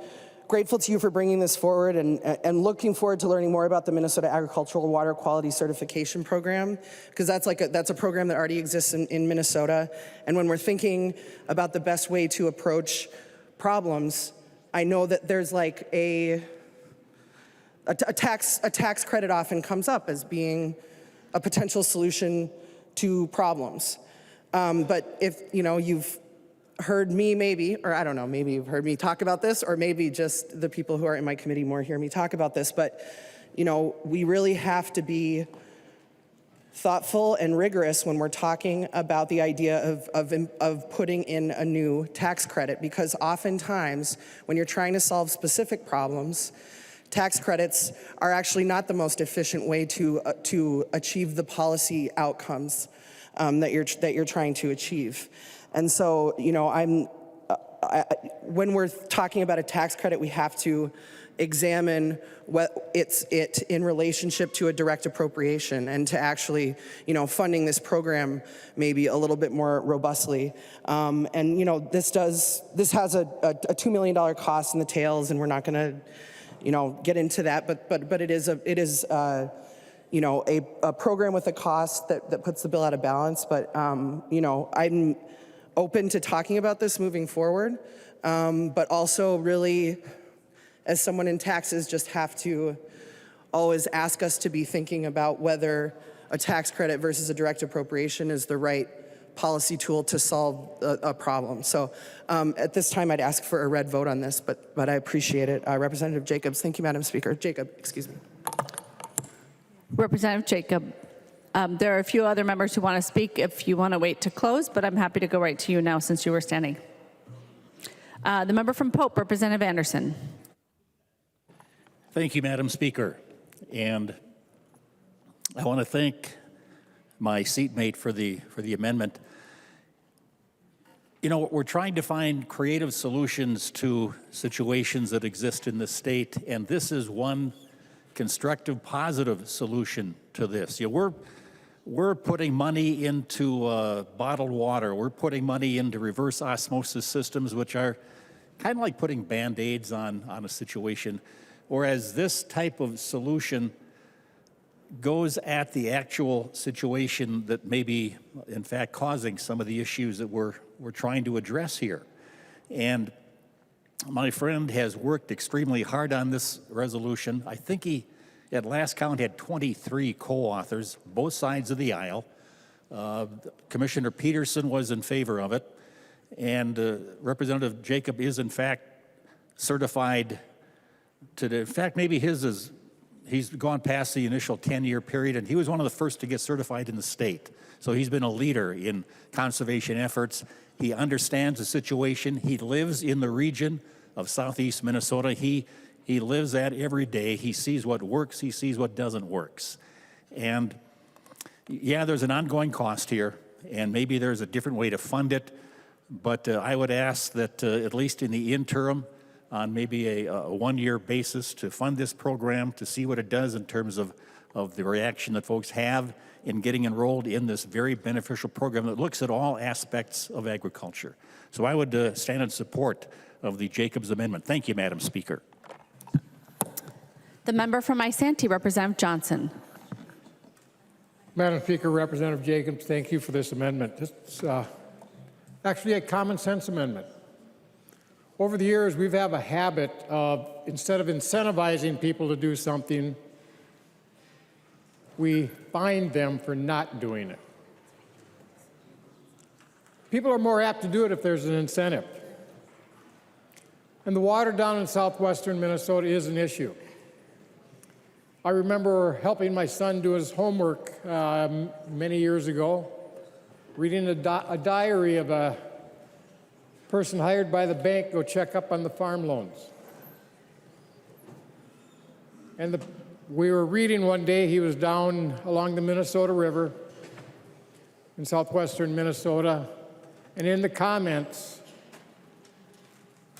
grateful to you for bringing this forward and looking forward to learning more about the Minnesota Agricultural Water Quality Certification Program, because that's a program that already exists in Minnesota. And when we're thinking about the best way to approach problems, I know that there's like a tax credit often comes up as being a potential solution to problems. But if you've heard me maybe, or I don't know, maybe you've heard me talk about this, or maybe just the people who are in my committee more hear me talk about this, but we really have to be thoughtful and rigorous when we're talking about the idea of putting in a new tax credit, because oftentimes when you're trying to solve specific problems, tax credits are actually not the most efficient way to achieve the policy outcomes that you're trying to achieve. And so, when we're talking about a tax credit, we have to examine what it in relationship to a direct appropriation, and to actually, funding this program maybe a little bit more robustly. This has a $2 million cost in the tails, and we're not going to, get into that. But it is a program with a cost that puts the bill out of balance. But I'm open to talking about this moving forward, but also really, as someone in taxes, just have to always ask us to be thinking about whether a tax credit versus a direct appropriation is the right policy tool to solve a problem. So at this time, I'd ask for a red vote on this, but I appreciate it. Representative Jacobs. Thank you, Madam Speaker. Jacob, excuse me. Representative Jacob. There are a few other members who want to speak if you want to wait to close, but I'm happy to go right to you now since you were standing. The member from Pope, Representative Anderson. Thank you, Madam Speaker. And I want to thank my seatmate for the amendment. We're trying to find creative solutions to situations that exist in the state, and this is one constructive, positive solution to this. We're putting money into bottled water. We're putting money into reverse osmosis systems, which are kind of like putting Band-Aids on a situation. Whereas this type of solution goes at the actual situation that may be, in fact, causing some of the issues that we're trying to address here. And my friend has worked extremely hard on this resolution. I think he, at last count, had 23 co-authors, both sides of the aisle. Commissioner Peterson was in favor of it. And Representative Jacob is, in fact, certified in fact, maybe he's gone past the initial 10-year period, and he was one of the first to get certified in the state. So he's been a leader in conservation efforts. He understands the situation. He lives in the region of southeast Minnesota. He lives that every day. He sees what works. He sees what doesn't work. And yeah, there's an ongoing cost here, and maybe there's a different way to fund it. But I would ask that at least in the interim, on maybe a one-year basis, to fund this program, to see what it does in terms of the reaction that folks have in getting enrolled in this very beneficial program that looks at all aspects of agriculture. So I would stand in support of the Jacobs Amendment. Thank you, Madam Speaker. The member from Isanti, Representative Johnson. Madam Speaker, Representative Jacobs, thank you for this amendment. It's actually a common sense amendment. Over the years, we've had a habit of, instead of incentivizing people to do something, we fine them for not doing it. People are more apt to do it if there's an incentive. And the water down in southwestern Minnesota is an issue. I remember helping my son do his homework many years ago, reading a diary of a person hired by the bank to go check up on the farm loans. And we were reading one day, he was down along the Minnesota River in southwestern Minnesota, and in the comments,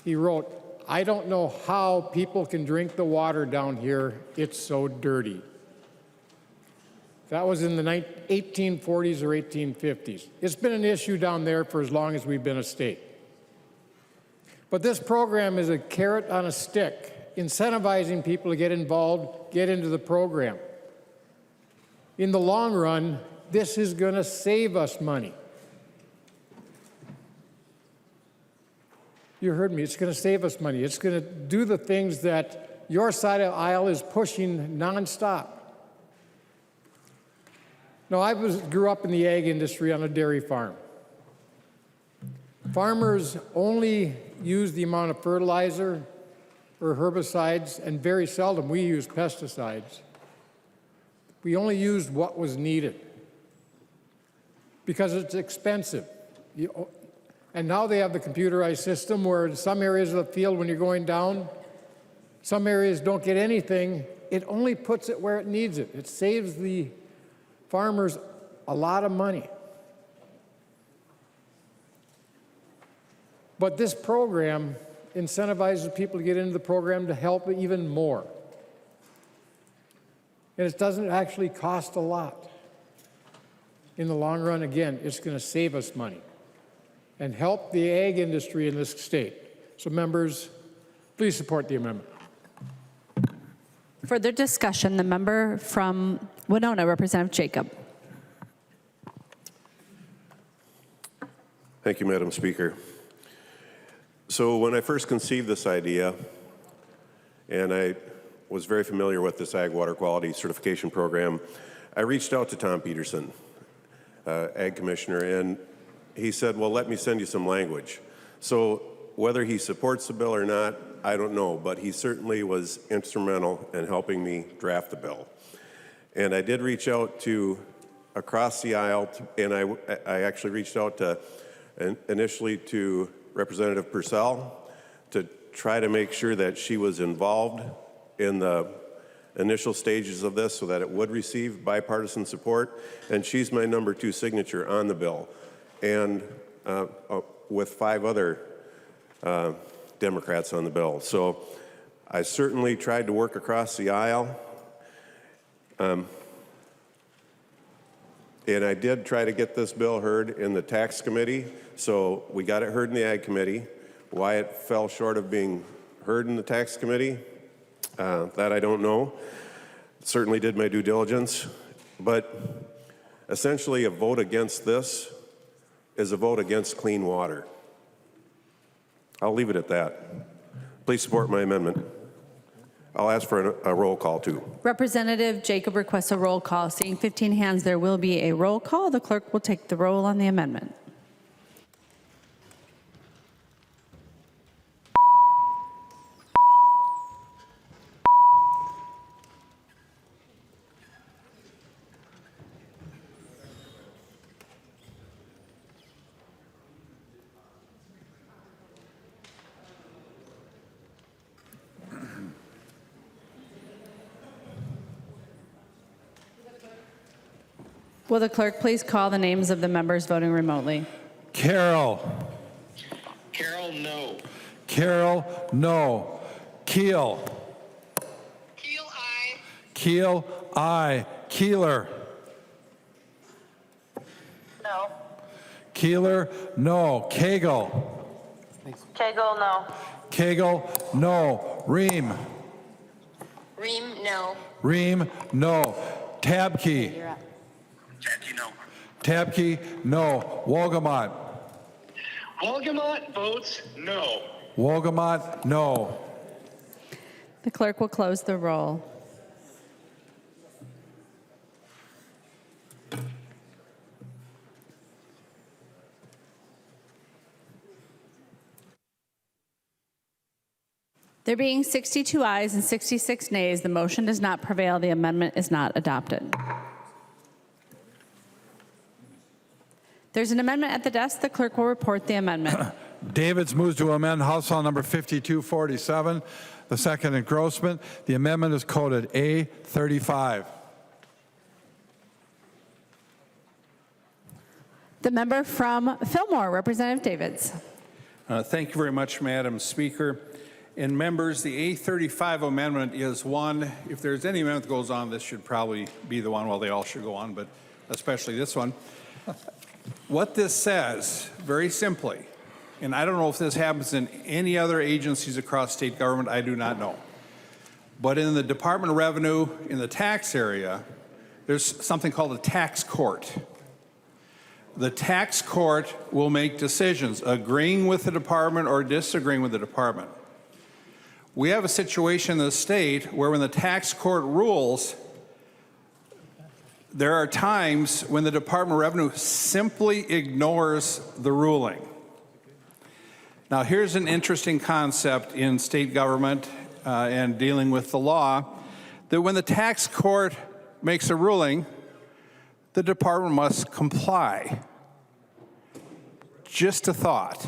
he wrote, "I don't know how people can drink the water down here. It's so dirty." That was in the 1840s or 1850s. It's been an issue down there for as long as we've been a state. But this program is a carrot on a stick, incentivizing people to get involved, get into the program. In the long run, this is going to save us money. You heard me, it's going to save us money. It's going to do the things that your side of the aisle is pushing nonstop. No, I grew up in the ag industry on a dairy farm. Farmers only use the amount of fertilizer or herbicides, and very seldom we use pesticides. We only used what was needed because it's expensive. And now they have the computerized system where in some areas of the field when you're going down, some areas don't get anything. It only puts it where it needs it. It saves the farmers a lot of money. But this program incentivizes people to get into the program to help even more. And it doesn't actually cost a lot. In the long run, again, it's going to save us money and help the ag industry in this state. So members, please support the amendment. Further discussion, the member from Winona, Representative Jacob. Thank you, Madam Speaker. So when I first conceived this idea, and I was very familiar with this Ag Water Quality Certification Program, I reached out to Tom Peterson, Ag Commissioner, and he said, well, let me send you some language. So whether he supports the bill or not, I don't know, but he certainly was instrumental in helping me draft the bill. And I did reach out to across the aisle, and I actually reached out to initially to Representative Purcell to try to make sure that she was involved in the initial stages of this so that it would receive bipartisan support. And she's my #2 signature on the bill, and with 5 other Democrats on the bill. So I certainly tried to work across the aisle. And I did try to get this bill heard in the tax committee. So we got it heard in the ag committee. Why it fell short of being heard in the tax committee, that I don't know. Certainly did my due diligence. But essentially a vote against this is a vote against clean water. I'll leave it at that. Please support my amendment. I'll ask for a roll call too. Representative Jacob requests a roll call. Seeing 15 hands, there will be a roll call. The clerk will take the roll on the amendment. Will the clerk please call the names of the members voting remotely? Carroll. Carroll, no. Carroll, no. Keel. Keel, aye. Keel, aye. Keeler. No. Keeler, no. Cagle. Cagle, no. Cagle, no. Ream. Ream, no. Ream, no. Tabke. Tabke, no. Tabke, no. Wolgamott. Wolgamott votes no. Wolgamott, no. The clerk will close the roll. There being 62 ayes and 66 nays, the motion does not prevail. The amendment is not adopted. There's an amendment at the desk. The clerk will report the amendment. Davids moves to amend House Law number 5247, the second engrossment. The amendment is coded A35. The member from Fillmore, Representative Davids. Thank you very much, Madam Speaker. And members, the A35 amendment is one, if there's any amendment that goes on, this should probably be the one. Well, they all should go on, but especially this one. What this says, very simply, and I don't know if this happens in any other agencies across state government, I do not know. But in the Department of Revenue, in the tax area, there's something called a tax court. The tax court will make decisions, agreeing with the department or disagreeing with the department. We have a situation in the state where when the tax court rules, there are times when the Department of Revenue simply ignores the ruling. Now, here's an interesting concept in state government and dealing with the law, that when the tax court makes a ruling, the department must comply. Just a thought.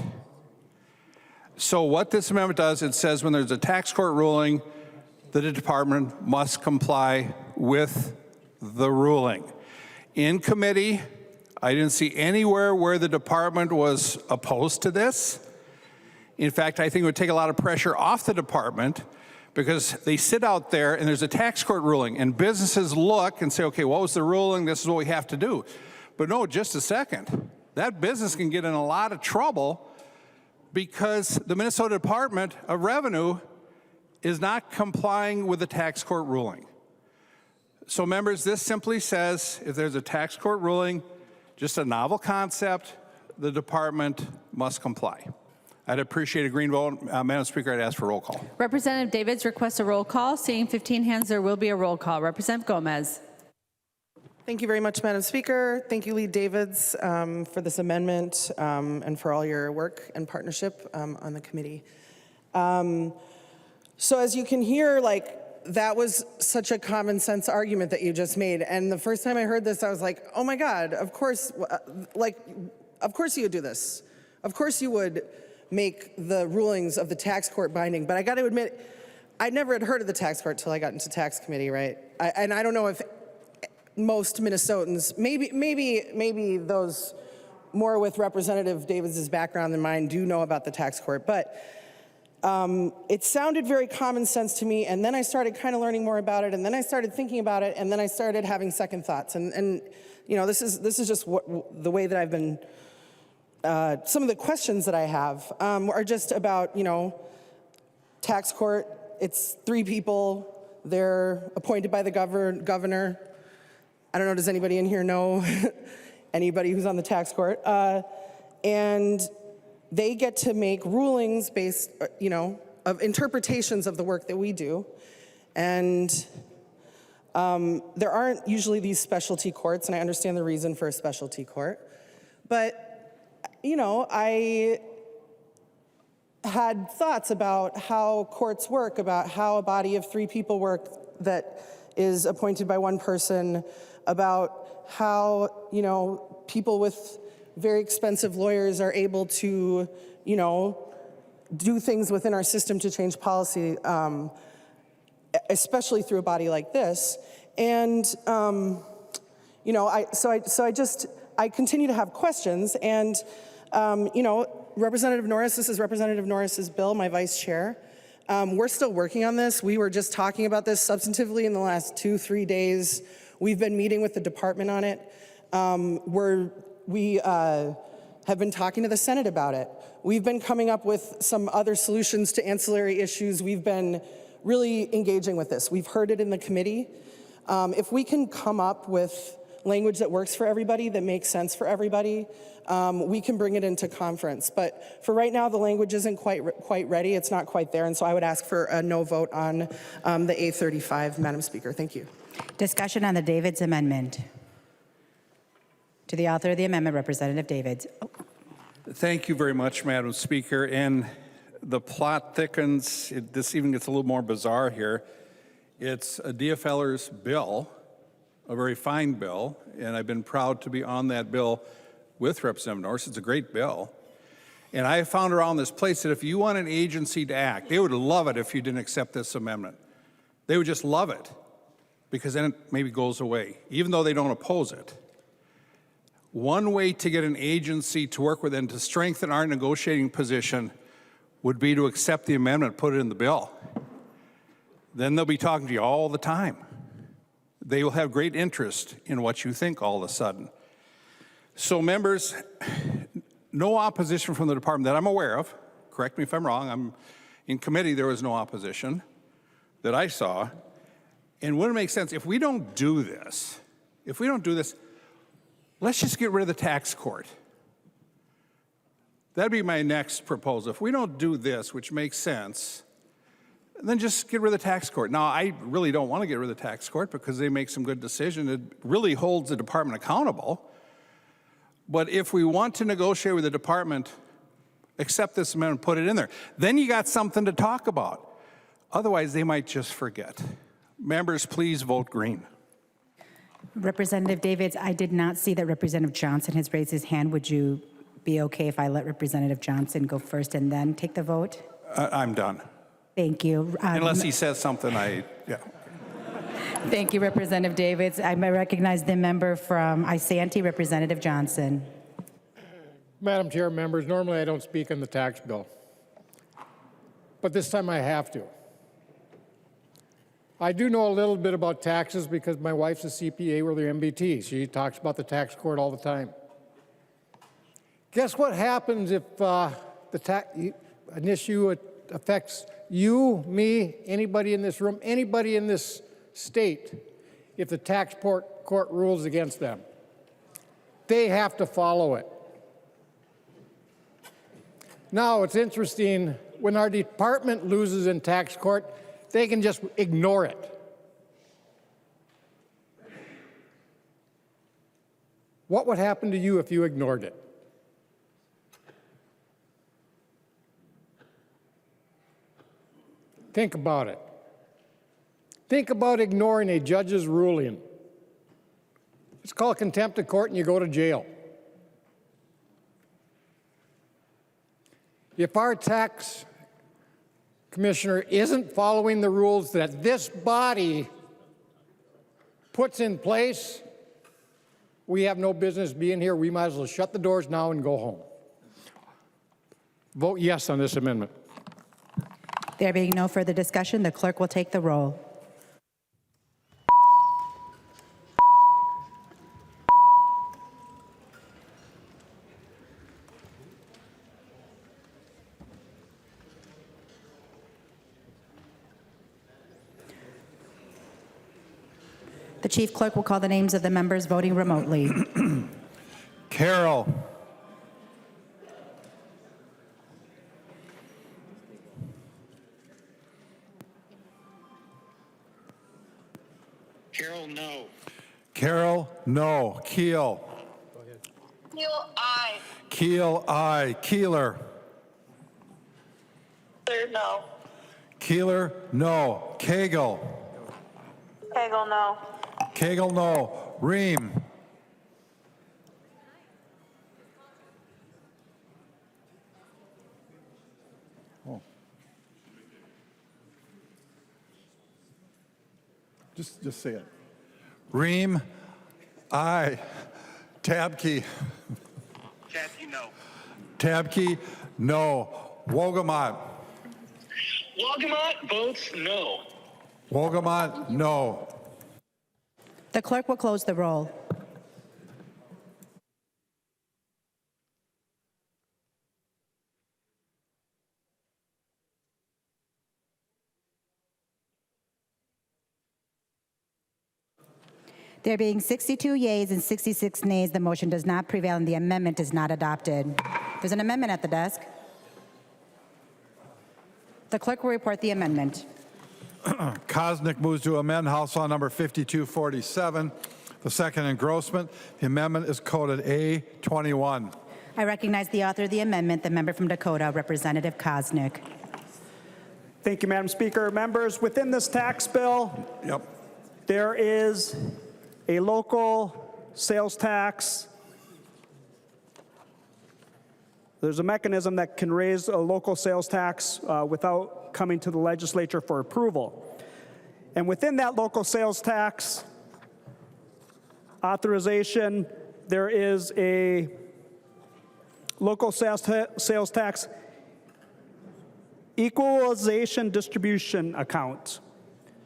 So what this amendment does, it says when there's a tax court ruling, the department must comply with the ruling. In committee, I didn't see anywhere where the department was opposed to this. In fact, I think it would take a lot of pressure off the department because they sit out there and there's a tax court ruling and businesses look and say, okay, what was the ruling? This is what we have to do. But no, just a second. That business can get in a lot of trouble because the Minnesota Department of Revenue is not complying with the tax court ruling. So members, this simply says if there's a tax court ruling, just a novel concept, the department must comply. I'd appreciate a green vote. Madam Speaker, I'd ask for a roll call. Representative Davids requests a roll call. Seeing 15 hands, there will be a roll call. Representative Gomez. Thank you very much, Madam Speaker. Thank you, Lead Davids, for this amendment and for all your work and partnership on the committee. So as you can hear, that was such a common sense argument that you just made. And the first time I heard this, I was like, oh my God, of course you would do this. Of course you would make the rulings of the tax court binding. But I got to admit, I never had heard of the tax court till I got into tax committee, right? And I don't know if most Minnesotans, maybe those more with Representative Davids' background than mine do know about the tax court. But it sounded very common sense to me, and then I started kind of learning more about it, and then I started thinking about it, and then I started having second thoughts. And you know, this is just the way that I've been. Some of the questions that I have are just about, you know, tax court. It's 3 people. They're appointed by the governor. I don't know, does anybody in here know anybody who's on the tax court? And they get to make rulings based, you know, of interpretations of the work that we do. And there aren't usually these specialty courts, and I understand the reason for a specialty court. But you know, I had thoughts about how courts work, about how a body of 3 people work that is appointed by one person, about how, you know, people with very expensive lawyers are able to, you know, do things within our system to change policy, especially through a body like this. And, you know, I continue to have questions, and you know, Representative Norris, this is Representative Norris's bill, my vice chair. We're still working on this. We were just talking about this substantively in the last 2-3 days. We've been meeting with the department on it. We have been talking to the Senate about it. We've been coming up with some other solutions to ancillary issues. We've been really engaging with this. We've heard it in the committee. If we can come up with language that works for everybody, that makes sense for everybody, we can bring it into conference. But for right now, the language isn't quite ready. It's not quite there. And so I would ask for a no vote on the A35, Madam Speaker. Thank you. Discussion on the Davids amendment. To the author of the amendment, Representative Davids. Oh. Thank you very much, Madam Speaker. And the plot thickens. This even gets a little more bizarre here. It's a DFLer's bill, a very fine bill, and I've been proud to be on that bill with Representative Norris. It's a great bill. And I found around this place that if you want an agency to act, they would love it if you didn't accept this amendment. They would just love it, because then it maybe goes away, even though they don't oppose it. One way to get an agency to work with and to strengthen our negotiating position would be to accept the amendment, put it in the bill. Then they'll be talking to you all the time. They will have great interest in what you think all of a sudden. So members, no opposition from the department that I'm aware of. Correct me if I'm wrong. In committee, there was no opposition that I saw. And wouldn't it make sense if we don't do this, let's just get rid of the tax court. That'd be my next proposal. If we don't do this, which makes sense, then just get rid of the tax court. Now, I really don't want to get rid of the tax court because they make some good decisions. It really holds the department accountable. But if we want to negotiate with the department, accept this amendment, put it in there. Then you got something to talk about. Otherwise, they might just forget. Members, please vote green. Representative Davids, I did not see that Representative Johnson has raised his hand. Would you be okay if I let Representative Johnson go first and then take the vote? I'm done. Thank you. Unless he says something, yeah. Thank you, Representative Davids. I may recognize the member from Isanti, Representative Johnson. Madam Chair, members, normally I don't speak on the tax bill, but this time I have to. I do know a little bit about taxes because my wife's a CPA with her MBT. She talks about the tax court all the time. Guess what happens if an issue affects you, me, anybody in this room, anybody in this state, if the tax court rules against them? They have to follow it. Now, it's interesting, when our department loses in tax court, they can just ignore it. What would happen to you if you ignored it? Think about it. Think about ignoring a judge's ruling. It's called contempt of court and you go to jail. If our tax commissioner isn't following the rules that this body puts in place, we have no business being here. We might as well shut the doors now and go home. Vote yes on this amendment. There being no further discussion, the clerk will take the roll. The chief clerk will call the names of the members voting remotely. Carroll. Carroll, no. Carroll, no. Keel. Keel, aye. Keel, aye. Keeler. Keeler, no. Keeler, no. Cagle. Cagle, no. Cagle, no. Ream. Oh. Just say it. Ream, aye. Tabke. Chasky, no. Tabke, no. Wogamont. Wogamont votes no. Wogamont, no. The clerk will close the roll. There being 62 yeas and 66 nays, the motion does not prevail and the amendment is not adopted. There's an amendment at the desk. The clerk will report the amendment. Kosnick moves to amend House Law Number 5247, the second engrossment. The amendment is coded A21. I recognize the author of the amendment, the member from Dakota, Representative Kosnick. Thank you, Madam Speaker. Members, within this tax bill, there is a local sales tax. There's a mechanism that can raise a local sales tax without coming to the legislature for approval. And within that local sales tax authorization, there is a local sales tax equalization distribution account.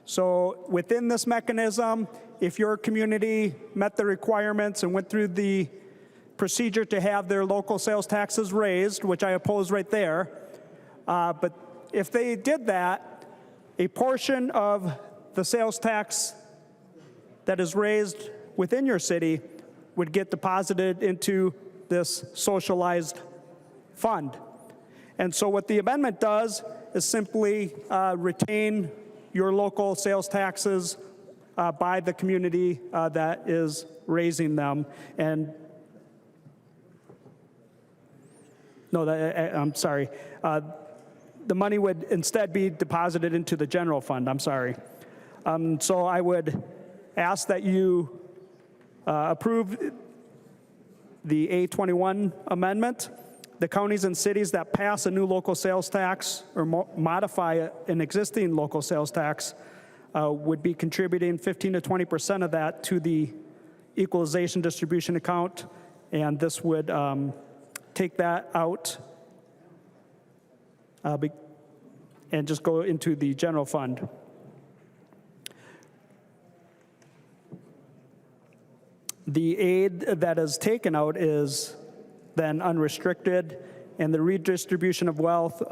So within this mechanism, if your community met the requirements and went through the procedure to have their local sales taxes raised, which I oppose right there, but if they did that, a portion of the sales tax that is raised within your city would get deposited into this socialized fund. And so what the amendment does is simply retain your local sales taxes by the community that is raising them. And no, I'm sorry. The money would instead be deposited into the general fund. I'm sorry. So I would ask that you approve the A21 amendment. The counties and cities that pass a new local sales tax or modify an existing local sales tax would be contributing 15 to 20% of that to the equalization distribution account, and this would take that out and just go into the general fund. The aid that is taken out is then unrestricted, and the redistribution of wealth,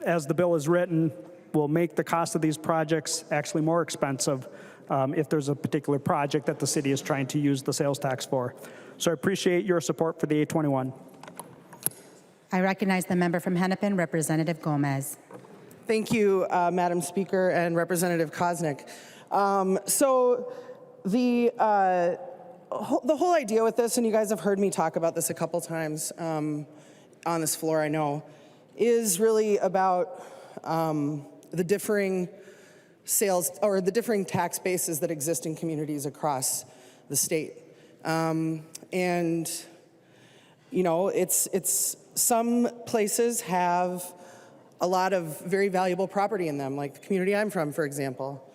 as the bill is written, will make the cost of these projects actually more expensive if there's a particular project that the city is trying to use the sales tax for. So I appreciate your support for the A21. I recognize the member from Hennepin, Representative Gomez. Thank you, Madam Speaker and Representative Koznick. So the whole idea with this, and you guys have heard me talk about this a couple times on this floor, I know, is really about the differing sales or the differing tax bases that exist in communities across the state. And, you know, it's some places have a lot of very valuable property in them, like the community I'm from, for example.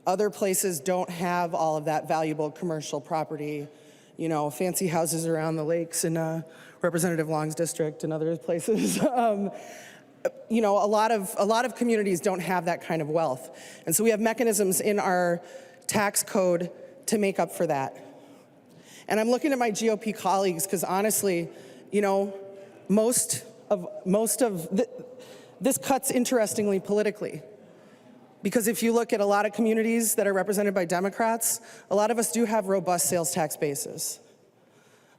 Other places don't have all of that valuable commercial property, you know, fancy houses around the lakes in Representative Long's district and other places. You know, a lot of communities don't have that kind of wealth. And so we have mechanisms in our tax code to make up for that. And I'm looking at my GOP colleagues because honestly, you know, most of this cuts interestingly politically. Because if you look at a lot of communities that are represented by Democrats, a lot of us do have robust sales tax bases.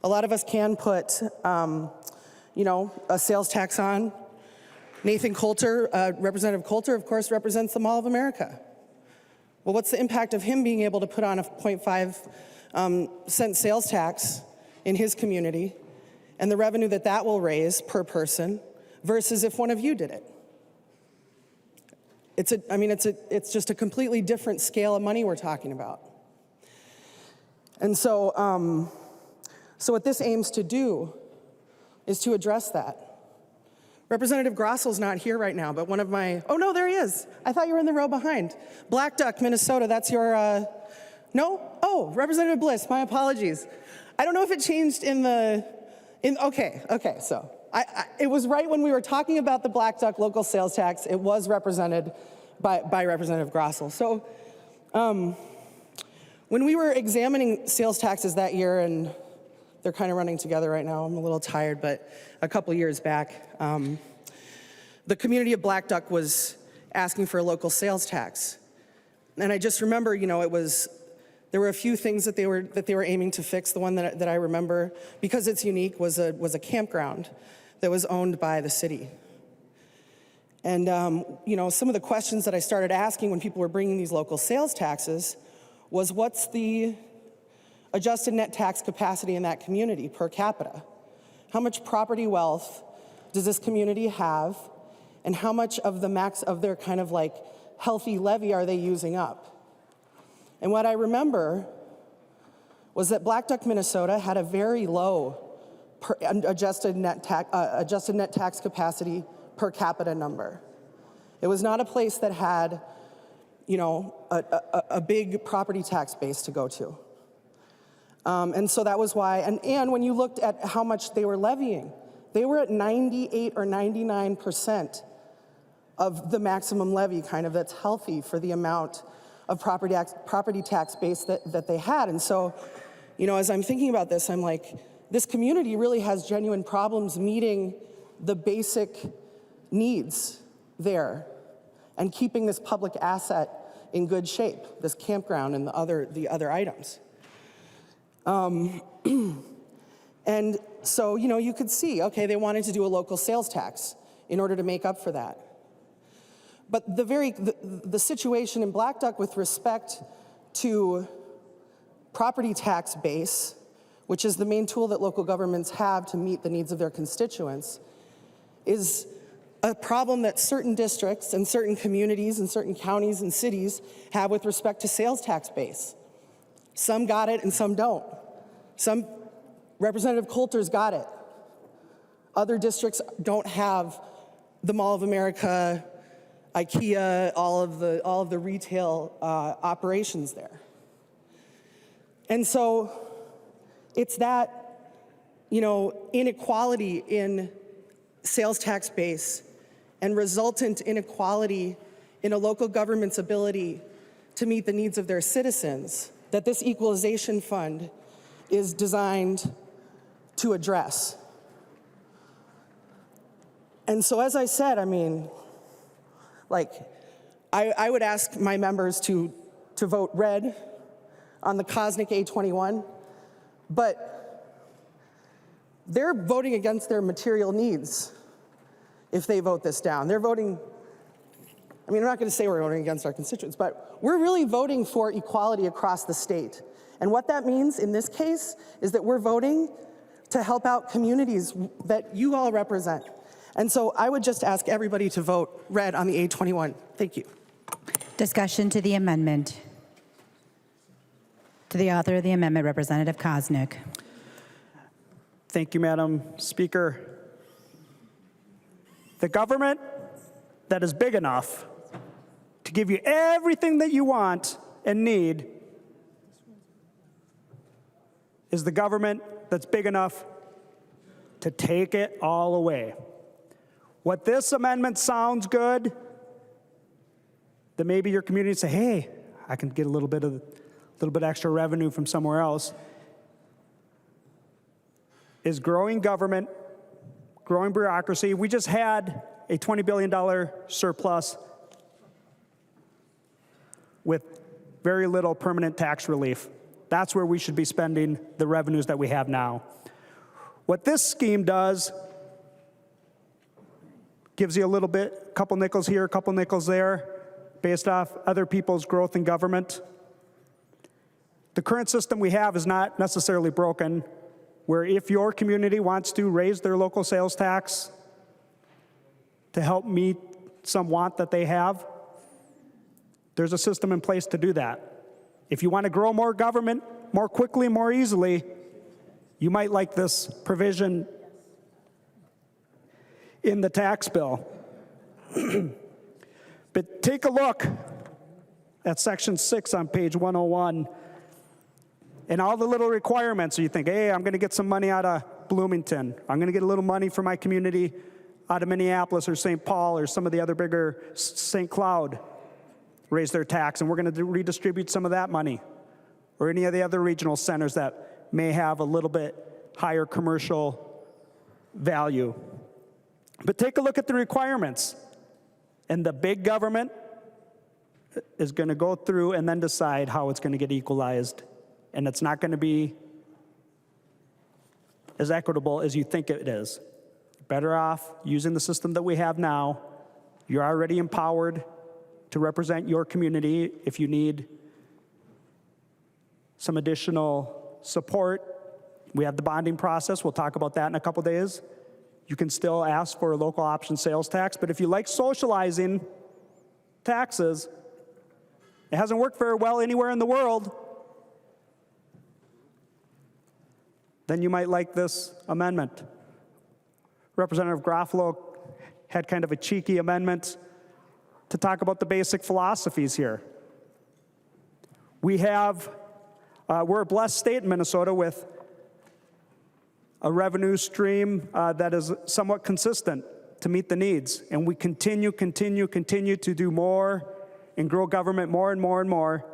A lot of us can put, you know, a sales tax on. Nathan Coulter, Representative Coulter, of course, represents the Mall of America. Well, what's the impact of him being able to put on a 0.5 cent sales tax in his community and the revenue that that will raise per person versus if one of you did it? It's just a completely different scale of money we're talking about. And so, so what this aims to do is to address that. Representative Grossel's not here right now, but one of my, oh no, there he is. I thought you were in the row behind. Black Duck, Minnesota, that's your, no? Oh, Representative Bliss, my apologies. I don't know if it changed okay, so. It was right when we were talking about the Black Duck local sales tax, it was represented by Representative Grossel. So when we were examining sales taxes that year, and they're kind of running together right now, I'm a little tired, but a couple years back, the community of Black Duck was asking for a local sales tax. And I just remember, you know, there were a few things that they were aiming to fix. The one that I remember, because it's unique, was a campground that was owned by the city. And you know, some of the questions that I started asking when people were bringing these local sales taxes was, what's the adjusted net tax capacity in that community per capita? How much property wealth does this community have? And how much of the max of their kind of like healthy levy are they using up? And what I remember was that Black Duck, Minnesota had a very low adjusted net tax capacity per capita number. It was not a place that had, you know, a big property tax base to go to. And so that was why, and when you looked at how much they were levying, they were at 98 or 99% of the maximum levy, kind of, that's healthy for the amount of property tax base that they had. And so, you know, as I'm thinking about this, I'm like, this community really has genuine problems meeting the basic needs there and keeping this public asset in good shape, this campground and the other items. And so, you know, you could see, okay, they wanted to do a local sales tax in order to make up for that. But the situation in Black Duck with respect to property tax base, which is the main tool that local governments have to meet the needs of their constituents, is a problem that certain districts and certain communities and certain counties and cities have with respect to sales tax base. Some got it and some don't. Some, Representative Coulter's got it. Other districts don't have the Mall of America, IKEA, all of the retail operations there. And so it's that, inequality in sales tax base and resultant inequality in a local government's ability to meet the needs of their citizens that this equalization fund is designed to address. And so, as I said, I would ask my members to vote red on the Cosnick A21, but they're voting against their material needs if they vote this down. They're voting, I'm not going to say we're voting against our constituents, but we're really voting for equality across the state. And what that means in this case is that we're voting to help out communities that you all represent. And so I would just ask everybody to vote red on the A21. Thank you. Discussion to the amendment. To the author of the amendment, Representative Cosnick. Thank you, Madam Speaker. The government that is big enough to give you everything that you want and need is the government that's big enough to take it all away. What this amendment sounds good, then maybe your community say, hey, I can get a little bit extra revenue from somewhere else, is growing government, growing bureaucracy. We just had a $20 billion surplus with very little permanent tax relief. That's where we should be spending the revenues that we have now. What this scheme does, gives you a little bit, a couple nickels here, a couple nickels there, based off other people's growth in government. The current system we have is not necessarily broken, where if your community wants to raise their local sales tax to help meet some want that they have, there's a system in place to do that. If you want to grow more government more quickly, more easily, you might like this provision in the tax bill. But take a look at section 6 on page 101 and all the little requirements. So you think, hey, I'm going to get some money out of Bloomington. I'm going to get a little money for my community out of Minneapolis or St. Paul or some of the other bigger, St. Cloud, raise their tax, and we're going to redistribute some of that money, or any of the other regional centers that may have a little bit higher commercial value. But take a look at the requirements. And the big government is going to go through and then decide how it's going to get equalized. And it's not going to be as equitable as you think it is. Better off using the system that we have now. You're already empowered to represent your community. If you need some additional support, we have the bonding process. We'll talk about that in a couple days. You can still ask for a local option sales tax, but if you like socializing taxes, it hasn't worked very well anywhere in the world, then you might like this amendment. Representative Garofalo had kind of a cheeky amendment to talk about the basic philosophies here. We're a blessed state in Minnesota with a revenue stream that is somewhat consistent to meet the needs. And we continue to do more and grow government more and more and more.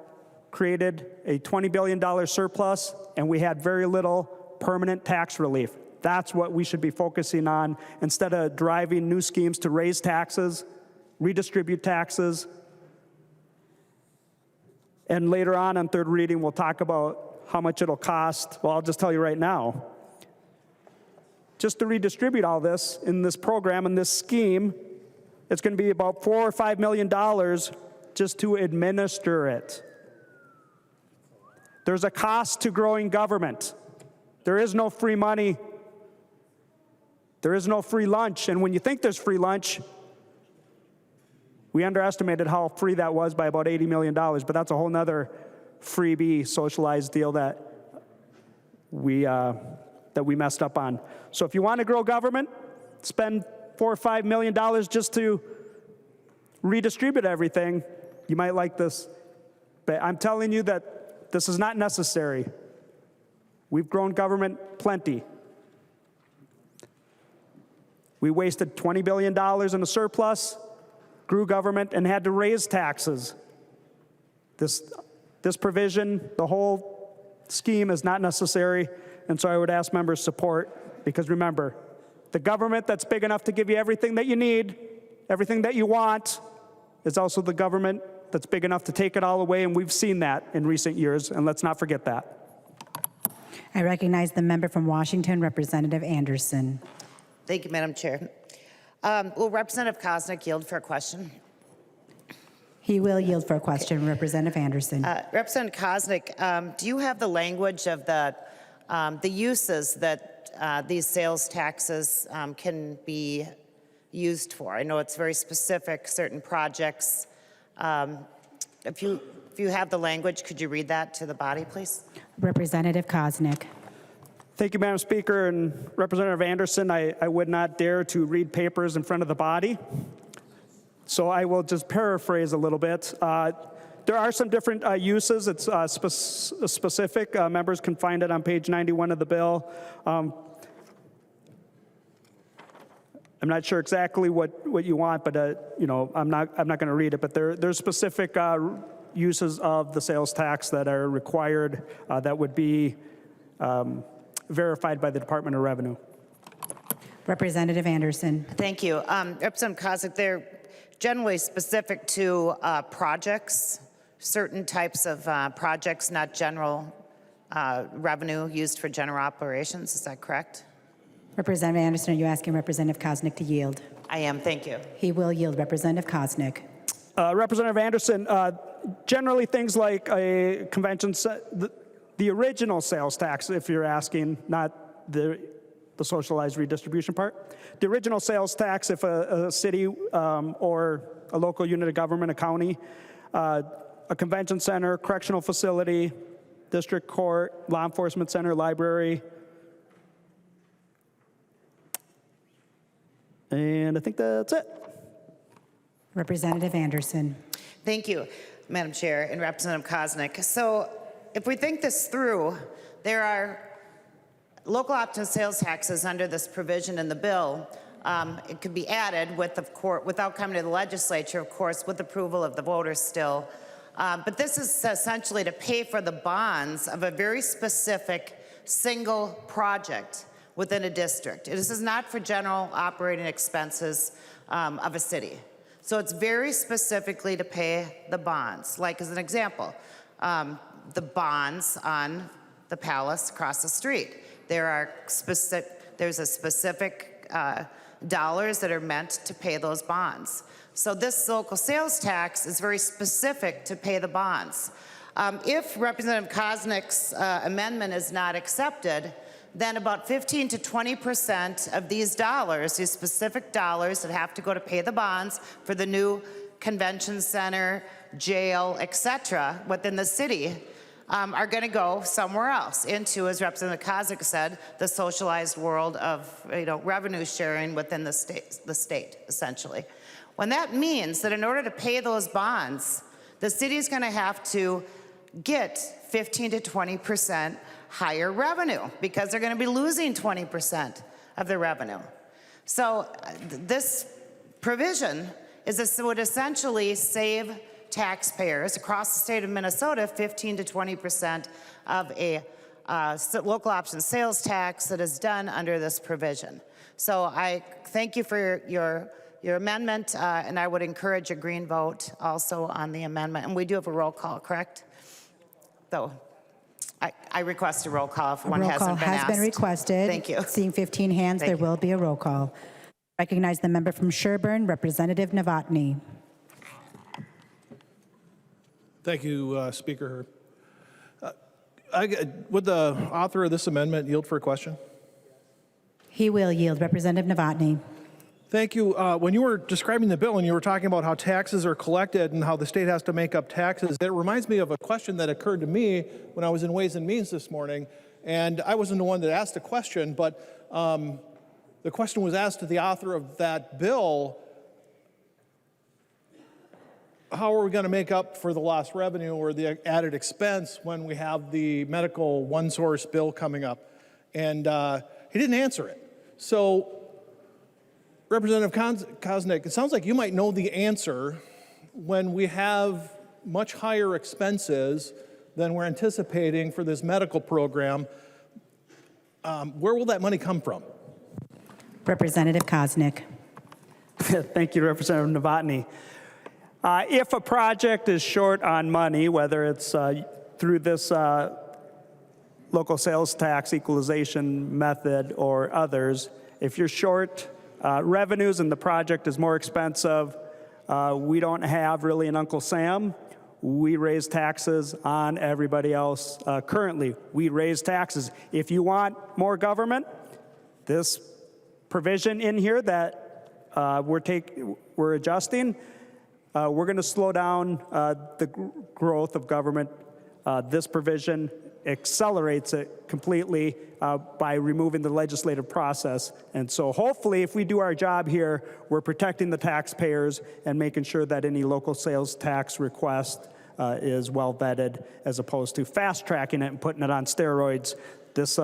Created a $20 billion surplus, and we had very little permanent tax relief. That's what we should be focusing on instead of driving new schemes to raise taxes, redistribute taxes. And later on third reading, we'll talk about how much it'll cost. Well, I'll just tell you right now. Just to redistribute all this in this program, in this scheme, It's going to be about $4 or $5 million just to administer it. There's a cost to growing government. There is no free money. There is no free lunch. And when you think there's free lunch, we underestimated how free that was by about $80 million, but that's a whole nother freebie socialized deal that we messed up on. So if you want to grow government, spend $4 or $5 million just to redistribute everything. You might like this, but I'm telling you that this is not necessary. We've grown government plenty. We wasted $20 billion in a surplus, grew government, and had to raise taxes. This provision, the whole scheme is not necessary, and so I would ask members' support, because remember, the government that's big enough to give you everything that you need, everything that you want, is also the government that's big enough to take it all away, and we've seen that in recent years, and let's not forget that. I recognize the member from Washington, Representative Anderson. Thank you, Madam Chair. Will Representative Koznick yield for a question? He will yield for a question. Representative Anderson. Representative Koznick, do you have the language of the uses that these sales taxes can be used for? I know it's very specific, certain projects. If you have the language, could you read that to the body, please? Representative Koznick. Thank you, Madam Speaker. And Representative Anderson, I would not dare to read papers in front of the body. So I will just paraphrase a little bit. There are some different uses. It's specific. Members can find it on page 91 of the bill. I'm not sure exactly what you want, but you know, I'm not going to read it. But there's specific uses of the sales tax that are required that would be verified by the Department of Revenue. Representative Anderson. Thank you. Representative Koznick, they're generally specific to projects, certain types of projects, not general revenue used for general operations. Is that correct? Representative Anderson, are you asking Representative Koznick to yield? I am. Thank you. He will yield. Representative Koznick. Representative Anderson, generally things like a convention, the original sales tax, if you're asking, not the socialized redistribution part. The original sales tax, if a city or a local unit of government, a county, a convention center, correctional facility, district court, law enforcement center, library, and I think that's it. Representative Anderson. Thank you, Madam Chair and Representative Koznick. So if we think this through, there are local option sales taxes under this provision in the bill. It could be added without coming to the legislature, of course, with approval of the voters still. But this is essentially to pay for the bonds of a very specific single project within a district. This is not for general operating expenses of a city. So it's very specifically to pay the bonds. Like as an example, the bonds on the palace across the street. There's a specific dollars that are meant to pay those bonds. So this local sales tax is very specific to pay the bonds. If Representative Koznick's amendment is not accepted, then about 15 to 20% of these dollars, these specific dollars that have to go to pay the bonds for the new convention center, jail, et cetera, within the city, are going to go somewhere else into, as Representative Koznick said, the socialized world of revenue sharing within the state, essentially. When that means that in order to pay those bonds, the city is going to have to get 15 to 20% higher revenue because they're going to be losing 20% of their revenue. So this provision would essentially save taxpayers across the state of Minnesota 15 to 20% of a local option sales tax that is done under this provision. So I thank you for your amendment, and I would encourage a green vote also on the amendment. And we do have a roll call, correct? So I request a roll call if one hasn't been asked. A roll call has been requested. Thank you. Seeing 15 hands, there will be a roll call. Recognize the member from Sherburne, Representative Novotny. Thank you, Speaker. Would the author of this amendment yield for a question? He will yield. Representative Novotny. Thank you. When you were describing the bill and you were talking about how taxes are collected and how the state has to make up taxes, it reminds me of a question that occurred to me when I was in Ways and Means this morning. And I wasn't the one that asked the question, but the question was asked to the author of that bill: how are we going to make up for the lost revenue or the added expense when we have the medical one-source bill coming up? And he didn't answer it. So, Representative Koznick, it sounds like you might know the answer. When we have much higher expenses than we're anticipating for this medical program, where will that money come from? Representative Koznick. Thank you, Representative Novotny. If a project is short on money, whether it's through this local sales tax equalization method or others, if you're short revenues and the project is more expensive, we don't have really an Uncle Sam. We raise taxes on everybody else. Currently, we raise taxes. If you want more government, this provision in here that we're adjusting, we're going to slow down the growth of government. This provision accelerates it completely by removing the legislative process. And so hopefully, if we do our job here, we're protecting the taxpayers and making sure that any local sales tax request is well vetted, as opposed to fast tracking it and putting it on steroids. This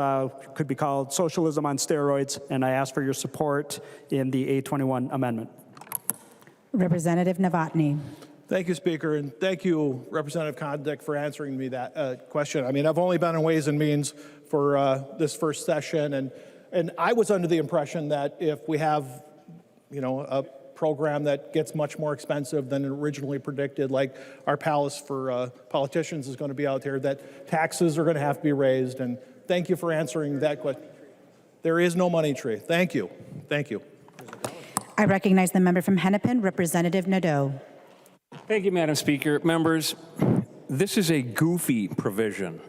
could be called socialism on steroids, and I ask for your support in the A21 amendment. Representative Novotny. Thank you, Speaker, and thank you, Representative Koznick, for answering me that question. I mean, I've only been in Ways and Means for this first session, and I was under the impression that if we have, a program that gets much more expensive than originally predicted, like our palace for politicians is going to be out there, that taxes are going to have to be raised. And thank you for answering that question. There is no money tree. Thank you. Thank you. I recognize the member from Hennepin, Representative Nadeau. Thank you, Madam Speaker. Members, this is a goofy provision.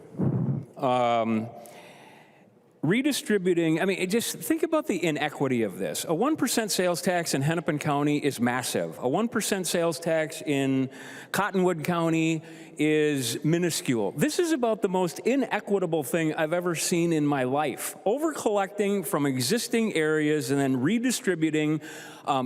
Redistributing, just think about the inequity of this. A 1% sales tax in Hennepin County is massive. A 1% sales tax in Cottonwood County is minuscule. This is about the most inequitable thing I've ever seen in my life. Over-collecting from existing areas and then redistributing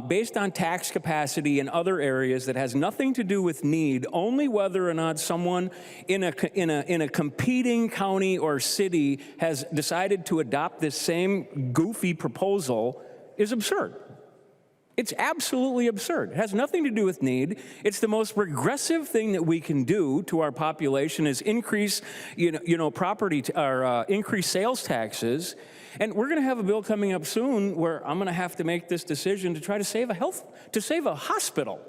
based on tax capacity in other areas that has nothing to do with need, only whether or not someone in a competing county or city has decided to adopt this same goofy proposal is absurd. It's absolutely absurd. It has nothing to do with need. It's the most regressive thing that we can do to our population is increase, increase sales taxes. And we're going to have a bill coming up soon where I'm going to have to make this decision to try to save a hospital.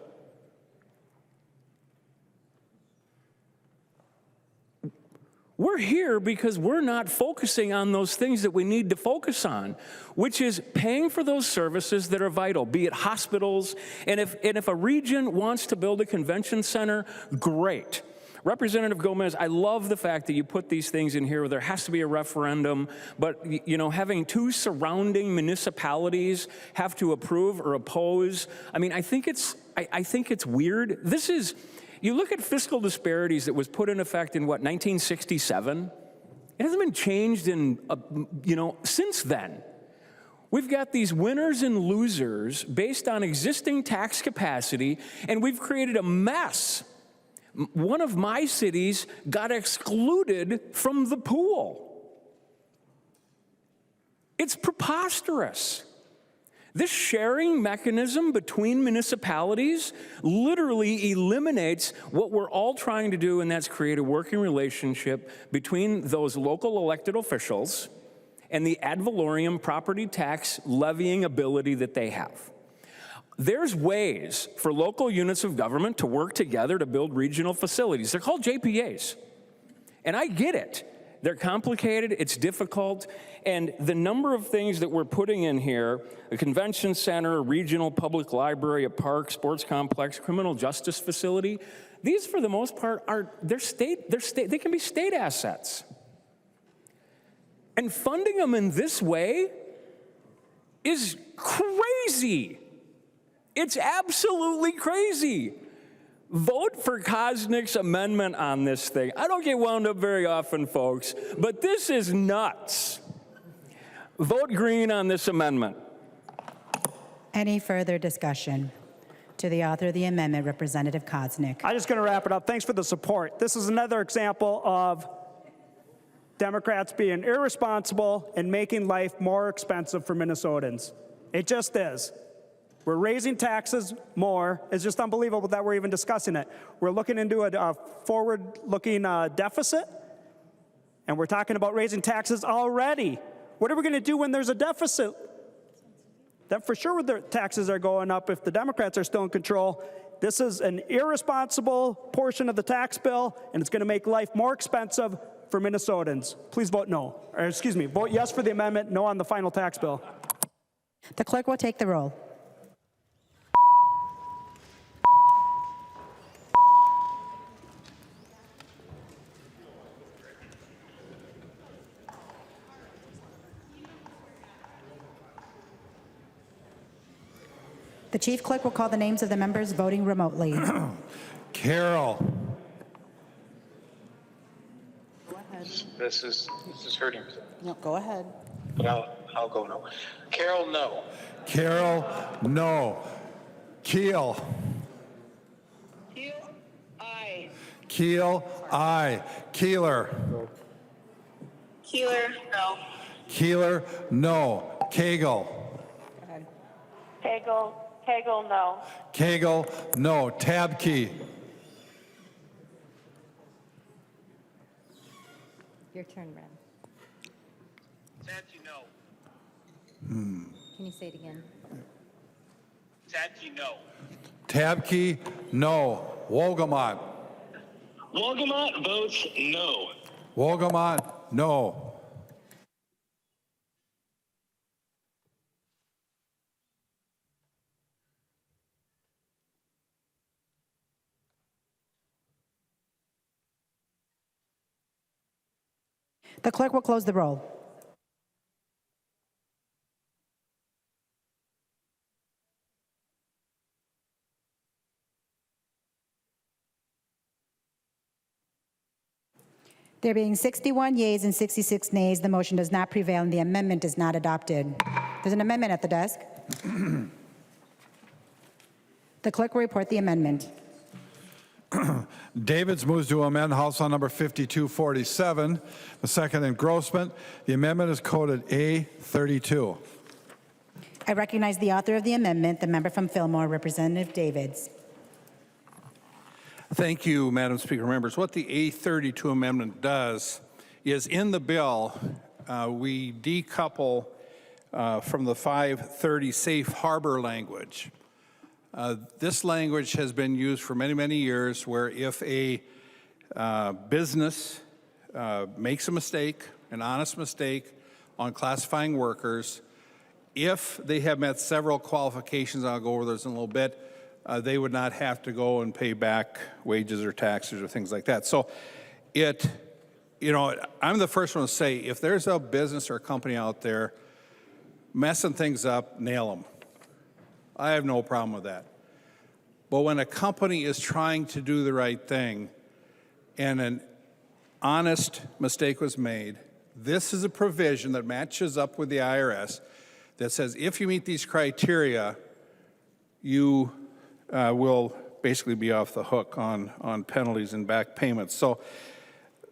We're here because we're not focusing on those things that we need to focus on, which is paying for those services that are vital, be it hospitals. And if a region wants to build a convention center, great. Representative Gomez, I love the fact that you put these things in here where there has to be a referendum, but having two surrounding municipalities have to approve or oppose, I think it's weird. You look at fiscal disparities that was put in effect in 1967. It hasn't been changed since then. We've got these winners and losers based on existing tax capacity, and we've created a mess. One of my cities got excluded from the pool. It's preposterous. This sharing mechanism between municipalities literally eliminates what we're all trying to do, and that's create a working relationship between those local elected officials and the ad valorem property tax levying ability that they have. There's ways for local units of government to work together to build regional facilities. They're called JPAs. And I get it. They're complicated, it's difficult, and the number of things that we're putting in here, a convention center, a regional public library, a park, sports complex, criminal justice facility, these for the most part they can be state assets. And funding them in this way is crazy. It's absolutely crazy. Vote for Koznick's amendment on this thing. I don't get wound up very often, folks, but this is nuts. Vote green on this amendment. Any further discussion? To the author of the amendment, Representative Koznick. I'm just going to wrap it up. Thanks for the support. This is another example of Democrats being irresponsible and making life more expensive for Minnesotans. It just is. We're raising taxes more. It's just unbelievable that we're even discussing it. We're looking into a forward-looking deficit, and we're talking about raising taxes already. What are we going to do when there's a deficit? That for sure the taxes are going up if the Democrats are still in control. This is an irresponsible portion of the tax bill, and it's going to make life more expensive for Minnesotans. Please vote no. Or excuse me, vote yes for the amendment, no on the final tax bill. The clerk will take the roll. The chief clerk will call the names of the members voting remotely. Carroll. Go ahead. This is hurting. No, go ahead. But I'll go no. Carol, no. Carroll, no. Keel. Keel, aye. Keel, aye. Keeler. Keeler, no. Keeler, no. Cagle. Hagel, no. Cagle, no. Tabke. Your turn, Ren. Tadke, no. Can you say it again? Tadke, no. Tabke, no. Wolgamott. Wolgamott votes no. Wolgamott, no. The clerk will close the roll. There being 61 yeas and 66 nays, the motion does not prevail and the amendment is not adopted. There's an amendment at the desk. The clerk will report the amendment. Davids moves to amend House Law number 5247. The second engrossment. The amendment is coded A32. I recognize the author of the amendment, the member from Fillmore, Representative Davids. Thank you, Madam Speaker. Members, what the A32 amendment does is in the bill, we decouple from the 530 safe harbor language. This language has been used for many, many years where if a business makes a mistake, an honest mistake on classifying workers, if they have met several qualifications, I'll go over those in a little bit, they would not have to go and pay back wages or taxes or things like that. So I'm the first one to say, if there's a business or a company out there messing things up, nail them. I have no problem with that. But when a company is trying to do the right thing and an honest mistake was made, this is a provision that matches up with the IRS that says if you meet these criteria, you will basically be off the hook on penalties and back payments. So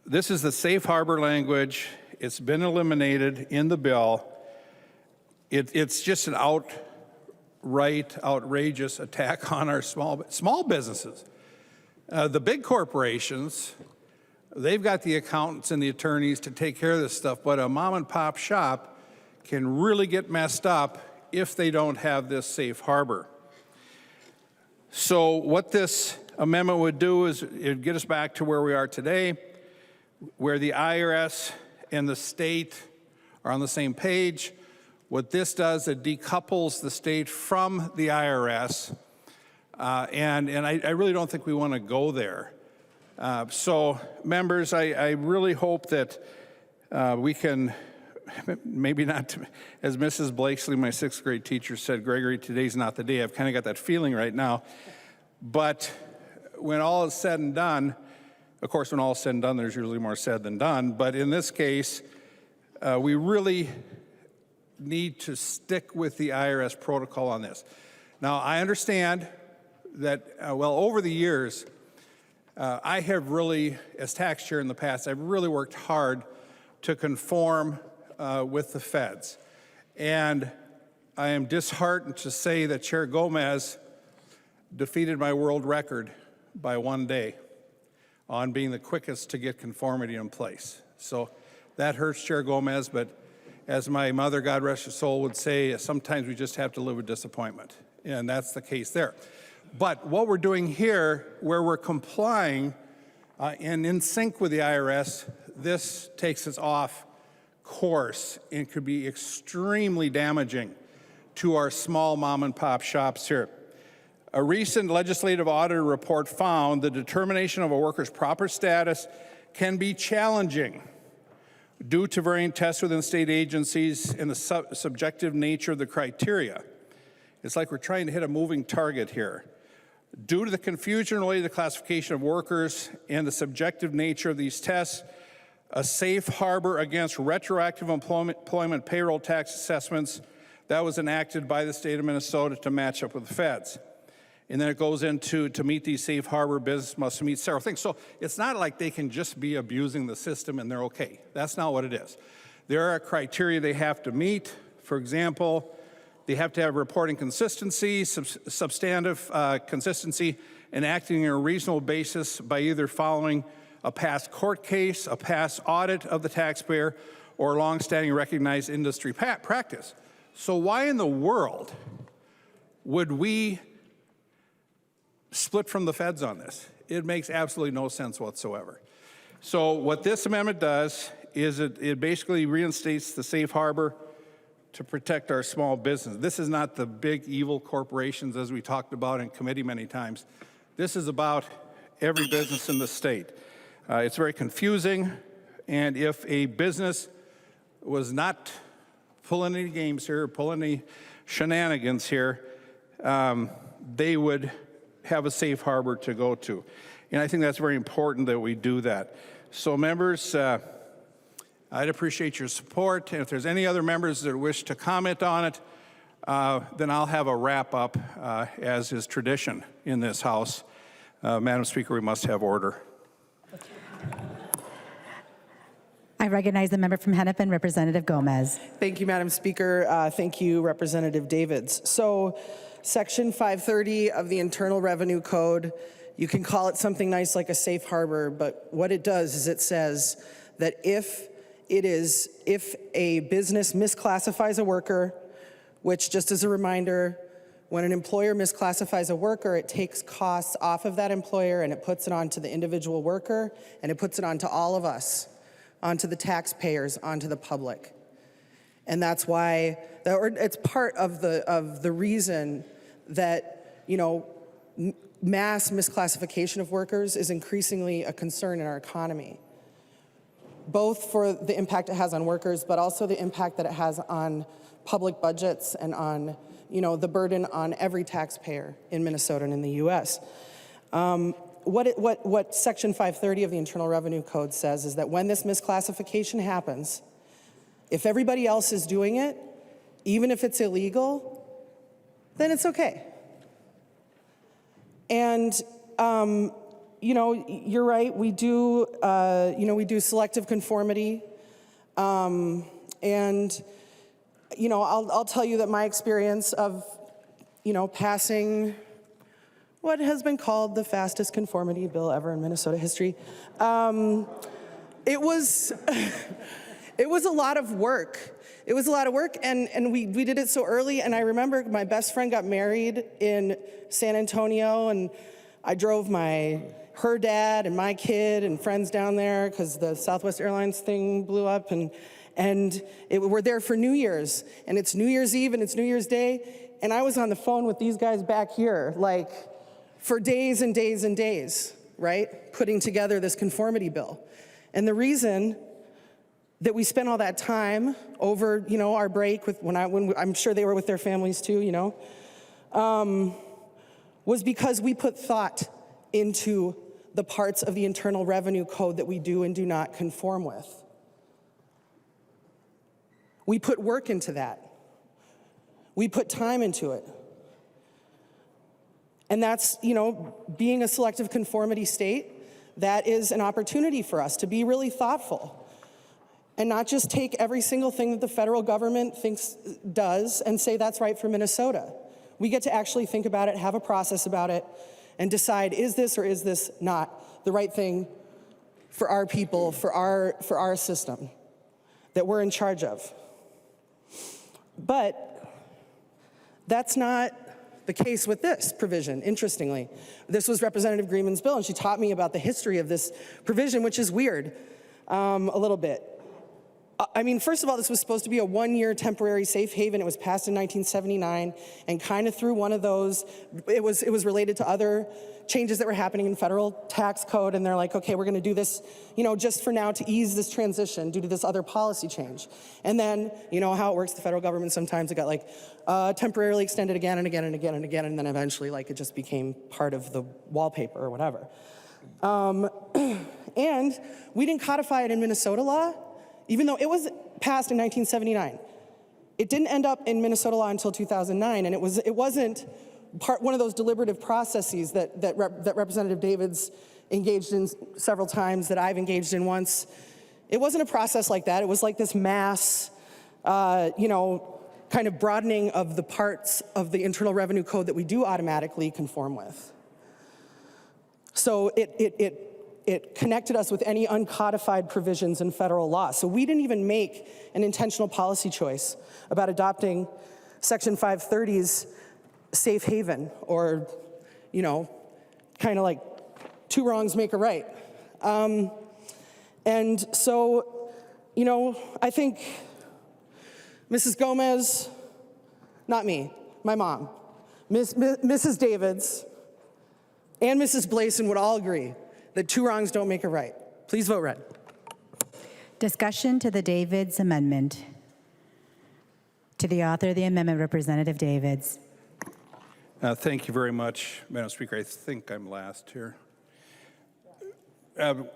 this is the safe harbor language. It's been eliminated in the bill. It's just an outrageous attack on our small businesses. The big corporations, they've got the accountants and the attorneys to take care of this stuff, but a mom and pop shop can really get messed up if they don't have this safe harbor. So what this amendment would do is it would get us back to where we are today. where the IRS and the state are on the same page. What this does, it decouples the state from the IRS, and I really don't think we want to go there. So, members, I really hope that we can, maybe not, as Mrs. Blakesley, my 6th grade teacher, said, Gregory, today's not the day. I've kind of got that feeling right now. But when all is said and done, of course, when all is said and done, there's usually more said than done. But in this case, we really need to stick with the IRS protocol on this. Now, I understand that, well, over the years, I have really, as tax chair in the past, I've really worked hard to conform with the feds. And I am disheartened to say that Chair Gomez defeated my world record by 1 day on being the quickest to get conformity in place. So that hurts Chair Gomez, but as my mother, God rest her soul, would say, sometimes we just have to live with disappointment. And that's the case there. But what we're doing here, where we're complying and in sync with the IRS, this takes us off course and could be extremely damaging to our small mom and pop shops here. A recent legislative audit report found the determination of a worker's proper status can be challenging due to varying tests within state agencies and the subjective nature of the criteria. It's like we're trying to hit a moving target here. Due to the confusion related to the classification of workers and the subjective nature of these tests, a safe harbor against retroactive employment payroll tax assessments that was enacted by the state of Minnesota to match up with the feds. And then it goes into, to meet these safe harbor, business must meet several things. So it's not like they can just be abusing the system and they're okay. That's not what it is. There are criteria they have to meet. For example, they have to have reporting consistency, substantive consistency, and acting on a reasonable basis by either following a past court case, a past audit of the taxpayer, or longstanding recognized industry practice. So why in the world would we split from the feds on this? It makes absolutely no sense whatsoever. So what this amendment does is it basically reinstates the safe harbor to protect our small business. This is not the big evil corporations as we talked about in committee many times. This is about every business in the state. It's very confusing, and if a business was not pulling any games here, pulling any shenanigans here, they would have a safe harbor to go to. And I think that's very important that we do that. So members, I'd appreciate your support. And if there's any other members that wish to comment on it, then I'll have a wrap up as is tradition in this House. Madam Speaker, we must have order. I recognize the member from Hennepin, Representative Gomez. Thank you, Madam Speaker. Thank you, Representative Davids. So, Section 530 of the Internal Revenue Code, you can call it something nice like a safe harbor, but what it does is it says that if a business misclassifies a worker, which just as a reminder, when an employer misclassifies a worker, it takes costs off of that employer and it puts it onto the individual worker and it puts it onto all of us, onto the taxpayers, onto the public. And that's why, it's part of the reason that, mass misclassification of workers is increasingly a concern in our economy, both for the impact it has on workers, but also the impact that it has on public budgets and on, the burden on every taxpayer in Minnesota and in the U.S. What Section 530 of the Internal Revenue Code says is that when this misclassification happens, if everybody else is doing it, even if it's illegal, then it's okay. And, you're right, we do, we do selective conformity. I'll tell you that my experience of, passing what has been called the fastest conformity bill ever in Minnesota history, it was a lot of work. It was a lot of work, and we did it so early, and I remember my best friend got married in San Antonio, and I drove her dad and my kid and friends down there because the Southwest Airlines thing blew up, and we're there for New Year's, and it's New Year's Eve and it's New Year's Day, and I was on the phone with these guys back here, like, for days and days and days, right, putting together this conformity bill. And the reason that we spent all that time over, our break when I'm sure they were with their families too, was because we put thought into the parts of the Internal Revenue Code that we do and do not conform with. We put work into that. We put time into it. And that's, being a selective conformity state, that is an opportunity for us to be really thoughtful and not just take every single thing that the federal government does and say that's right for Minnesota. We get to actually think about it, have a process about it, and decide, is this or is this not the right thing for our people, for our system that we're in charge of. But that's not the case with this provision, interestingly. This was Representative Greenman's bill, and she taught me about the history of this provision, which is weird, a little bit. I mean, first of all, this was supposed to be a one-year temporary safe haven. It was passed in 1979, and kind of through one of those, it was related to other changes that were happening in federal tax code, and they're like, okay, we're gonna do this, just for now to ease this transition due to this other policy change. And then, how it works, the federal government sometimes it got temporarily extended again and again and again and again, and then eventually it just became part of the wallpaper or whatever. And we didn't codify it in Minnesota law, even though it was passed in 1979. It didn't end up in Minnesota law until 2009, and it wasn't one of those deliberative processes that Representative Davids engaged in several times, that I've engaged in once. It wasn't a process like that. It was like this mass, kind of broadening of the parts of the Internal Revenue Code that we do automatically conform with. So it connected us with any uncodified provisions in federal law. So we didn't even make an intentional policy choice about adopting Section 530's safe haven, or, kind of like two wrongs make a right. And so, I think Mrs. Gomez, not me, my mom, Mrs. Davids, and Mrs. Blason would all agree that two wrongs don't make a right. Please vote red. Discussion to the Davids amendment. To the author of the amendment, Representative Davids. Thank you very much, Madam Speaker. I think I'm last here.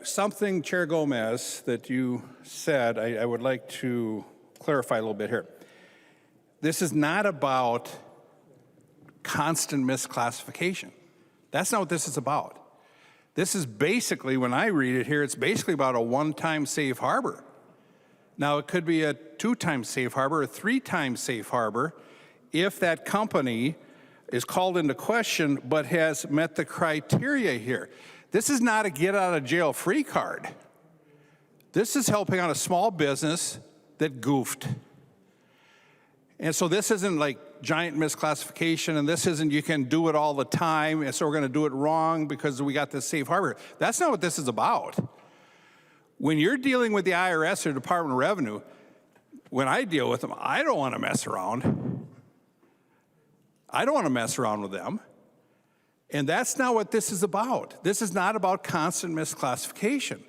Something, Chair Gomez, that you said, I would like to clarify a little bit here. This is not about constant misclassification. That's not what this is about. This is basically, when I read it here, it's basically about a one-time safe harbor. Now, it could be a two-time safe harbor, a three-time safe harbor, if that company is called into question but has met the criteria here. This is not a get-out-of-jail-free card. This is helping out a small business that goofed. And so this isn't like giant misclassification, and this isn't you can do it all the time, and so we're going to do it wrong because we got this safe harbor. That's not what this is about. When you're dealing with the IRS or Department of Revenue, when I deal with them, I don't want to mess around. I don't want to mess around with them. And that's not what this is about. This is not about constant misclassification.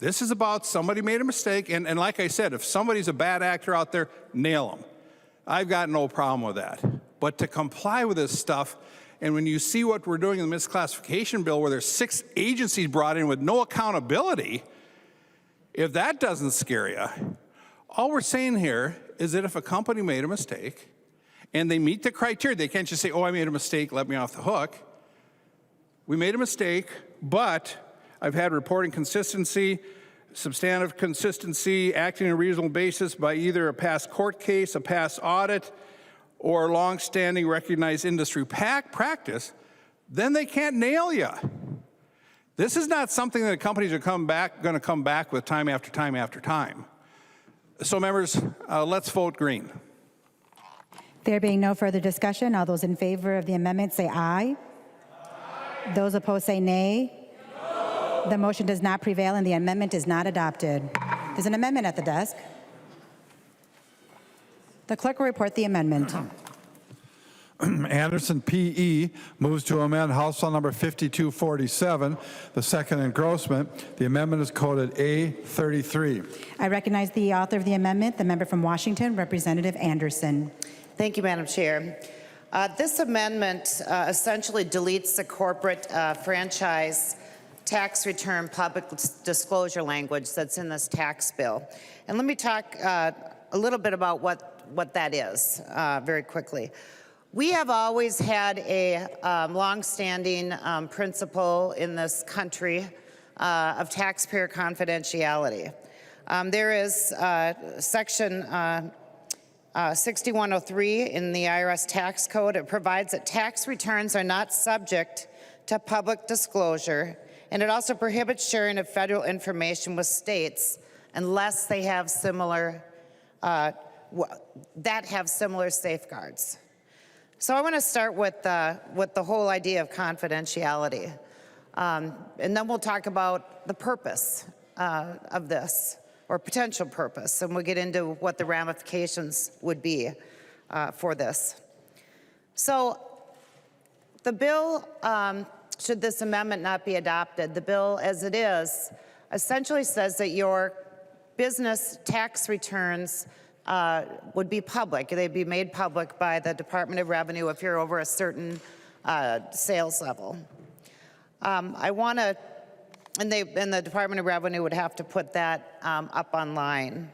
This is about somebody made a mistake, and like I said, if somebody's a bad actor out there, nail them. I've got no problem with that. But to comply with this stuff, and when you see what we're doing in the misclassification bill, where there's 6 agencies brought in with no accountability, if that doesn't scare you, all we're saying here is that if a company made a mistake and they meet the criteria, they can't just say, oh, I made a mistake, let me off the hook. We made a mistake, but I've had reporting consistency, substantive consistency, acting on a reasonable basis by either a past court case, a past audit, or long-standing recognized industry practice, then they can't nail you. This is not something that companies are going to come back with time after time after time. So members, let's vote green. There being no further discussion, all those in favor of the amendment say aye. Aye. Those opposed say nay. The motion does not prevail and the amendment is not adopted. There's an amendment at the desk. The clerk will report the amendment. Anderson P.E. moves to amend House File Number 5247, the second engrossment. The amendment is coded A33. I recognize the author of the amendment, the member from Washington, Representative Anderson. Thank you, Madam Chair. This amendment essentially deletes the corporate franchise tax return public disclosure language that's in this tax bill. And let me talk a little bit about what that is very quickly. We have always had a longstanding principle in this country of taxpayer confidentiality. There is Section 6103 in the IRS tax code. It provides that tax returns are not subject to public disclosure, and it also prohibits sharing of federal information with states unless they have similar safeguards. So I want to start with the whole idea of confidentiality, and then we'll talk about the purpose of this, or potential purpose, and we'll get into what the ramifications would be for this. So the bill, should this amendment not be adopted, the bill as it is essentially says that your business tax returns would be public. They'd be made public by the Department of Revenue if you're over a certain sales level. I want to, and the Department of Revenue would have to put that up online.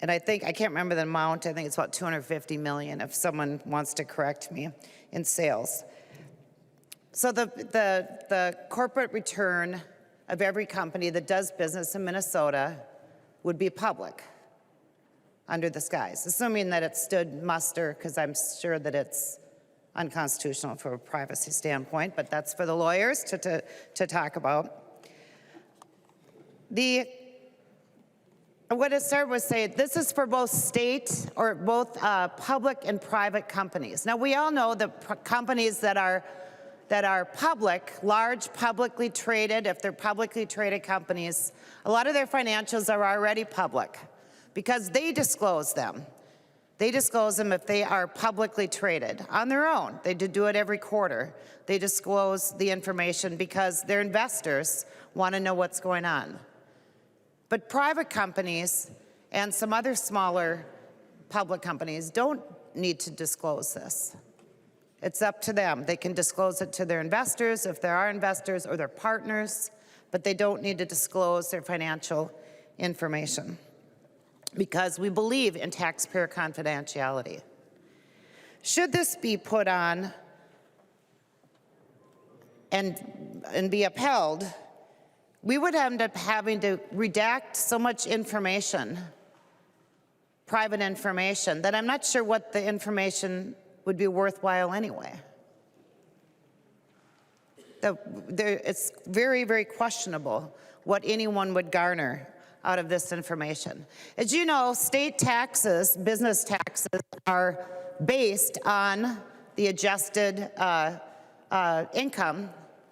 And I can't remember the amount, I think it's about 250 million if someone wants to correct me, in sales. So the corporate return of every company that does business in Minnesota would be public under the skies, assuming that it stood muster, because I'm sure that it's unconstitutional from a privacy standpoint, but that's for the lawyers to talk about. What it started with saying, this is for both state or both public and private companies. Now we all know that companies that are public, large publicly traded, if they're publicly traded companies, a lot of their financials are already public because they disclose them. They disclose them if they are publicly traded on their own. They do it every quarter. They disclose the information because their investors want to know what's going on. But private companies and some other smaller public companies don't need to disclose this. It's up to them. They can disclose it to their investors if there are investors or their partners, but they don't need to disclose their financial information because we believe in taxpayer confidentiality. Should this be put on and be upheld, we would end up having to redact so much information, private information, that I'm not sure what the information would be worthwhile anyway. It's very, very questionable what anyone would garner out of this information. As you know, state taxes, business taxes, are based on the adjusted income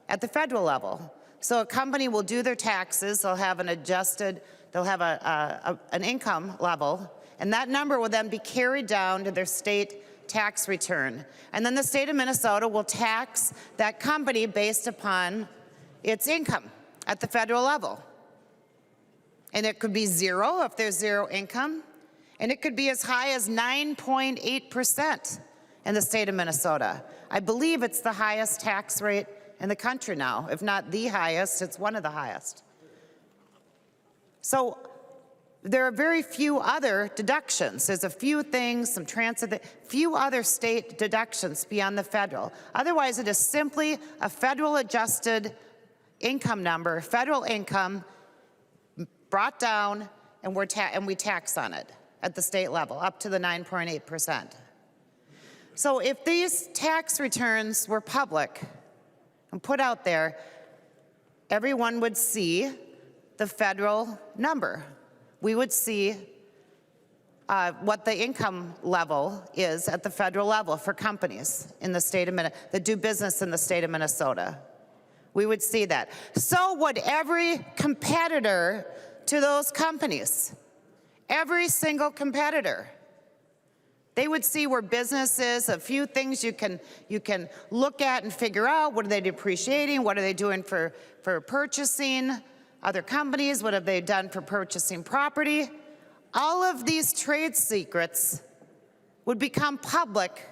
at the federal level. So a company will do their taxes, they'll have an adjusted, they'll have an income level, and that number will then be carried down to their state tax return. And then the state of Minnesota will tax that company based upon its income at the federal level. And it could be zero if there's zero income, and it could be as high as 9.8% in the state of Minnesota. I believe it's the highest tax rate in the country now. If not the highest, it's one of the highest. So there are very few other deductions. There's a few things, some transit, few other state deductions beyond the federal. Otherwise, it is simply a federal adjusted income number, federal income brought down, and we tax on it at the state level, up to the 9.8%. So if these tax returns were public and put out there, everyone would see the federal number. We would see what the income level is at the federal level for companies in the state of Minnesota that do business in the state of Minnesota. We would see that. So would every competitor to those companies. Every single competitor. They would see where business is, a few things you can look at and figure out. What are they depreciating? What are they doing for purchasing other companies? What have they done for purchasing property? All of these trade secrets would become public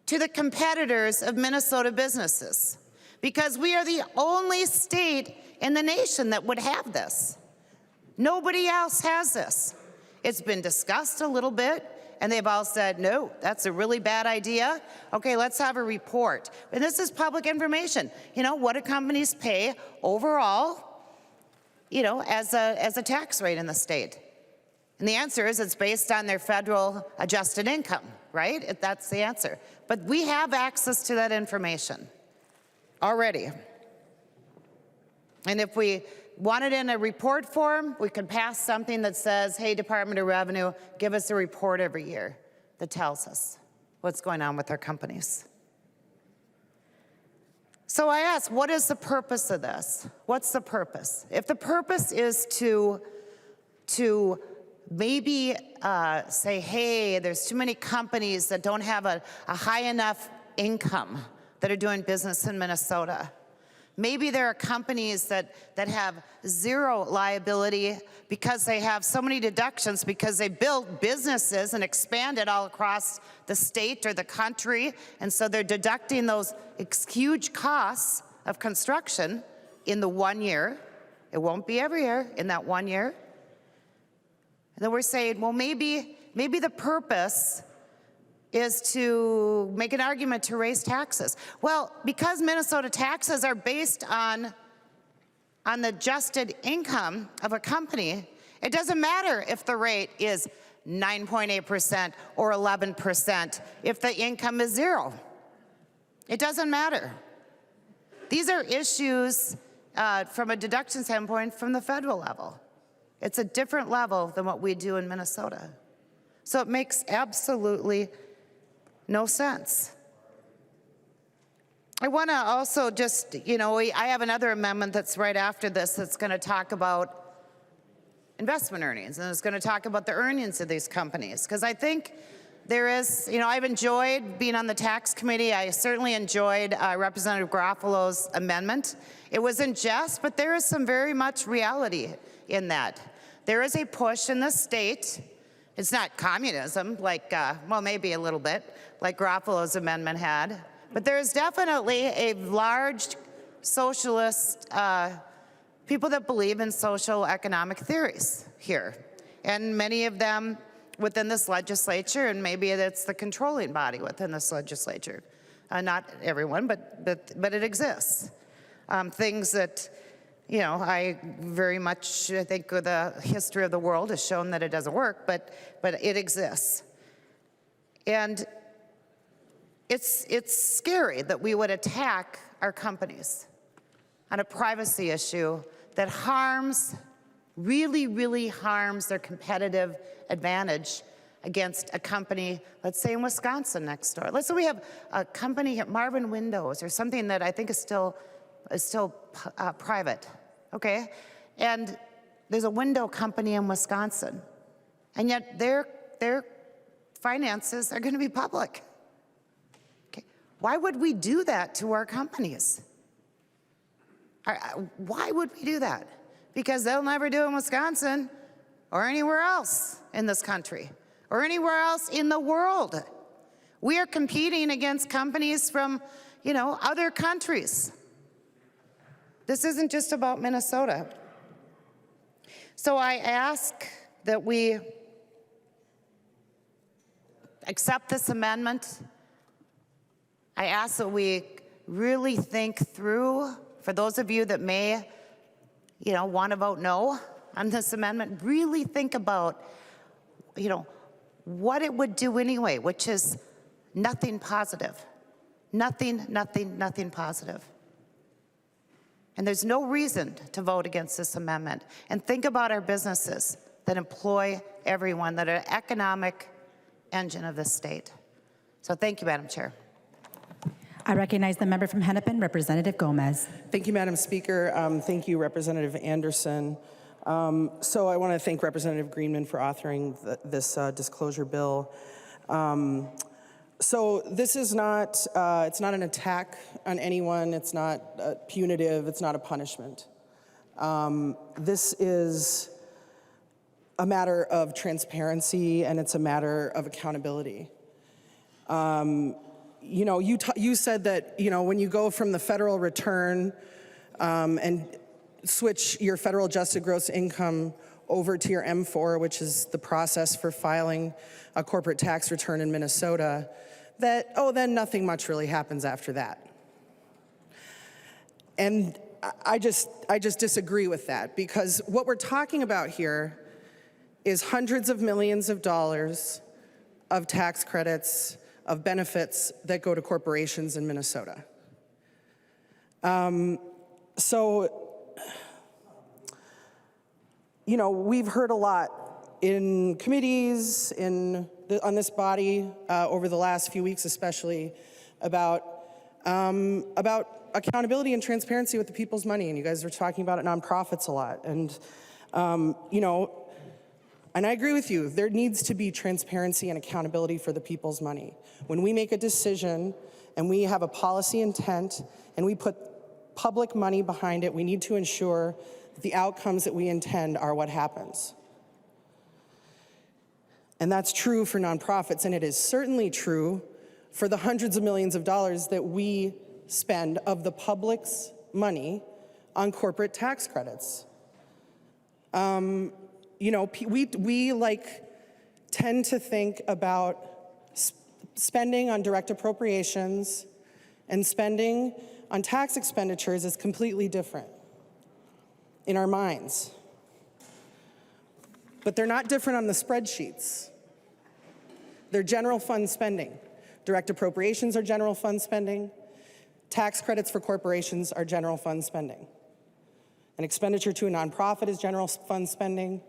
to the competitors of Minnesota businesses, because we are the only state in the nation that would have this. Nobody else has this. It's been discussed a little bit, and they've all said, no, that's a really bad idea. Okay, let's have a report. And this is public information. You know, what do companies pay overall, you know, as a tax rate in the state? And the answer is it's based on their federal adjusted income, right? That's the answer. But we have access to that information already. And if we want it in a report form, we could pass something that says, hey, Department of Revenue, give us a report every year that tells us what's going on with our companies. So I ask, what is the purpose of this? What's the purpose? If the purpose is to maybe say, hey, there's too many companies that don't have a high enough income that are doing business in Minnesota. Maybe there are companies that have zero liability because they have so many deductions because they built businesses and expanded all across the state or the country, and so they're deducting those huge costs of construction in the 1 year. It won't be every year, in that 1 year. And then we're saying, well, maybe the purpose is to make an argument to raise taxes. Well, because Minnesota taxes are based on the adjusted income of a company, it doesn't matter if the rate is 9.8% or 11% if the income is zero. It doesn't matter. These are issues from a deduction standpoint from the federal level. It's a different level than what we do in Minnesota. So it makes absolutely no sense. I want to also just, you know, I have another amendment that's right after this that's going to talk about investment earnings, and it's going to talk about the earnings of these companies. Because I think there is, you know, I've enjoyed being on the tax committee. I certainly enjoyed Representative Garofalo's amendment. It was in jest, but there is some very much reality in that. There is a push in the state. It's not communism, like, well, maybe a little bit, like Garofalo's amendment had. But there is definitely a large socialist, people that believe in social economic theories here. And many of them within this legislature, and maybe it's the controlling body within this legislature. Not everyone, but it exists. Things that, you know, I think the history of the world has shown that it doesn't work, but it exists. And it's scary that we would attack our companies on a privacy issue that really harms their competitive advantage against a company, let's say in Wisconsin next door. Let's say we have a company here, Marvin Windows, or something that I think is still private, okay? And there's a window company in Wisconsin, and yet their finances are going to be public. Okay. Why would we do that to our companies? Why would we do that? Because they'll never do it in Wisconsin or anywhere else in this country or anywhere else in the world. We are competing against companies from, you know, other countries. This isn't just about Minnesota. So I ask that we accept this amendment. I ask that we really think through, for those of you that may, you know, want to vote no on this amendment, really think about, you know, what it would do anyway, which is nothing positive. Nothing positive. And there's no reason to vote against this amendment. And think about our businesses. that employ everyone, that are an economic engine of this state. So thank you, Madam Chair. I recognize the member from Hennepin, Representative Gomez. Thank you, Madam Speaker. Thank you, Representative Anderson. So I want to thank Representative Greenman for authoring this disclosure bill. So this is not, it's not an attack on anyone. It's not punitive. It's not a punishment. This is a matter of transparency, and it's a matter of accountability. You know, you said that, you know, when you go from the federal return and switch your federal adjusted gross income over to your M4, which is the process for filing a corporate tax return in Minnesota, that, oh, then nothing much really happens after that. And I just disagree with that, because what we're talking about here is hundreds of millions of dollars of tax credits, of benefits that go to corporations in Minnesota. So, you know, we've heard a lot in committees, on this body over the last few weeks especially, about accountability and transparency with the people's money, and you guys are talking about it, nonprofits a lot. And, you know, and I agree with you, there needs to be transparency and accountability for the people's money. When we make a decision and we have a policy intent and we put public money behind it, we need to ensure that the outcomes that we intend are what happens. And that's true for nonprofits, and it is certainly true for the hundreds of millions of dollars that we spend of the public's money on corporate tax credits. You know, we like tend to think about spending on direct appropriations and spending on tax expenditures as completely different in our minds. But they're not different on the spreadsheets. They're general fund spending. Direct appropriations are general fund spending. Tax credits for corporations are general fund spending. An expenditure to a nonprofit is general fund spending,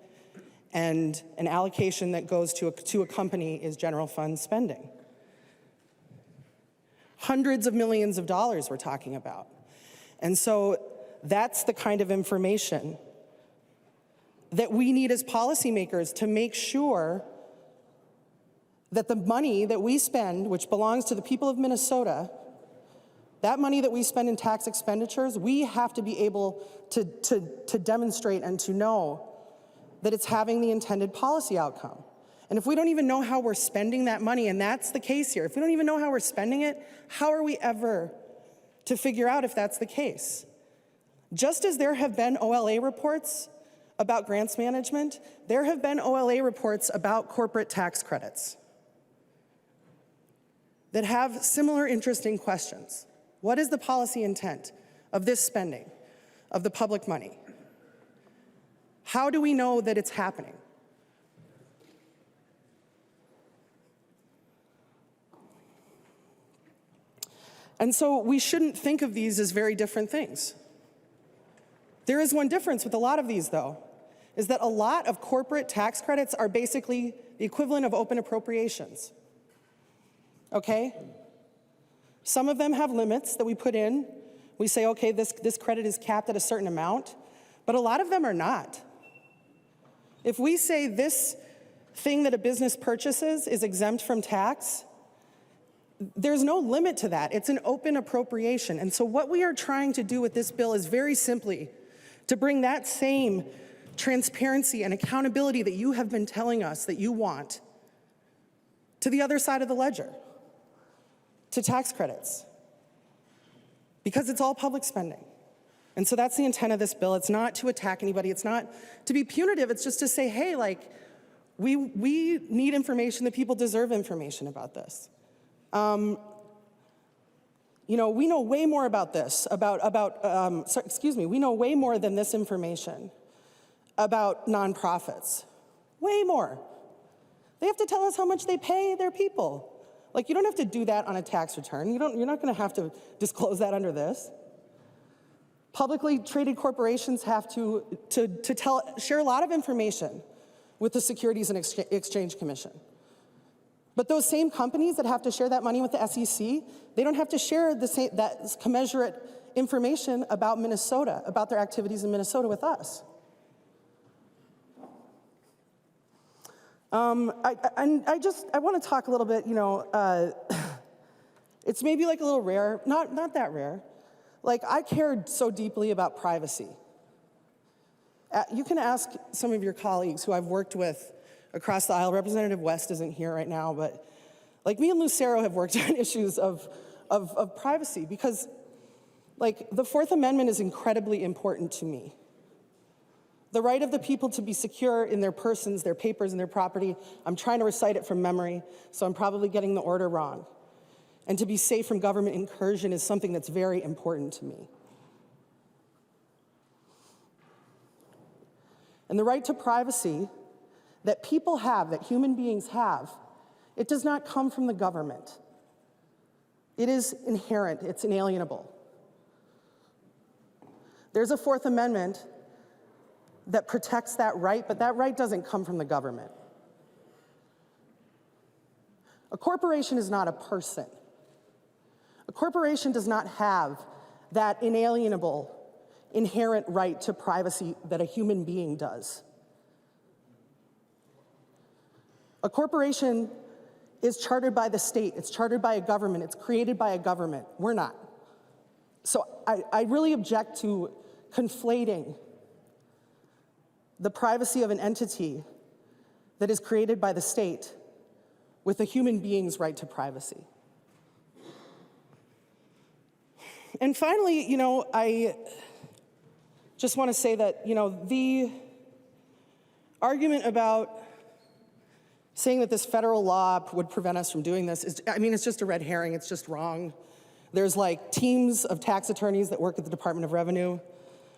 and an allocation that goes to a company is general fund spending. Hundreds of millions of dollars we're talking about. And so that's the kind of information that we need as policymakers to make sure that the money that we spend, which belongs to the people of Minnesota, that money that we spend in tax expenditures, we have to be able to demonstrate and to know that it's having the intended policy outcome. And if we don't even know how we're spending that money, and that's the case here, if we don't even know how we're spending it, how are we ever to figure out if that's the case? Just as there have been OLA reports about grants management, there have been OLA reports about corporate tax credits that have similar interesting questions. What is the policy intent of this spending, of the public money? How do we know that it's happening? And so we shouldn't think of these as very different things. There is one difference with a lot of these, though, is that a lot of corporate tax credits are basically the equivalent of open appropriations. Okay? Some of them have limits that we put in. We say, okay, this credit is capped at a certain amount, but a lot of them are not. If we say this thing that a business purchases is exempt from tax, there's no limit to that. It's an open appropriation. And so what we are trying to do with this bill is very simply to bring that same transparency and accountability that you have been telling us that you want to the other side of the ledger, to tax credits, because it's all public spending. And so that's the intent of this bill. It's not to attack anybody. It's not to be punitive. It's just to say, hey, like, we need information. The people deserve information about this. You know, we know way more about this, we know way more than this information about nonprofits. Way more. They have to tell us how much they pay their people. Like, you don't have to do that on a tax return. You're not going to have to disclose that under this. Publicly traded corporations have to share a lot of information with the Securities and Exchange Commission. But those same companies that have to share that money with the SEC, they don't have to share that commensurate information about Minnesota, about their activities in Minnesota with us. I want to talk a little bit, it's maybe like a little rare, not that rare. Like, I cared so deeply about privacy. You can ask some of your colleagues who I've worked with across the aisle. Representative West isn't here right now, but like me and Lucero have worked on issues of privacy because like the Fourth Amendment is incredibly important to me. The right of the people to be secure in their persons, their papers, and their property. I'm trying to recite it from memory, so I'm probably getting the order wrong. And to be safe from government incursion is something that's very important to me. And the right to privacy that people have, that human beings have, it does not come from the government. It is inherent, it's inalienable. There's a Fourth Amendment that protects that right, but that right doesn't come from the government. A corporation is not a person. A corporation does not have that inalienable, inherent right to privacy that a human being does. A corporation is chartered by the state, it's chartered by a government, it's created by a government. We're not. So I really object to conflating the privacy of an entity that is created by the state with a human being's right to privacy. And finally, I just want to say that, the argument about saying that this federal law would prevent us from doing this is, it's just a red herring, it's just wrong. There's like teams of tax attorneys that work at the Department of Revenue.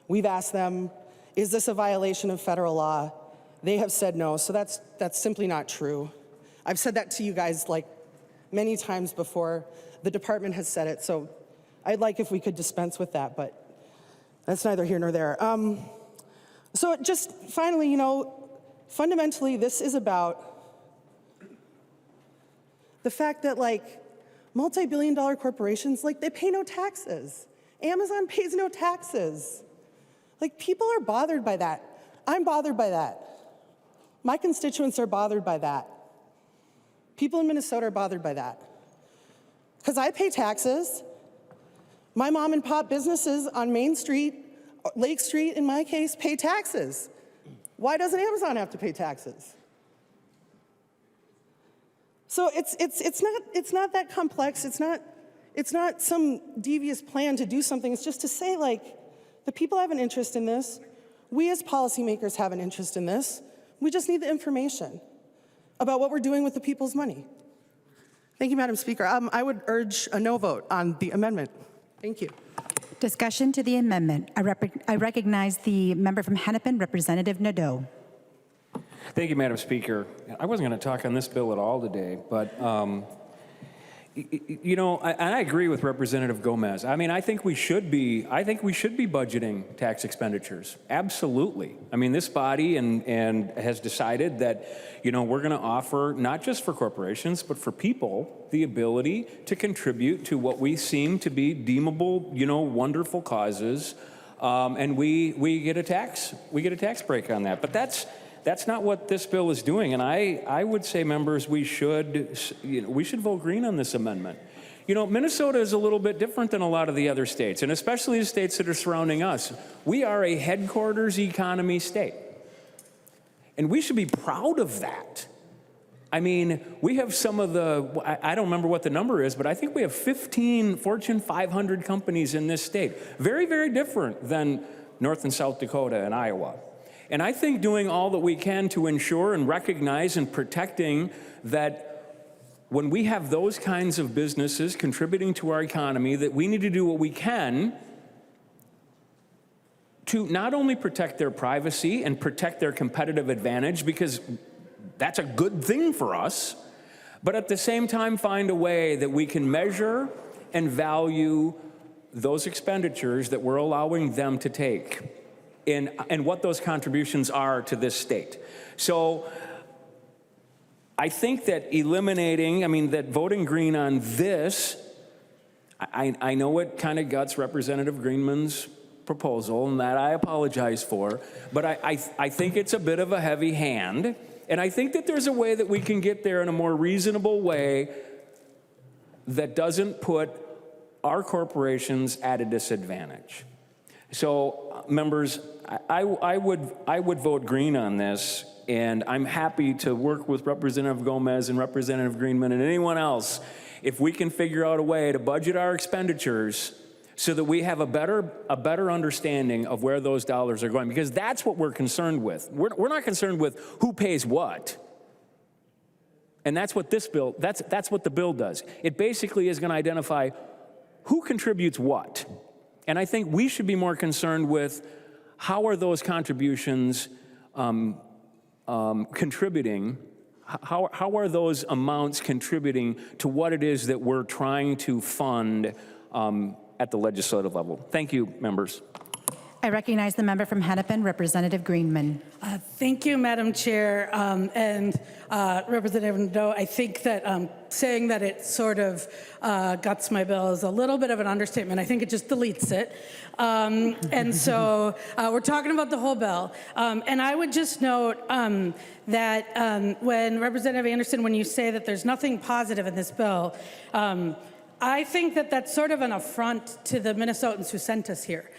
We've asked them, is this a violation of federal law? They have said no, so that's simply not true. I've said that to you guys like many times before. The department has said it, so I'd like if we could dispense with that, but that's neither here nor there. So just finally, fundamentally, this is about the fact that multi-billion-dollar corporations, they pay no taxes. Amazon pays no taxes. People are bothered by that. I'm bothered by that. My constituents are bothered by that. People in Minnesota are bothered by that. Because I pay taxes. My mom and pop businesses on Main Street, Lake Street in my case, pay taxes. Why doesn't Amazon have to pay taxes? So it's not that complex. It's not some devious plan to do something. It's just to say the people have an interest in this. We as policymakers have an interest in this. We just need the information about what we're doing with the people's money. Thank you, Madam Speaker. I would urge a no vote on the amendment. Thank you. Discussion to the amendment. I recognize the member from Hennepin, Representative Nadeau. Thank you, Madam Speaker. I wasn't going to talk on this bill at all today, but I agree with Representative Gomez. I think we should be budgeting tax expenditures. Absolutely. This body and has decided that, we're going to offer not just for corporations, but for people the ability to contribute to what we seem to be deemable, wonderful causes, and we get a tax break on that. But that's not what this bill is doing, and I would say, members, we should vote green on this amendment. Minnesota is a little bit different than a lot of the other states, and especially the states that are surrounding us. We are a headquarters economy state, and we should be proud of that. We have some of I don't remember what the number is, but I think we have 15 Fortune 500 companies in this state. Very, very different than North and South Dakota and Iowa. And I think doing all that we can to ensure and recognize and protecting that when we have those kinds of businesses contributing to our economy, that we need to do what we can to not only protect their privacy and protect their competitive advantage, because that's a good thing for us, but at the same time find a way that we can measure and value those expenditures that we're allowing them to take. and what those contributions are to this state. So I think that that voting green on this, I know it kind of guts Representative Greenman's proposal, and that I apologize for, but I think it's a bit of a heavy hand, and I think that there's a way that we can get there in a more reasonable way that doesn't put our corporations at a disadvantage. So, members, I would vote green on this, and I'm happy to work with Representative Gomez and Representative Greenman and anyone else if we can figure out a way to budget our expenditures so that we have a better understanding of where those dollars are going, because that's what we're concerned with. We're not concerned with who pays what. And that's what this bill, that's what the bill does. It basically is going to identify who contributes what. And I think we should be more concerned with how are those contributions contributing, how are those amounts contributing to what it is that we're trying to fund at the legislative level. Thank you, members. I recognize the member from Hennepin, Representative Greenman. Thank you, Madam Chair. And Representative Nadeau, I think that saying that it sort of guts my bill is a little bit of an understatement. I think it just deletes it. And so we're talking about the whole bill. And I would just note that when Representative Anderson, when you say that there's nothing positive in this bill, I think that that's sort of an affront to the Minnesotans who sent us here.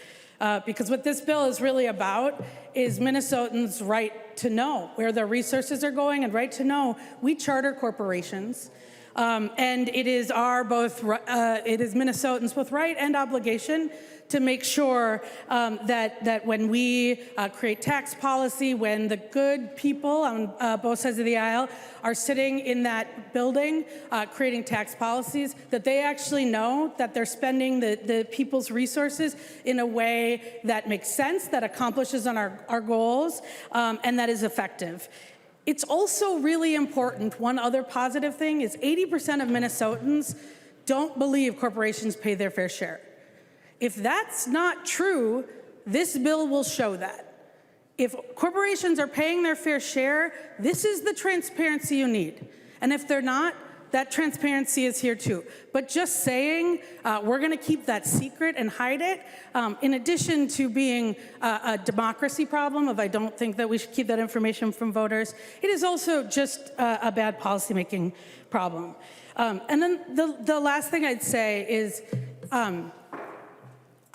Because what this bill is really about is Minnesotans' right to know where their resources are going and right to know. We charter corporations, and it is Minnesotans' both right and obligation to make sure that when we create tax policy, when the good people on both sides of the aisle are sitting in that building creating tax policies, that they actually know that they're spending the people's resources in a way that makes sense, that accomplishes on our goals, and that is effective. It's also really important, one other positive thing is 80% of Minnesotans don't believe corporations pay their fair share. If that's not true, this bill will show that. If corporations are paying their fair share, this is the transparency you need. And if they're not, that transparency is here too. But just saying we're going to keep that secret and hide it, in addition to being a democracy problem of I don't think that we should keep that information from voters, it is also just a bad policymaking problem. And then the last thing I'd say is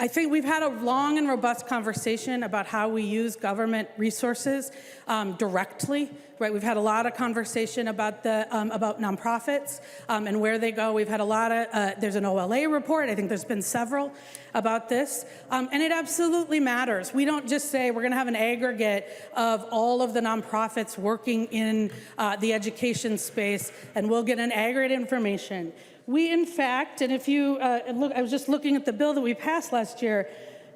I think we've had a long and robust conversation about how we use government resources directly. Right, we've had a lot of conversation about about nonprofits and where they go. We've had a lot of. There's an OLA report. I think there's been several about this, and it absolutely matters. We don't just say we're going to have an aggregate of all of the nonprofits working in the education space, and we'll get an aggregate information. We, in fact, and if you look, I was just looking at the bill that we passed last year,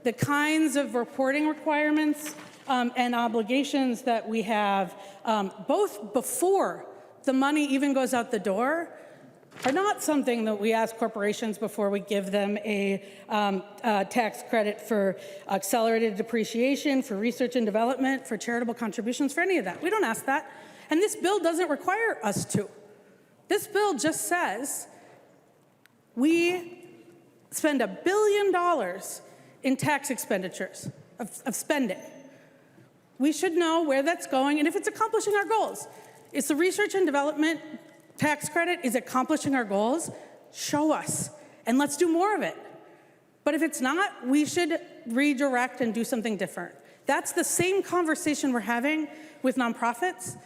the kinds of reporting requirements and obligations that we have, both before the money even goes out the door, are not something that we ask corporations before we give them a tax credit for accelerated depreciation, for research and development, for charitable contributions, for any of that. We don't ask that. And this bill doesn't require us to. This bill just says, we spend $1 billion in tax expenditures of spending. We should know where that's going and if it's accomplishing our goals. Is the research and development tax credit is accomplishing our goals? Show us, and let's do more of it. But if it's not, we should redirect and do something different. That's the same conversation we're having with nonprofits,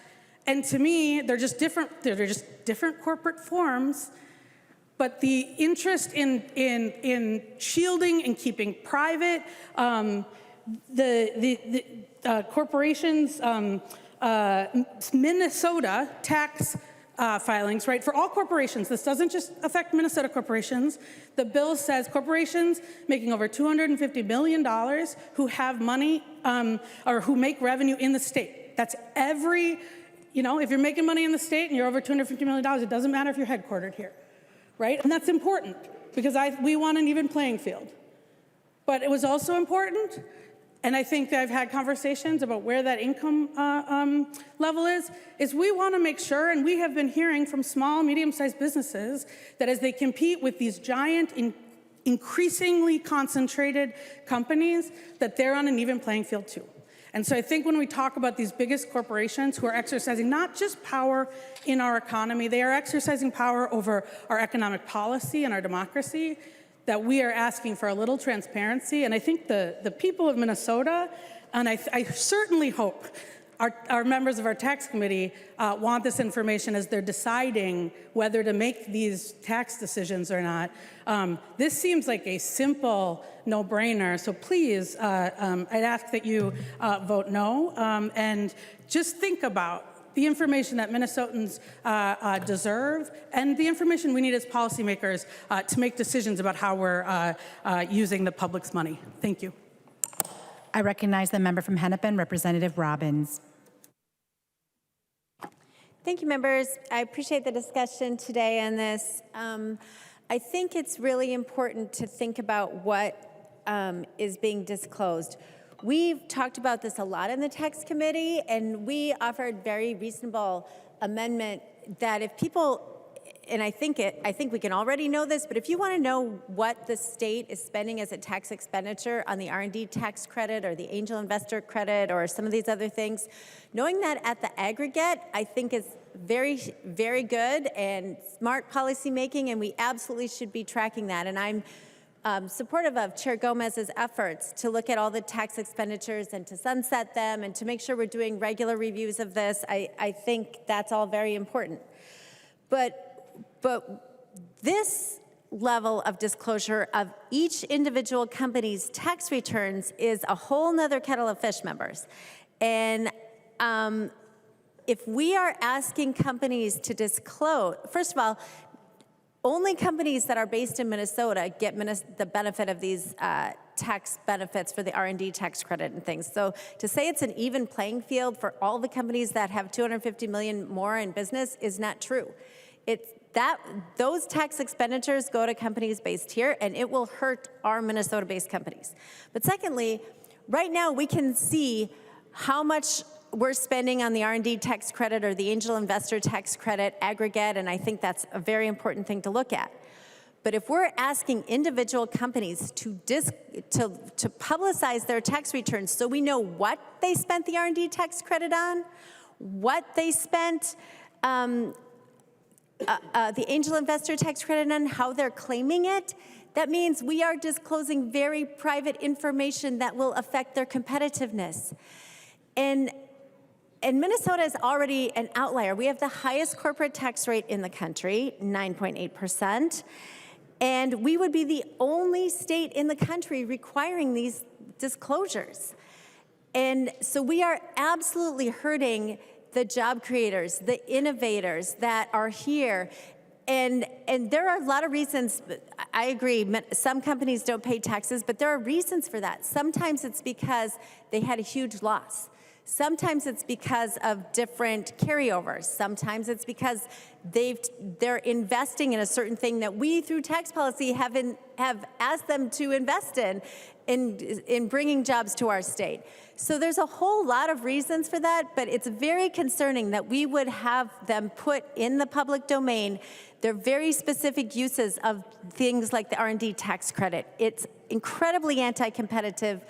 and to me, they're just different corporate forms. But the interest in shielding and keeping private the corporations, Minnesota tax filings, right, for all corporations. This doesn't just affect Minnesota corporations. The bill says corporations making over $250 million who have money or who make revenue in the state. That's every, if you're making money in the state and you're over $250 million, it doesn't matter if you're headquartered here. Right? And that's important because we want an even playing field. But it was also important and I think I've had conversations about where that income level is we want to make sure, and we have been hearing from small, medium-sized businesses, that as they compete with these giant, increasingly concentrated companies, that they're on an even playing field too. And so I think when we talk about these biggest corporations who are exercising not just power in our economy, they are exercising power over our economic policy and our democracy, that we are asking for a little transparency. And I think the people of Minnesota, and I certainly hope our members of our tax committee want this information as they're deciding whether to make these tax decisions or not. This seems like a simple no-brainer, so please, I'd ask that you vote no, and just think about the information that Minnesotans deserve and the information we need as policymakers to make decisions about how we're using the public's money. Thank you. I recognize the member from Hennepin, Representative Robbins. Thank you, members. I appreciate the discussion today on this. I think it's really important to think about what is being disclosed. We've talked about this a lot in the tax committee, and we offered very reasonable amendment that if people, and I think we can already know this, but if you want to know what the state is spending as a tax expenditure on the R&D tax credit or the angel investor credit or some of these other things, knowing that at the aggregate, I think is very, very good and smart policy making, and we absolutely should be tracking that. And I'm supportive of Chair Gomez's efforts to look at all the tax expenditures and to sunset them and to make sure we're doing regular reviews of this. I think that's all very important. But this level of disclosure of each individual company's tax returns is a whole nother kettle of fish, members. And if we are asking companies to disclose, first of all, only companies that are based in Minnesota get the benefit of these tax benefits for the R&D tax credit and things. So to say it's an even playing field for all the companies that have $250 million more in business is not true. Those tax expenditures go to companies based here, and it will hurt our Minnesota-based companies. But secondly, right now we can see how much we're spending on the R&D tax credit or the angel investor tax credit aggregate, and I think that's a very important thing to look at. But if we're asking individual companies to publicize their tax returns so we know what they spent the R&D tax credit on, what they spent the angel investor tax credit on, how they're claiming it, that means we are disclosing very private information that will affect their competitiveness. And Minnesota is already an outlier. We have the highest corporate tax rate in the country, 9.8%. And we would be the only state in the country requiring these disclosures. And so we are absolutely hurting the job creators, the innovators that are here. And there are a lot of reasons. I agree, some companies don't pay taxes, but there are reasons for that. Sometimes it's because they had a huge loss. Sometimes it's because of different carryovers. Sometimes it's because they're investing in a certain thing that we, through tax policy, have asked them to invest in bringing jobs to our state. So there's a whole lot of reasons for that, but it's very concerning that we would have them put in the public domain their very specific uses of things like the R&D tax credit. It's incredibly anti-competitive.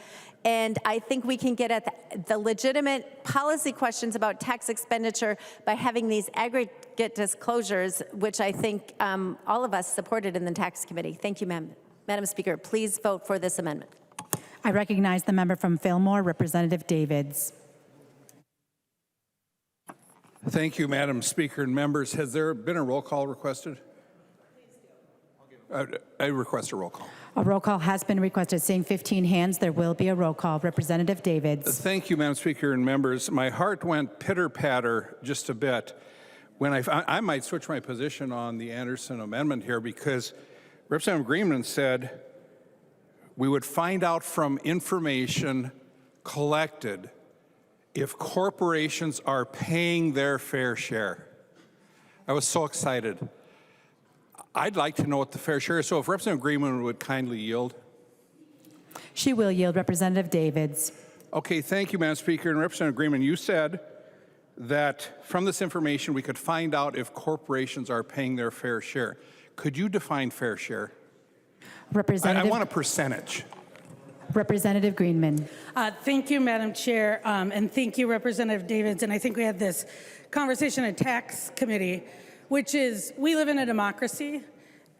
And I think we can get at the legitimate policy questions about tax expenditure by having these aggregate disclosures, which I think all of us supported in the tax committee. Thank you, Madam Speaker. Please vote for this amendment. I recognize the member from Fillmore, Representative Davids. Thank you, Madam Speaker and members. Has there been a roll call requested? I request a roll call. A roll call has been requested. Seeing 15 hands, there will be a roll call. Representative Davids. Thank you, Madam Speaker and members. My heart went pitter-patter just a bit when I might switch my position on the Anderson amendment here, because Representative Greenman said we would find out from information collected if corporations are paying their fair share. I was so excited. I'd like to know what the fair share is, so if Representative Greenman would kindly yield. She will yield. Representative Davids. Okay, thank you, Madam Speaker. And Representative Greenman, you said that from this information we could find out if corporations are paying their fair share. Could you define fair share? Representative, I want a percentage. Representative Greenman. Thank you, Madam Chair, and thank you, Representative Davids. And I think we had this conversation in Tax Committee, which is we live in a democracy,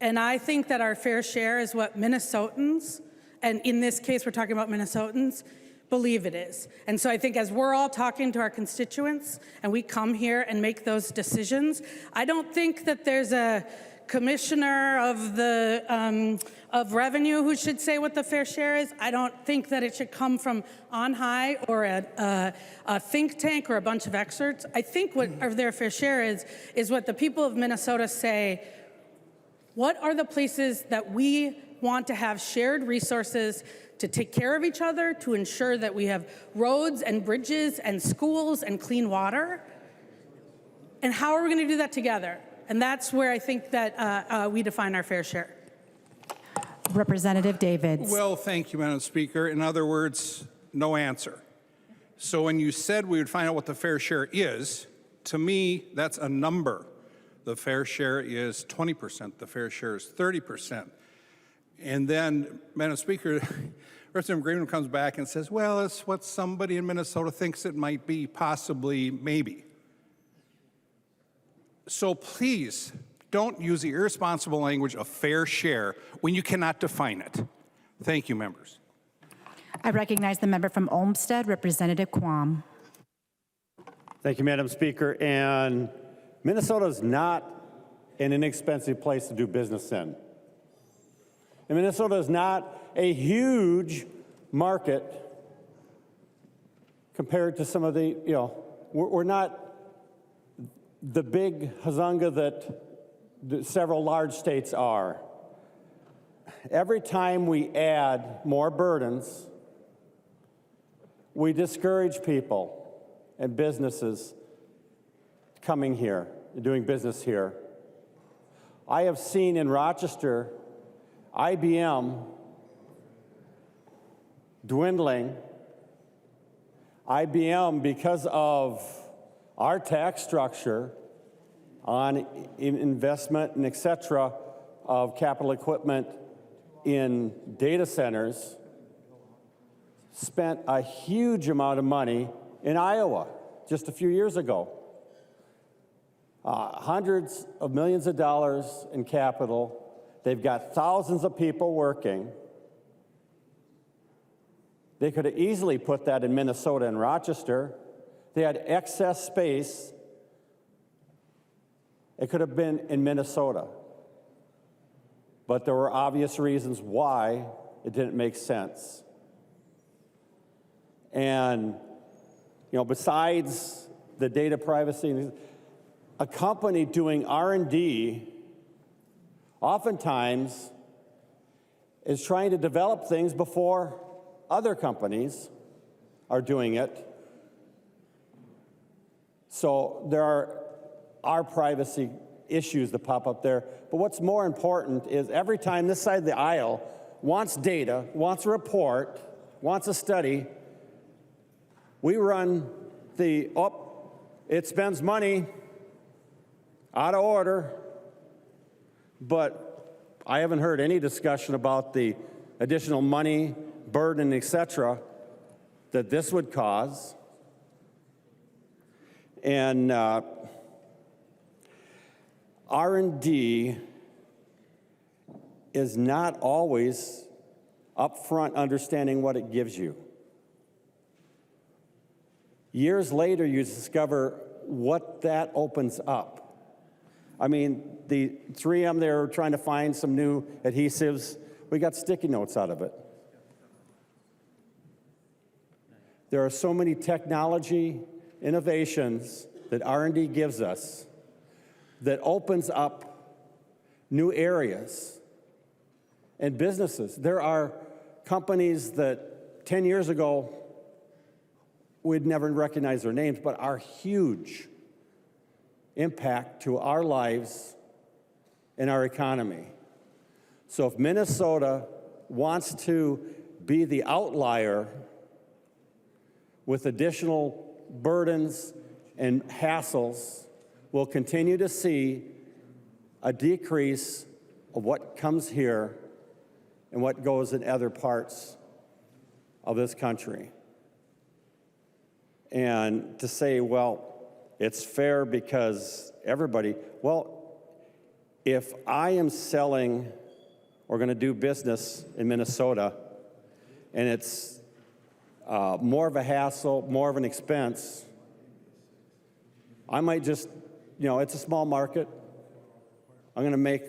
and I think that our fair share is what Minnesotans, and in this case we're talking about Minnesotans, believe it is. And so I think as we're all talking to our constituents and we come here and make those decisions, I don't think that there's a commissioner of revenue who should say what the fair share is. I don't think that it should come from on high or a think tank or a bunch of experts. I think what their fair share is what the people of Minnesota say. What are the places that we want to have shared resources to take care of each other, to ensure that we have roads and bridges and schools and clean water? And how are we going to do that together? And that's where I think that we define our fair share. Representative Davids. Well, thank you, Madam Speaker. In other words, no answer. So when you said we would find out what the fair share is, to me, that's a number. The fair share is 20%. The fair share is 30%. And then, Madam Speaker, Representative Greenman comes back and says, well, it's what somebody in Minnesota thinks it might be, possibly, maybe. So please, don't use the irresponsible language of fair share when you cannot define it. Thank you, members. I recognize the member from Olmsted, Representative Quam. Thank you, Madam Speaker. And Minnesota is not an inexpensive place to do business in. And Minnesota is not a huge market compared to some of the, we're not the big hazunga that several large states are. Every time we add more burdens, we discourage people and businesses coming here and doing business here. I have seen in Rochester IBM dwindling. IBM, because of our tax structure on investment and et cetera of capital equipment in data centers, spent a huge amount of money in Iowa just a few years ago. Hundreds of millions of dollars in capital. They've got thousands of people working. They could have easily put that in Minnesota and Rochester. They had excess space. It could have been in Minnesota. But there were obvious reasons why it didn't make sense. And, besides the data privacy, a company doing R&D oftentimes is trying to develop things before other companies are doing it. So there are privacy issues that pop up there. But what's more important is every time this side of the aisle wants data, wants a report, wants a study, we run it spends money, out of order, but I haven't heard any discussion about the additional money, burden, et cetera, that this would cause. And R&D is not always upfront understanding what it gives you. Years later, you discover what that opens up. I mean, the 3M, they were trying to find some new adhesives. We got sticky notes out of it. There are so many technology innovations that R&D gives us that opens up new areas and businesses. There are companies that 10 years ago we'd never recognize their names, but are huge impact to our lives and our economy. So if Minnesota wants to be the outlier with additional burdens and hassles, we'll continue to see a decrease of what comes here and what goes in other parts of this country. And to say, well, it's fair because everybody, well, if I am selling or going to do business in Minnesota and it's more of a hassle, more of an expense, I might just, it's a small market. I'm going to make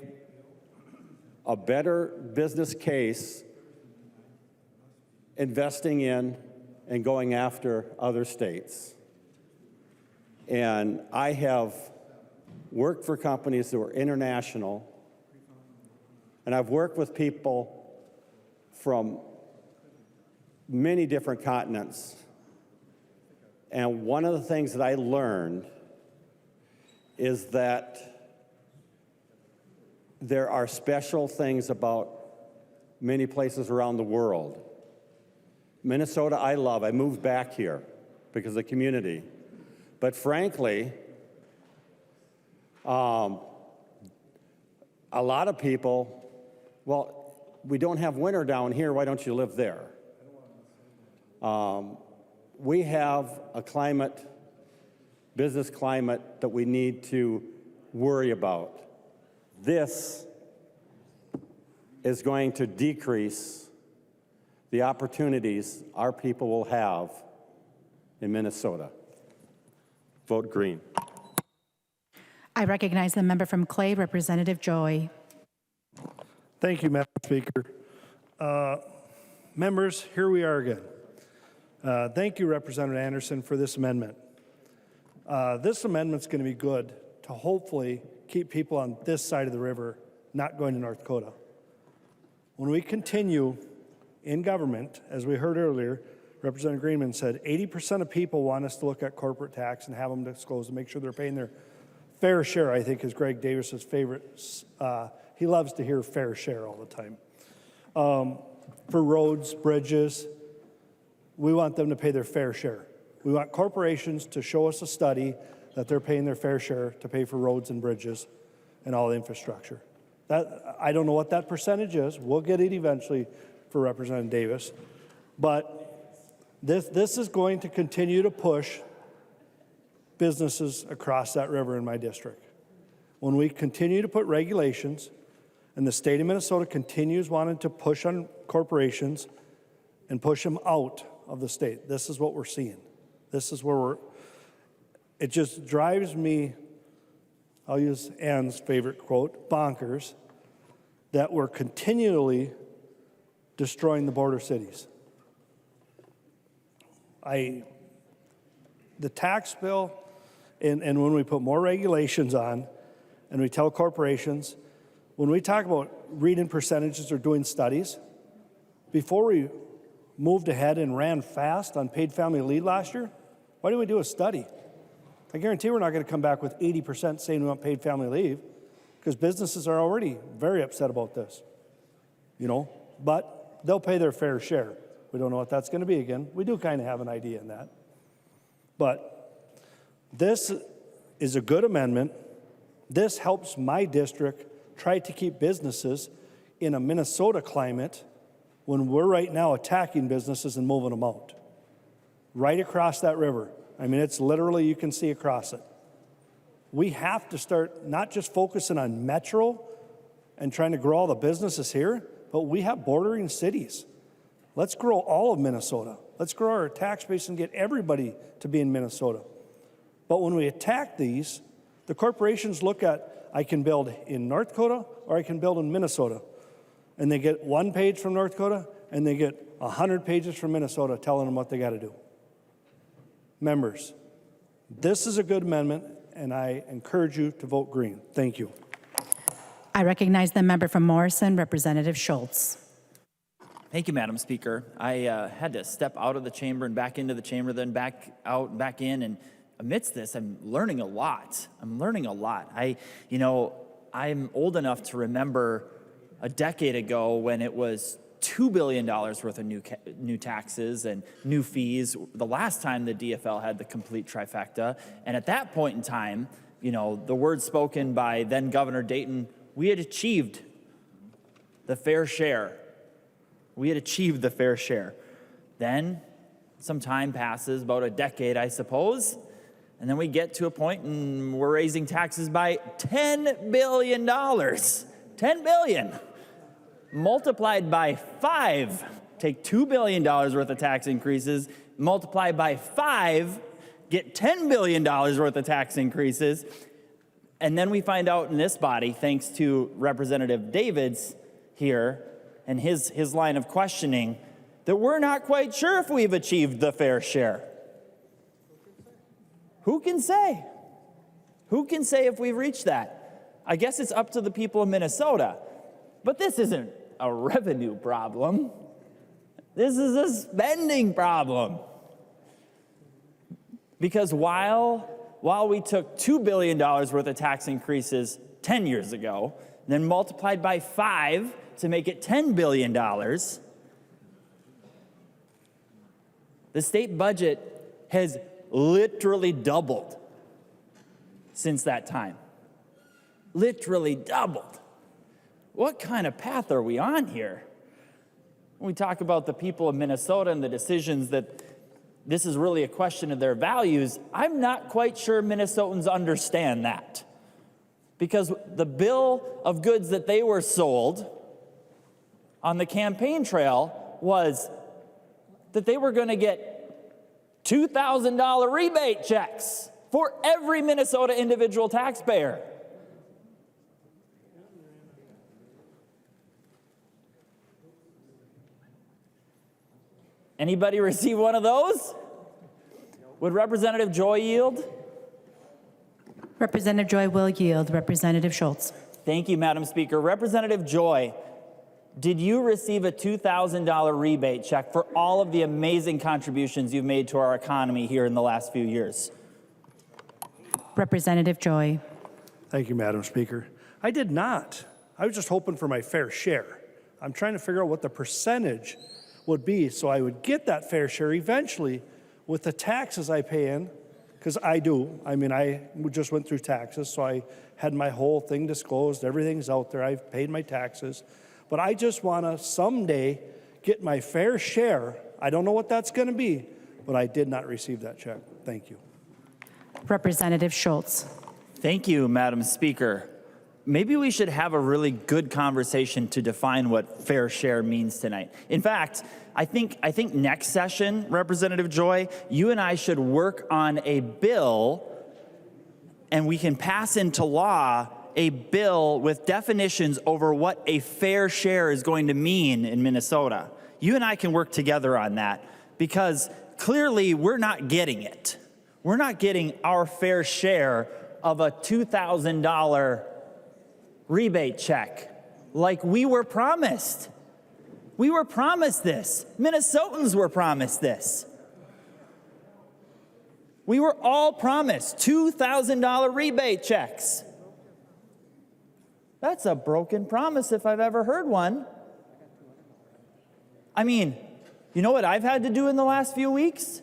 a better business case investing in and going after other states. And I have worked for companies that were international, and I've worked with people from many different continents. And one of the things that I learned is that there are special things about many places around the world. Minnesota, I love. I moved back here because of the community. But frankly, a lot of people, well, we don't have winter down here. Why don't you live there? We have a climate, business climate that we need to worry about. This is going to decrease the opportunities our people will have in Minnesota. Vote green. I recognize the member from Clay, Representative Joy. Thank you, Madam Speaker. Members, here we are again. Thank you, Representative Anderson, for this amendment. This amendment's going to be good to hopefully keep people on this side of the river not going to North Dakota. When we continue in government, as we heard earlier, Representative Greenman said 80% of people want us to look at corporate tax and have them disclose and make sure they're paying their fair share, I think is Greg Davis's favorite. He loves to hear fair share all the time. For roads, bridges, we want them to pay their fair share. We want corporations to show us a study that they're paying their fair share to pay for roads and bridges and all the infrastructure. I don't know what that percentage is. We'll get it eventually for Representative Davis. But this is going to continue to push businesses across that river in my district. When we continue to put regulations and the state of Minnesota continues wanting to push on corporations and push them out of the state, this is what we're seeing. This is where it just drives me, I'll use Ann's favorite quote, bonkers, that we're continually destroying the border cities. The tax bill, and when we put more regulations on, and we tell corporations, when we talk about reading percentages or doing studies, before we moved ahead and ran fast on paid family leave last year, why didn't we do a study? I guarantee we're not going to come back with 80% saying we want paid family leave, because businesses are already very upset about this, but they'll pay their fair share. We don't know what that's going to be again. We do kind of have an idea in that. But this is a good amendment. This helps my district try to keep businesses in a Minnesota climate when we're right now attacking businesses and moving them out. Right across that river. I mean, it's literally, you can see across it. We have to start not just focusing on metro and trying to grow all the businesses here, but we have bordering cities. Let's grow all of Minnesota. Let's grow our tax base and get everybody to be in Minnesota. But when we attack these, the corporations look at, I can build in North Dakota or I can build in Minnesota. And they get one page from North Dakota and they get 100 pages from Minnesota telling them what they got to do. Members, this is a good amendment, and I encourage you to vote green. Thank you. I recognize the member from Morrison, Representative Schultz. Thank you, Madam Speaker. I had to step out of the chamber and back into the chamber, then back out and back in. And amidst this, I'm learning a lot. I'm old enough to remember a decade ago when it was $2 billion worth of new taxes and new fees the last time the DFL had the complete trifecta. And at that point in time, you know, the words spoken by then Governor Dayton, we had achieved the fair share. We had achieved the fair share. Then some time passes, about a decade, I suppose, and then we get to a point and we're raising taxes by $10 billion. $10 billion. Multiplied by 5, take $2 billion worth of tax increases, multiply by 5, get $10 billion worth of tax increases, and then we find out in this body, thanks to Representative Davids here and his line of questioning, that we're not quite sure if we've achieved the fair share. Who can say? Who can say if we've reached that? I guess it's up to the people of Minnesota. But this isn't a revenue problem. This is a spending problem. Because while we took $2 billion worth of tax increases 10 years ago, then multiplied by 5 to make it $10 billion, the state budget has literally doubled since that time. Literally doubled. What kind of path are we on here? When we talk about the people of Minnesota and the decisions that this is really a question of their values, I'm not quite sure Minnesotans understand that. Because the bill of goods that they were sold on the campaign trail was that they were going to get $2,000 rebate checks for every Minnesota individual taxpayer. Anybody receive one of those? Would Representative Joy yield? Representative Joy will yield. Representative Schultz. Thank you, Madam Speaker. Representative Joy, did you receive a $2,000 rebate check for all of the amazing contributions you've made to our economy here in the last few years? Representative Joy. Thank you, Madam Speaker. I did not. I was just hoping for my fair share. I'm trying to figure out what the percentage would be so I would get that fair share eventually with the taxes I pay in, because I do. I mean, I just went through taxes, so I had my whole thing disclosed. Everything's out there. I've paid my taxes. But I just want to someday get my fair share. I don't know what that's going to be, but I did not receive that check. Thank you. Representative Schultz. Thank you, Madam Speaker. Maybe we should have a really good conversation to define what fair share means tonight. In fact, I think next session, Representative Joy, you and I should work on a bill, and we can pass into law a bill with definitions over what a fair share is going to mean in Minnesota. You and I can work together on that, because clearly we're not getting it. We're not getting our fair share of a $2,000 rebate check like we were promised. We were promised this. Minnesotans were promised this. We were all promised $2,000 rebate checks. That's a broken promise if I've ever heard one. I mean, you know what I've had to do in the last few weeks?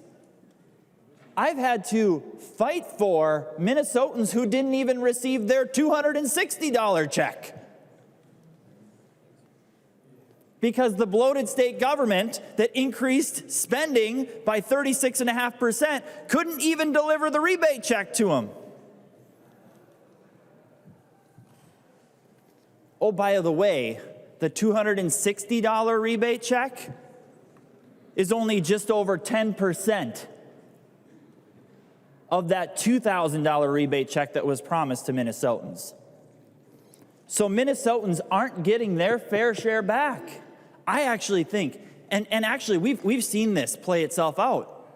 I've had to fight for Minnesotans who didn't even receive their $260 check. Because the bloated state government that increased spending by 36.5% couldn't even deliver the rebate check to them. Oh, by the way, the $260 rebate check is only just over 10% of that $2,000 rebate check that was promised to Minnesotans. So Minnesotans aren't getting their fair share back. I actually think, and actually we've seen this play itself out.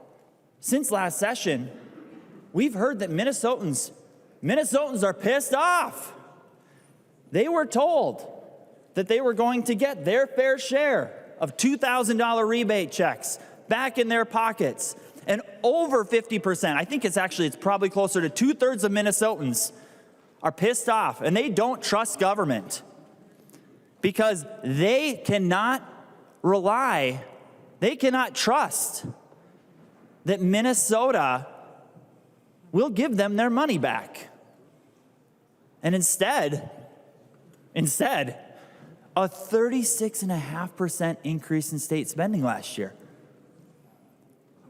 Since last session, we've heard that Minnesotans are pissed off. They were told that they were going to get their fair share of $2,000 rebate checks back in their pockets. And over 50%, I think it's probably closer to 2/3 of Minnesotans are pissed off, and they don't trust government because they cannot trust that Minnesota will give them their money back. And instead, a 36.5% increase in state spending last year.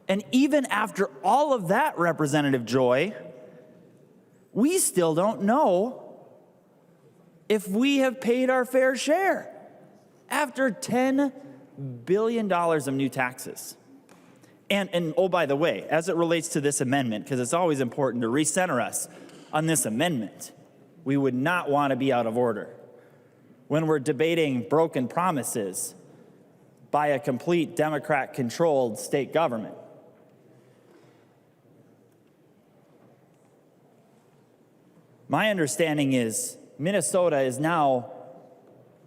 And even after all of that, Representative Joy, we still don't know if we have paid our fair share after $10 billion of new taxes. And oh, by the way, as it relates to this amendment, because it's always important to recenter us on this amendment, we would not want to be out of order when we're debating broken promises by a complete Democrat-controlled state government. My understanding is Minnesota is now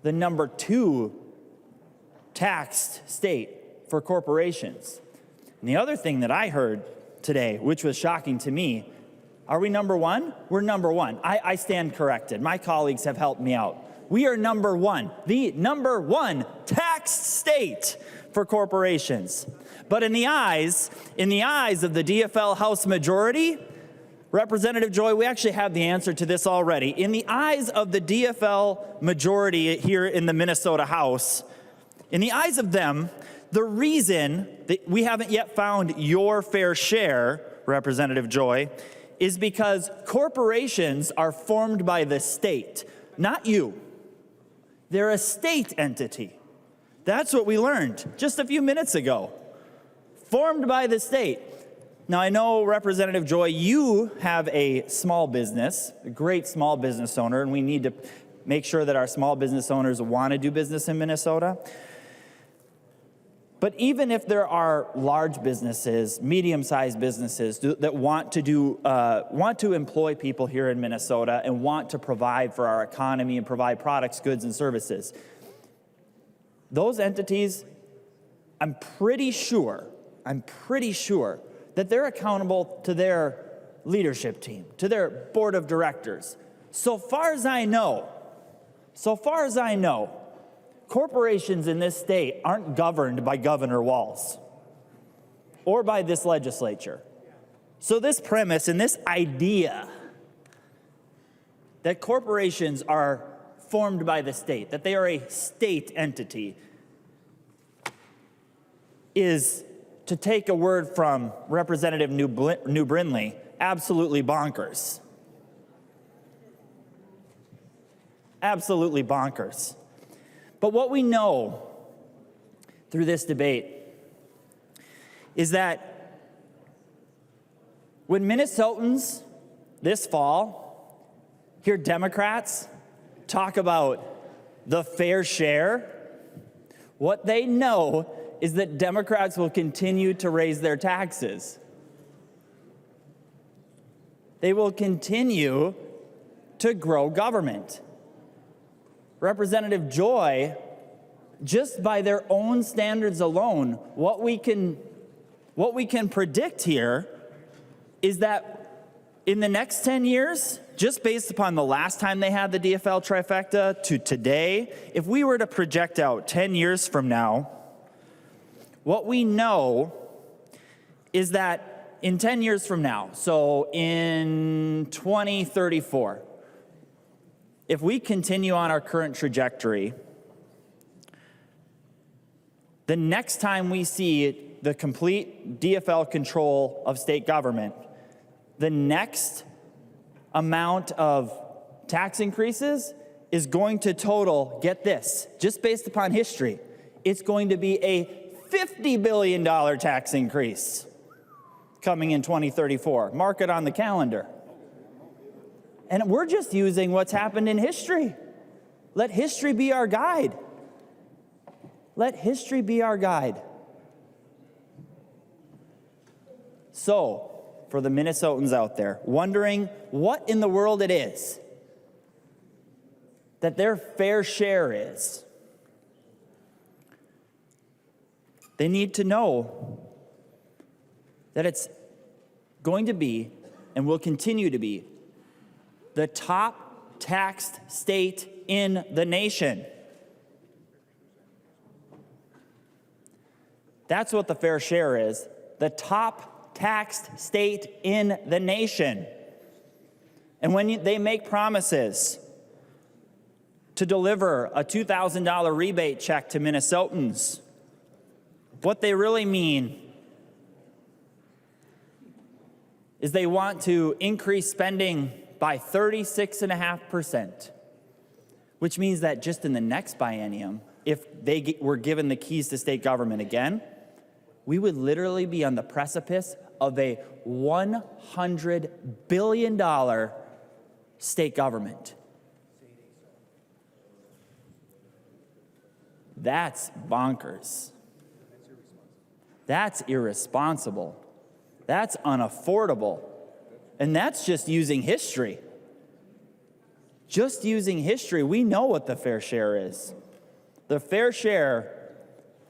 the number 2 taxed state for corporations. And the other thing that I heard today, which was shocking to me, are we number 1? We're number 1. I stand corrected. My colleagues have helped me out. We are number 1, the number 1 taxed state for corporations. But in the eyes of the DFL House majority, Representative Joy, we actually have the answer to this already. In the eyes of the DFL majority here in the Minnesota House, in the eyes of them, the reason that we haven't yet found your fair share, Representative Joy, is because corporations are formed by the state, not you. They're a state entity. That's what we learned just a few minutes ago. Formed by the state. Now, I know, Representative Joy, you have a small business, a great small business owner, and we need to make sure that our small business owners want to do business in Minnesota. But even if there are large businesses, medium-sized businesses that want to employ people here in Minnesota and want to provide for our economy and provide products, goods, and services, those entities, I'm pretty sure that they're accountable to their leadership team, to their board of directors. So far as I know, corporations in this state aren't governed by Governor Walz or by this legislature. So this premise and this idea that corporations are formed by the state, that they are a state entity, is, to take a word from Representative New Brindley, absolutely bonkers. Absolutely bonkers. But what we know through this debate is that when Minnesotans this fall hear Democrats talk about the fair share, what they know is that Democrats will continue to raise their taxes. They will continue to grow government. Representative Joy, just by their own standards alone, what we can predict here is that in the next 10 years, just based upon the last time they had the DFL trifecta to today, if we were to project out 10 years from now, what we know is that in 10 years from now, so in 2034, if we continue on our current trajectory, the next time we see the complete DFL control of state government, the next amount of tax increases is going to total, get this, just based upon history, it's going to be a $50 billion tax increase coming in 2034. Mark it on the calendar. And we're just using what's happened in history. Let history be our guide. Let history be our guide. So, for the Minnesotans out there, wondering what in the world it is that their fair share is, they need to know that it's going to be and will continue to be the top taxed state in the nation. That's what the fair share is. The top taxed state in the nation. And when they make promises to deliver a $2,000 rebate check to Minnesotans, what they really mean is they want to increase spending by 36.5%, which means that just in the next biennium, if they were given the keys to state government again, we would literally be on the precipice of a $100 billion state government. That's bonkers. That's irresponsible. That's unaffordable. And that's just using history. Just using history, we know what the fair share is. The fair share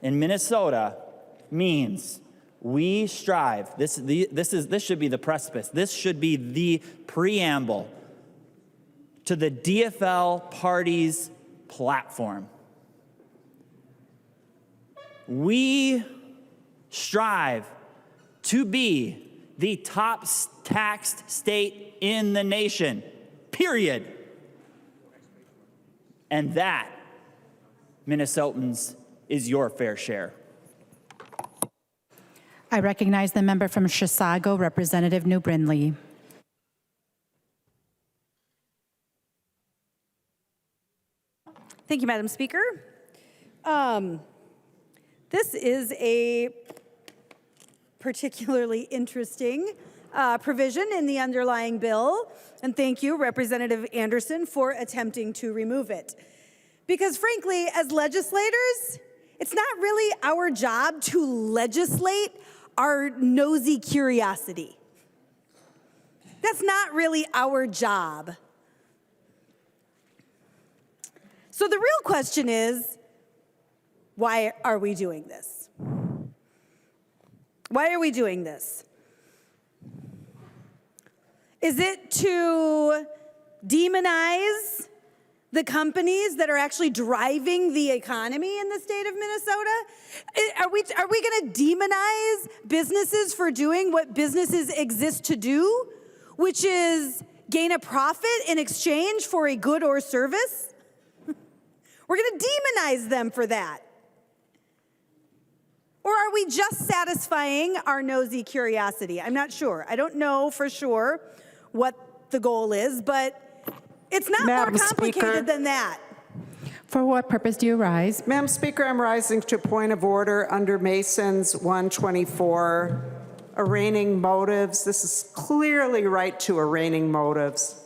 in Minnesota means we strive. This should be the precipice. This should be the preamble to the DFL party's platform. We strive to be the top taxed state in the nation, period. And that, Minnesotans, is your fair share. I recognize the member from Chisago, Representative New Brindley. Thank you, Madam Speaker. This is a particularly interesting provision in the underlying bill, and thank you, Representative Anderson, for attempting to remove it. Because frankly, as legislators, it's not really our job to legislate our nosy curiosity. That's not really our job. So the real question is, why are we doing this? Why are we doing this? Is it to demonize the companies that are actually driving the economy in the state of Minnesota? Are we going to demonize businesses for doing what businesses exist to do, which is gain a profit in exchange for a good or service? We're going to demonize them for that. Or are we just satisfying our nosy curiosity? I'm not sure. I don't know for sure what the goal is, but it's not more complicated than that. For what purpose do you rise? Madam Speaker, I'm rising to point of order under Mason's 124, arraigning motives. This is clearly right to arraigning motives.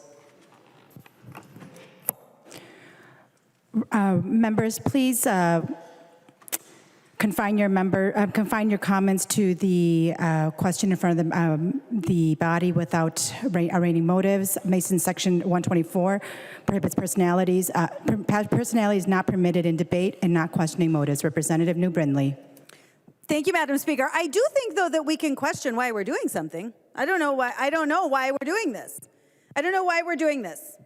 Members, please confine your comments to the question in front of the body without arraigning motives. Mason Section 124 prohibits personalities. Personality is not permitted in debate and not questioning motives. Representative New Brindley. Thank you, Madam Speaker. I do think, though, that we can question why we're doing something. I don't know why we're doing this. I don't know why we're doing this.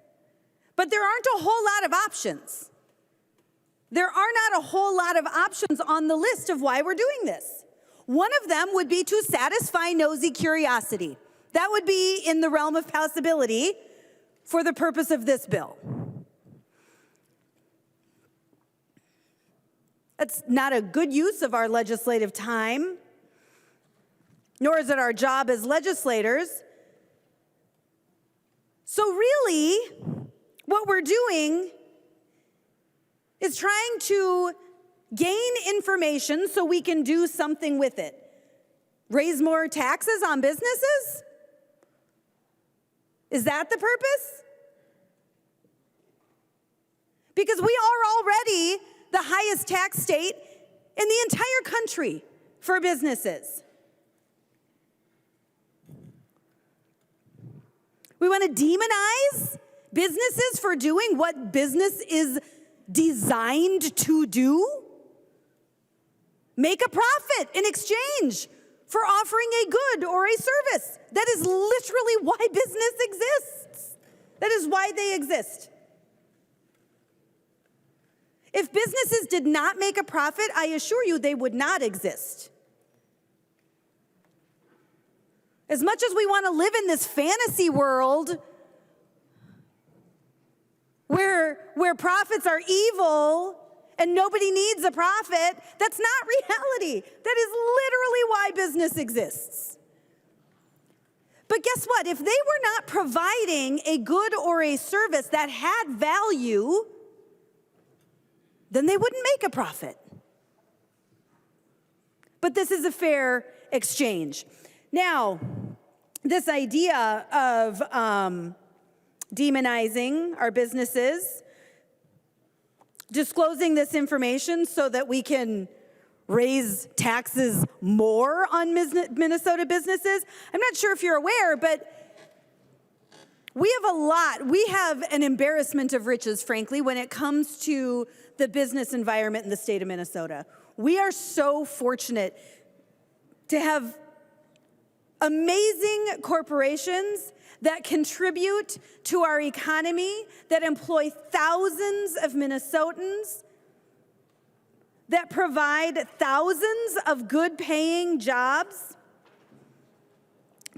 But there aren't a whole lot of options. There are not a whole lot of options on the list of why we're doing this. One of them would be to satisfy nosy curiosity. That would be in the realm of possibility for the purpose of this bill. That's not a good use of our legislative time, nor is it our job as legislators. So really, what we're doing is trying to gain information so we can do something with it. Raise more taxes on businesses? Is that the purpose? Because we are already the highest tax state in the entire country for businesses. We want to demonize businesses for doing what business is designed to do? Make a profit in exchange for offering a good or a service. That is literally why business exists. That is why they exist. If businesses did not make a profit, I assure you they would not exist. As much as we want to live in this fantasy world where profits are evil and nobody needs a profit, that's not reality. That is literally why business exists. But guess what? If they were not providing a good or a service that had value, then they wouldn't make a profit. But this is a fair exchange. Now, this idea of demonizing our businesses, disclosing this information so that we can raise taxes more on Minnesota businesses. I'm not sure if you're aware, but we have an embarrassment of riches, frankly, when it comes to the business environment in the state of Minnesota. We are so fortunate to have amazing corporations that contribute to our economy, that employ thousands of Minnesotans, that provide thousands of good-paying jobs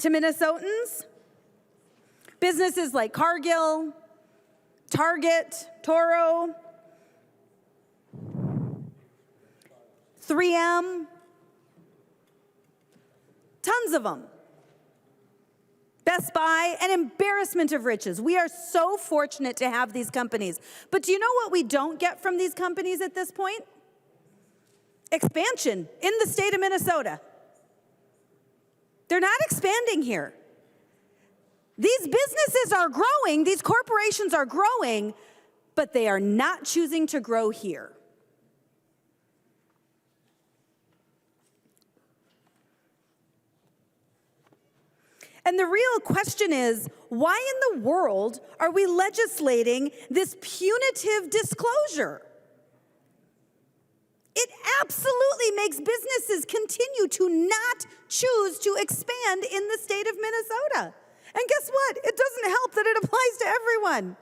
to Minnesotans. Businesses like Cargill, Target, Toro, 3M, tons of them. Best Buy, an embarrassment of riches. We are so fortunate to have these companies. But do you know what we don't get from these companies at this point? Expansion in the state of Minnesota. They're not expanding here. These businesses are growing, these corporations are growing, but they are not choosing to grow here. And the real question is, why in the world are we legislating this punitive disclosure? It absolutely makes businesses continue to not choose to expand in the state of Minnesota. And guess what? It doesn't help that it applies to everyone.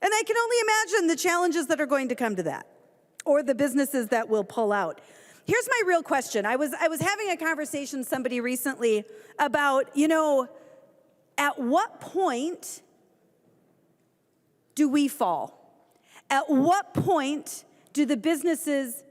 And I can only imagine the challenges that are going to come to that, or the businesses that will pull out. Here's my real question. I was having a conversation with somebody recently about, at what point do we fall? At what point do the businesses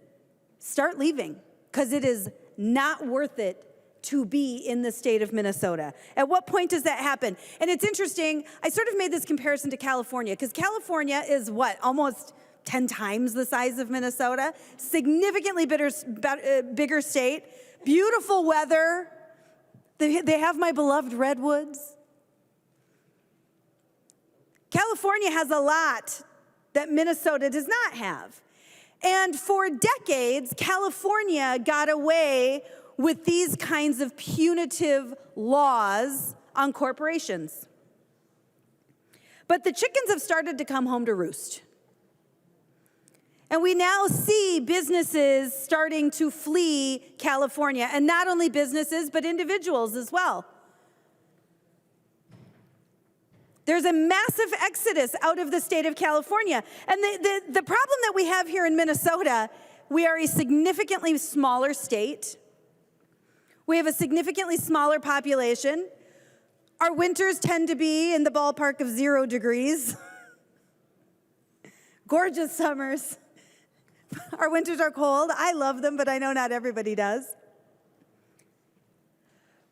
start leaving? Because it is not worth it to be in the state of Minnesota. At what point does that happen? And it's interesting, I sort of made this comparison to California, because California is almost 10 times the size of Minnesota, significantly bigger state, beautiful weather. They have my beloved redwoods. California has a lot that Minnesota does not have. And for decades, California got away with these kinds of punitive laws on corporations. But the chickens have started to come home to roost. And we now see businesses starting to flee California, and not only businesses, but individuals as well. There's a massive exodus out of the state of California. And the problem that we have here in Minnesota, we are a significantly smaller state. We have a significantly smaller population. Our winters tend to be in the ballpark of 0 degrees. Gorgeous summers. Our winters are cold. I love them, but I know not everybody does.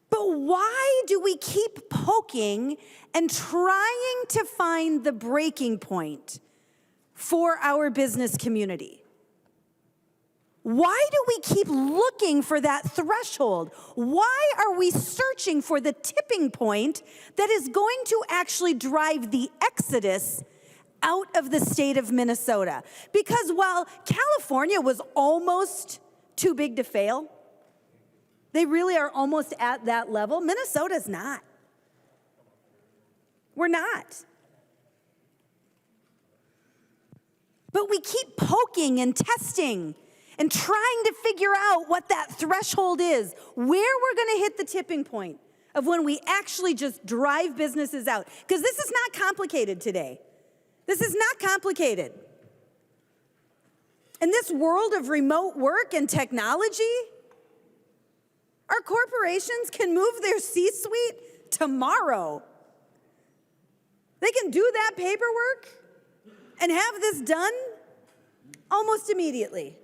But why do we keep poking and trying to find the breaking point for our business community? Why do we keep looking for that threshold? Why are we searching for the tipping point that is going to actually drive the exodus out of the state of Minnesota? Because while California was almost too big to fail, they really are almost at that level, Minnesota's not. We're not. But we keep poking and testing and trying to figure out what that threshold is, where we're going to hit the tipping point of when we actually just drive businesses out. Because this is not complicated today. This is not complicated. In this world of remote work and technology, Our corporations can move their C-suite tomorrow. They can do that paperwork and have this done almost immediately.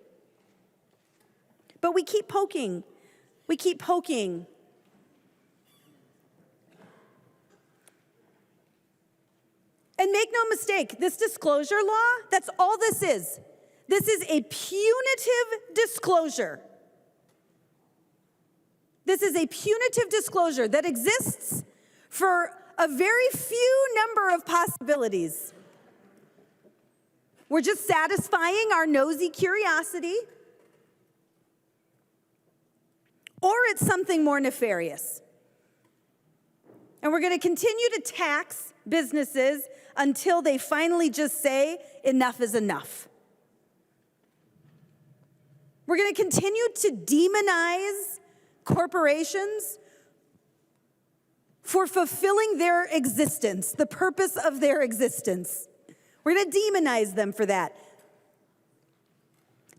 But we keep poking. We keep poking. And make no mistake, this disclosure law, that's all this is. This is a punitive disclosure. This is a punitive disclosure that exists for a very few number of possibilities. We're just satisfying our nosy curiosity, or it's something more nefarious. And we're going to continue to tax businesses until they finally just say enough is enough. We're going to continue to demonize corporations for fulfilling their existence, the purpose of their existence. We're going to demonize them for that.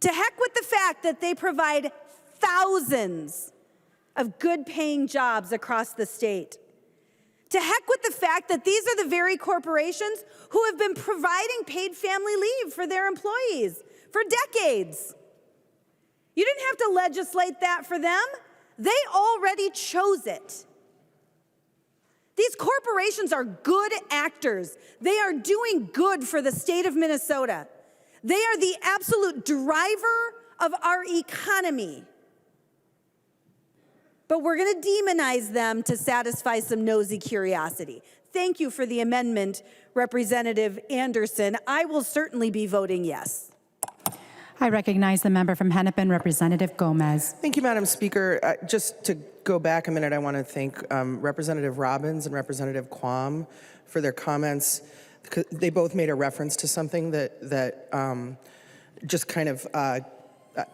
To heck with the fact that they provide thousands of good-paying jobs across the state. To heck with the fact that these are the very corporations who have been providing paid family leave for their employees for decades. You didn't have to legislate that for them. They already chose it. These corporations are good actors. They are doing good for the state of Minnesota. They are the absolute driver of our economy. But we're going to demonize them to satisfy some nosy curiosity. Thank you for the amendment, Representative Anderson. I will certainly be voting yes. I recognize the member from Hennepin, Representative Gomez. Thank you, Madam Speaker. Just to go back a minute, I want to thank Representative Robbins and Representative Quam for their comments. They both made a reference to something that just kind of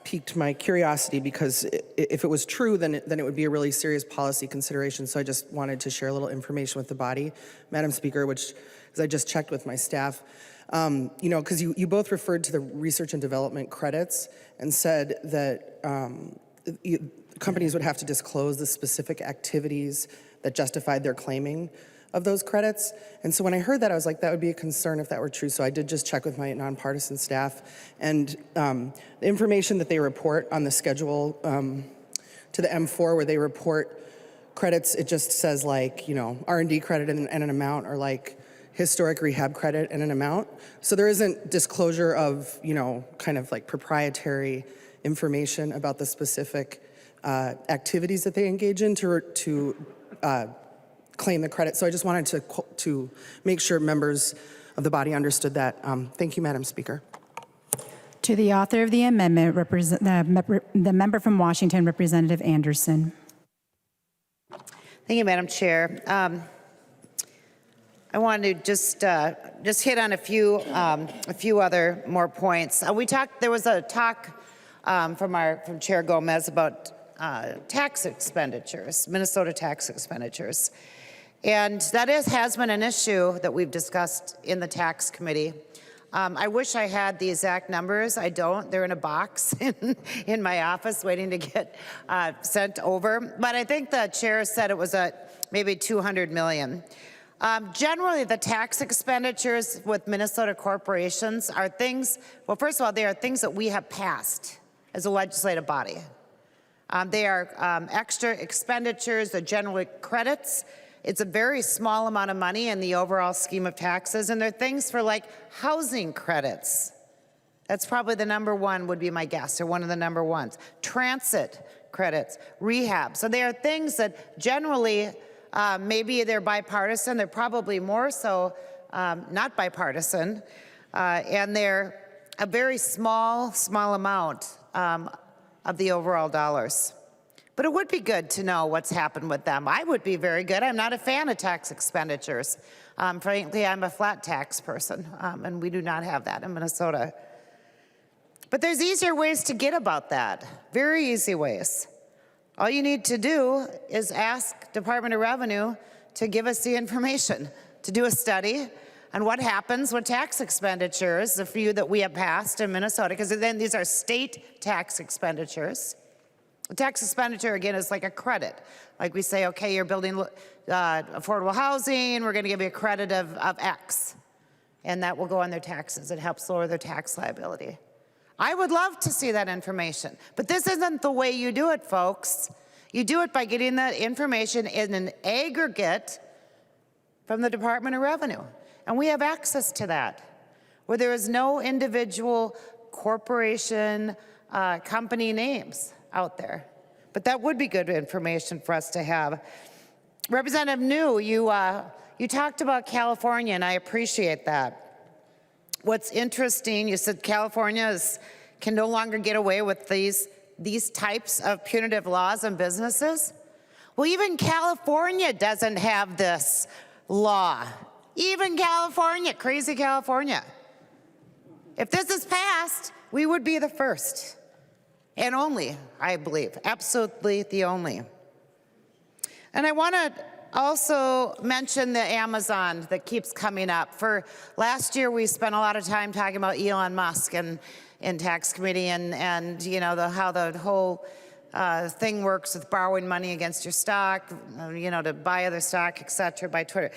piqued my curiosity, because if it was true, then it would be a really serious policy consideration. So I just wanted to share a little information with the body, Madam Speaker, which, as I just checked with my staff, you know, because you both referred to the research and development credits and said that companies would have to disclose the specific activities that justified their claiming of those credits. And so when I heard that, I was like, that would be a concern if that were true. So I did just check with my nonpartisan staff, and the information that they report on the schedule to the M4, where they report credits, it just says like, you know, R&D credit and an amount, or like historic rehab credit and an amount. So there isn't disclosure of, you know, kind of like proprietary information about the specific activities that they engage in to claim the credit. So I just wanted to make sure members of the body understood that. Thank you, Madam Speaker. To the author of the amendment, the member from Washington, Representative Anderson. Thank you, Madam Chair. I wanted to just hit on a few other more points. There was a talk from Chair Gomez about tax expenditures, Minnesota tax expenditures. And that has been an issue that we've discussed in the tax committee. I wish I had the exact numbers. I don't. They're in a box in my office waiting to get sent over. But I think the chair said it was maybe 200 million. Generally, the tax expenditures with Minnesota corporations are things, well, first of all, they are things that we have passed as a legislative body. They are extra expenditures, they're generally credits. It's a very small amount of money in the overall scheme of taxes, and they're things for like housing credits. That's probably the number one, would be my guess, or one of the number ones. Transit credits, rehab. So they are things that generally, maybe they're bipartisan, they're probably more so not bipartisan, and they're a very small amount of the overall dollars. But it would be good to know what's happened with them. I would be very good. I'm not a fan of tax expenditures. Frankly, I'm a flat tax person, and we do not have that in Minnesota. But there's easier ways to get about that, very easy ways. All you need to do is ask Department of Revenue to give us the information, to do a study on what happens with tax expenditures, the few that we have passed in Minnesota, because then these are state tax expenditures. A tax expenditure, again, is like a credit. Like we say, okay, you're building affordable housing, we're going to give you a credit of X. And that will go on their taxes. It helps lower their tax liability. I would love to see that information. But this isn't the way you do it, folks. You do it by getting that information in an aggregate from the Department of Revenue. And we have access to that, where there is no individual corporation, company names out there. But that would be good information for us to have. Representative New, you talked about California, and I appreciate that. What's interesting, you said California can no longer get away with these types of punitive laws on businesses. Well, even California doesn't have this law. Even California, crazy California. If this is passed, we would be the first and only, I believe, absolutely the only. And I want to also mention the Amazon that keeps coming up. For last year, we spent a lot of time talking about Elon Musk and in tax committee and you know, how the whole thing works with borrowing money against your stock, you know, to buy other stock, et cetera, by Twitter.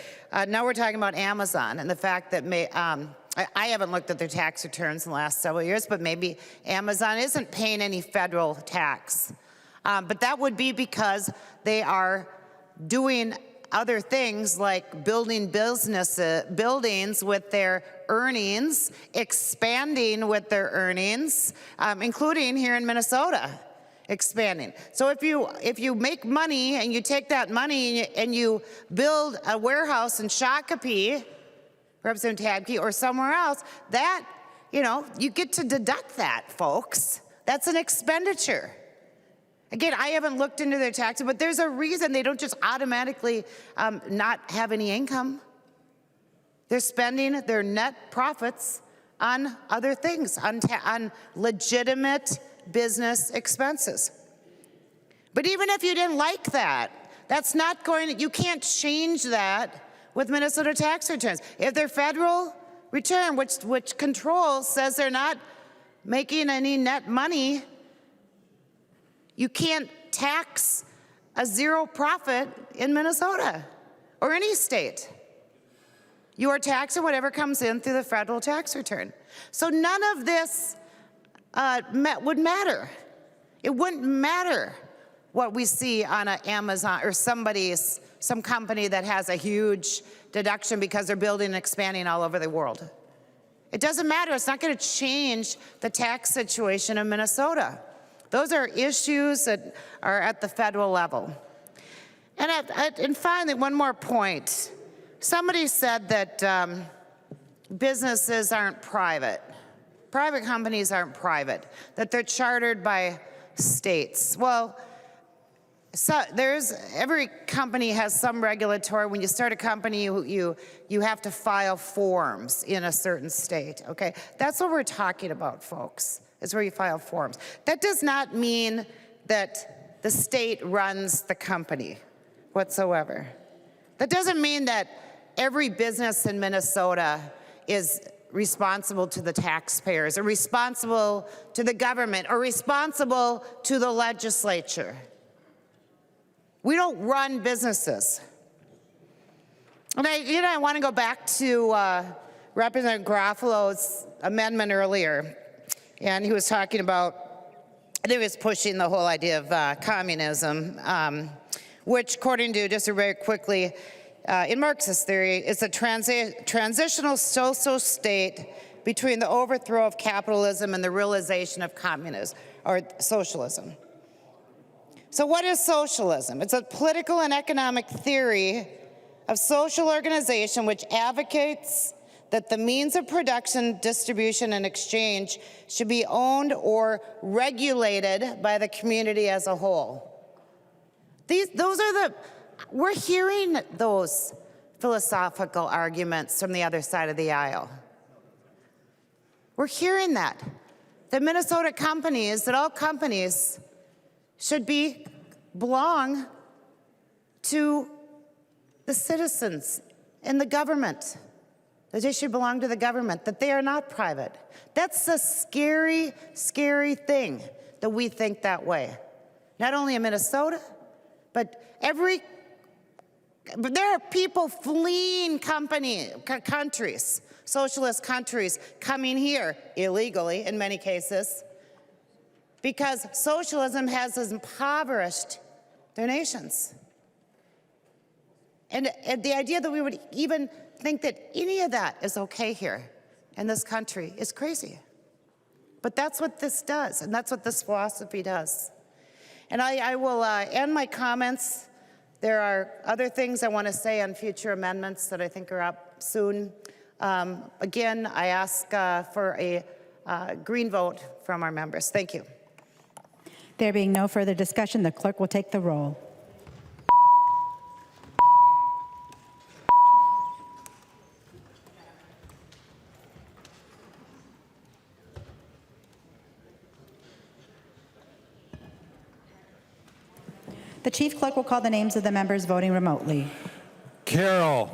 Now we're talking about Amazon and the fact that I haven't looked at their tax returns in the last several years, but maybe Amazon isn't paying any federal tax. But that would be because they are doing other things like building buildings with their earnings, expanding with their earnings, including here in Minnesota, expanding. So if you make money and you take that money and you build a warehouse in Shakopee, Representative Tabke, or somewhere else, that, you know, you get to deduct that, folks. That's an expenditure. Again, I haven't looked into their taxes, but there's a reason they don't just automatically not have any income. They're spending their net profits on other things, on legitimate business expenses. But even if you didn't like that, that's not going to, you can't change that with Minnesota tax returns. If their federal return, which controls, says they're not making any net money, you can't tax a zero profit in Minnesota or any state. You are taxing whatever comes in through the federal tax return. So none of this would matter. It wouldn't matter what we see on an Amazon or some company that has a huge deduction because they're building and expanding all over the world. It doesn't matter. It's not going to change the tax situation in Minnesota. Those are issues that are at the federal level. And finally, one more point. Somebody said that businesses aren't private. Private companies aren't private, that they're chartered by states. Well, so every company has some regulatory. When you start a company, you have to file forms in a certain state, okay? That's what we're talking about, folks, is where you file forms. That does not mean that the state runs the company whatsoever. That doesn't mean that every business in Minnesota is responsible to the taxpayers or responsible to the government or responsible to the legislature. We don't run businesses. And I want to go back to Representative Garofalo's amendment earlier. And he was talking about, I think he was pushing the whole idea of communism, which according to, just very quickly, in Marxist theory, is a transitional social state between the overthrow of capitalism and the realization of communism, or socialism. So what is socialism? It's a political and economic theory of social organization which advocates that the means of production, distribution, and exchange should be owned or regulated by the community as a whole. We're hearing those philosophical arguments from the other side of the aisle. We're hearing that Minnesota companies, that all companies should belong to the citizens and the government, that they should belong to the government, that they are not private. That's a scary, scary thing that we think that way. not only in Minnesota, but there are people fleeing countries, socialist countries, coming here illegally in many cases, because socialism has impoverished their nations. And the idea that we would even think that any of that is okay here in this country is crazy. But that's what this does, and that's what this philosophy does. And I will end my comments. There are other things I want to say on future amendments that I think are up soon. Again, I ask for a green vote from our members. Thank you. There being no further discussion, the clerk will take the roll. The chief clerk will call the names of the members voting remotely. Carroll.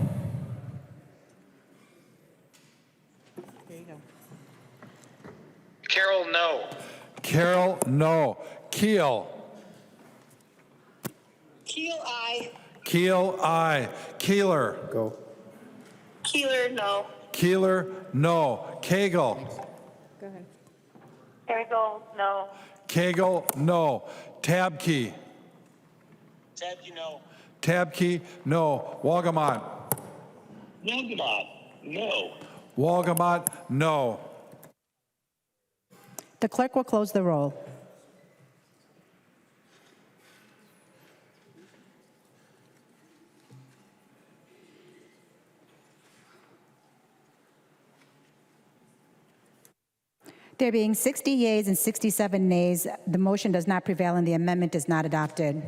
There you go. Carroll, no. Carroll, no. Keel. Keel, aye. Keel, aye. Keeler. Go. Keeler, no. Keeler, no. Cagle. Go ahead. Cagle, no. Cagle, no. Tabke. Tabke, no. Tabke, no. Walgamot. Walgamot, no. Walgamot, no. The clerk will close the roll. There being 60 yeas and 67 nays, the motion does not prevail and the amendment is not adopted.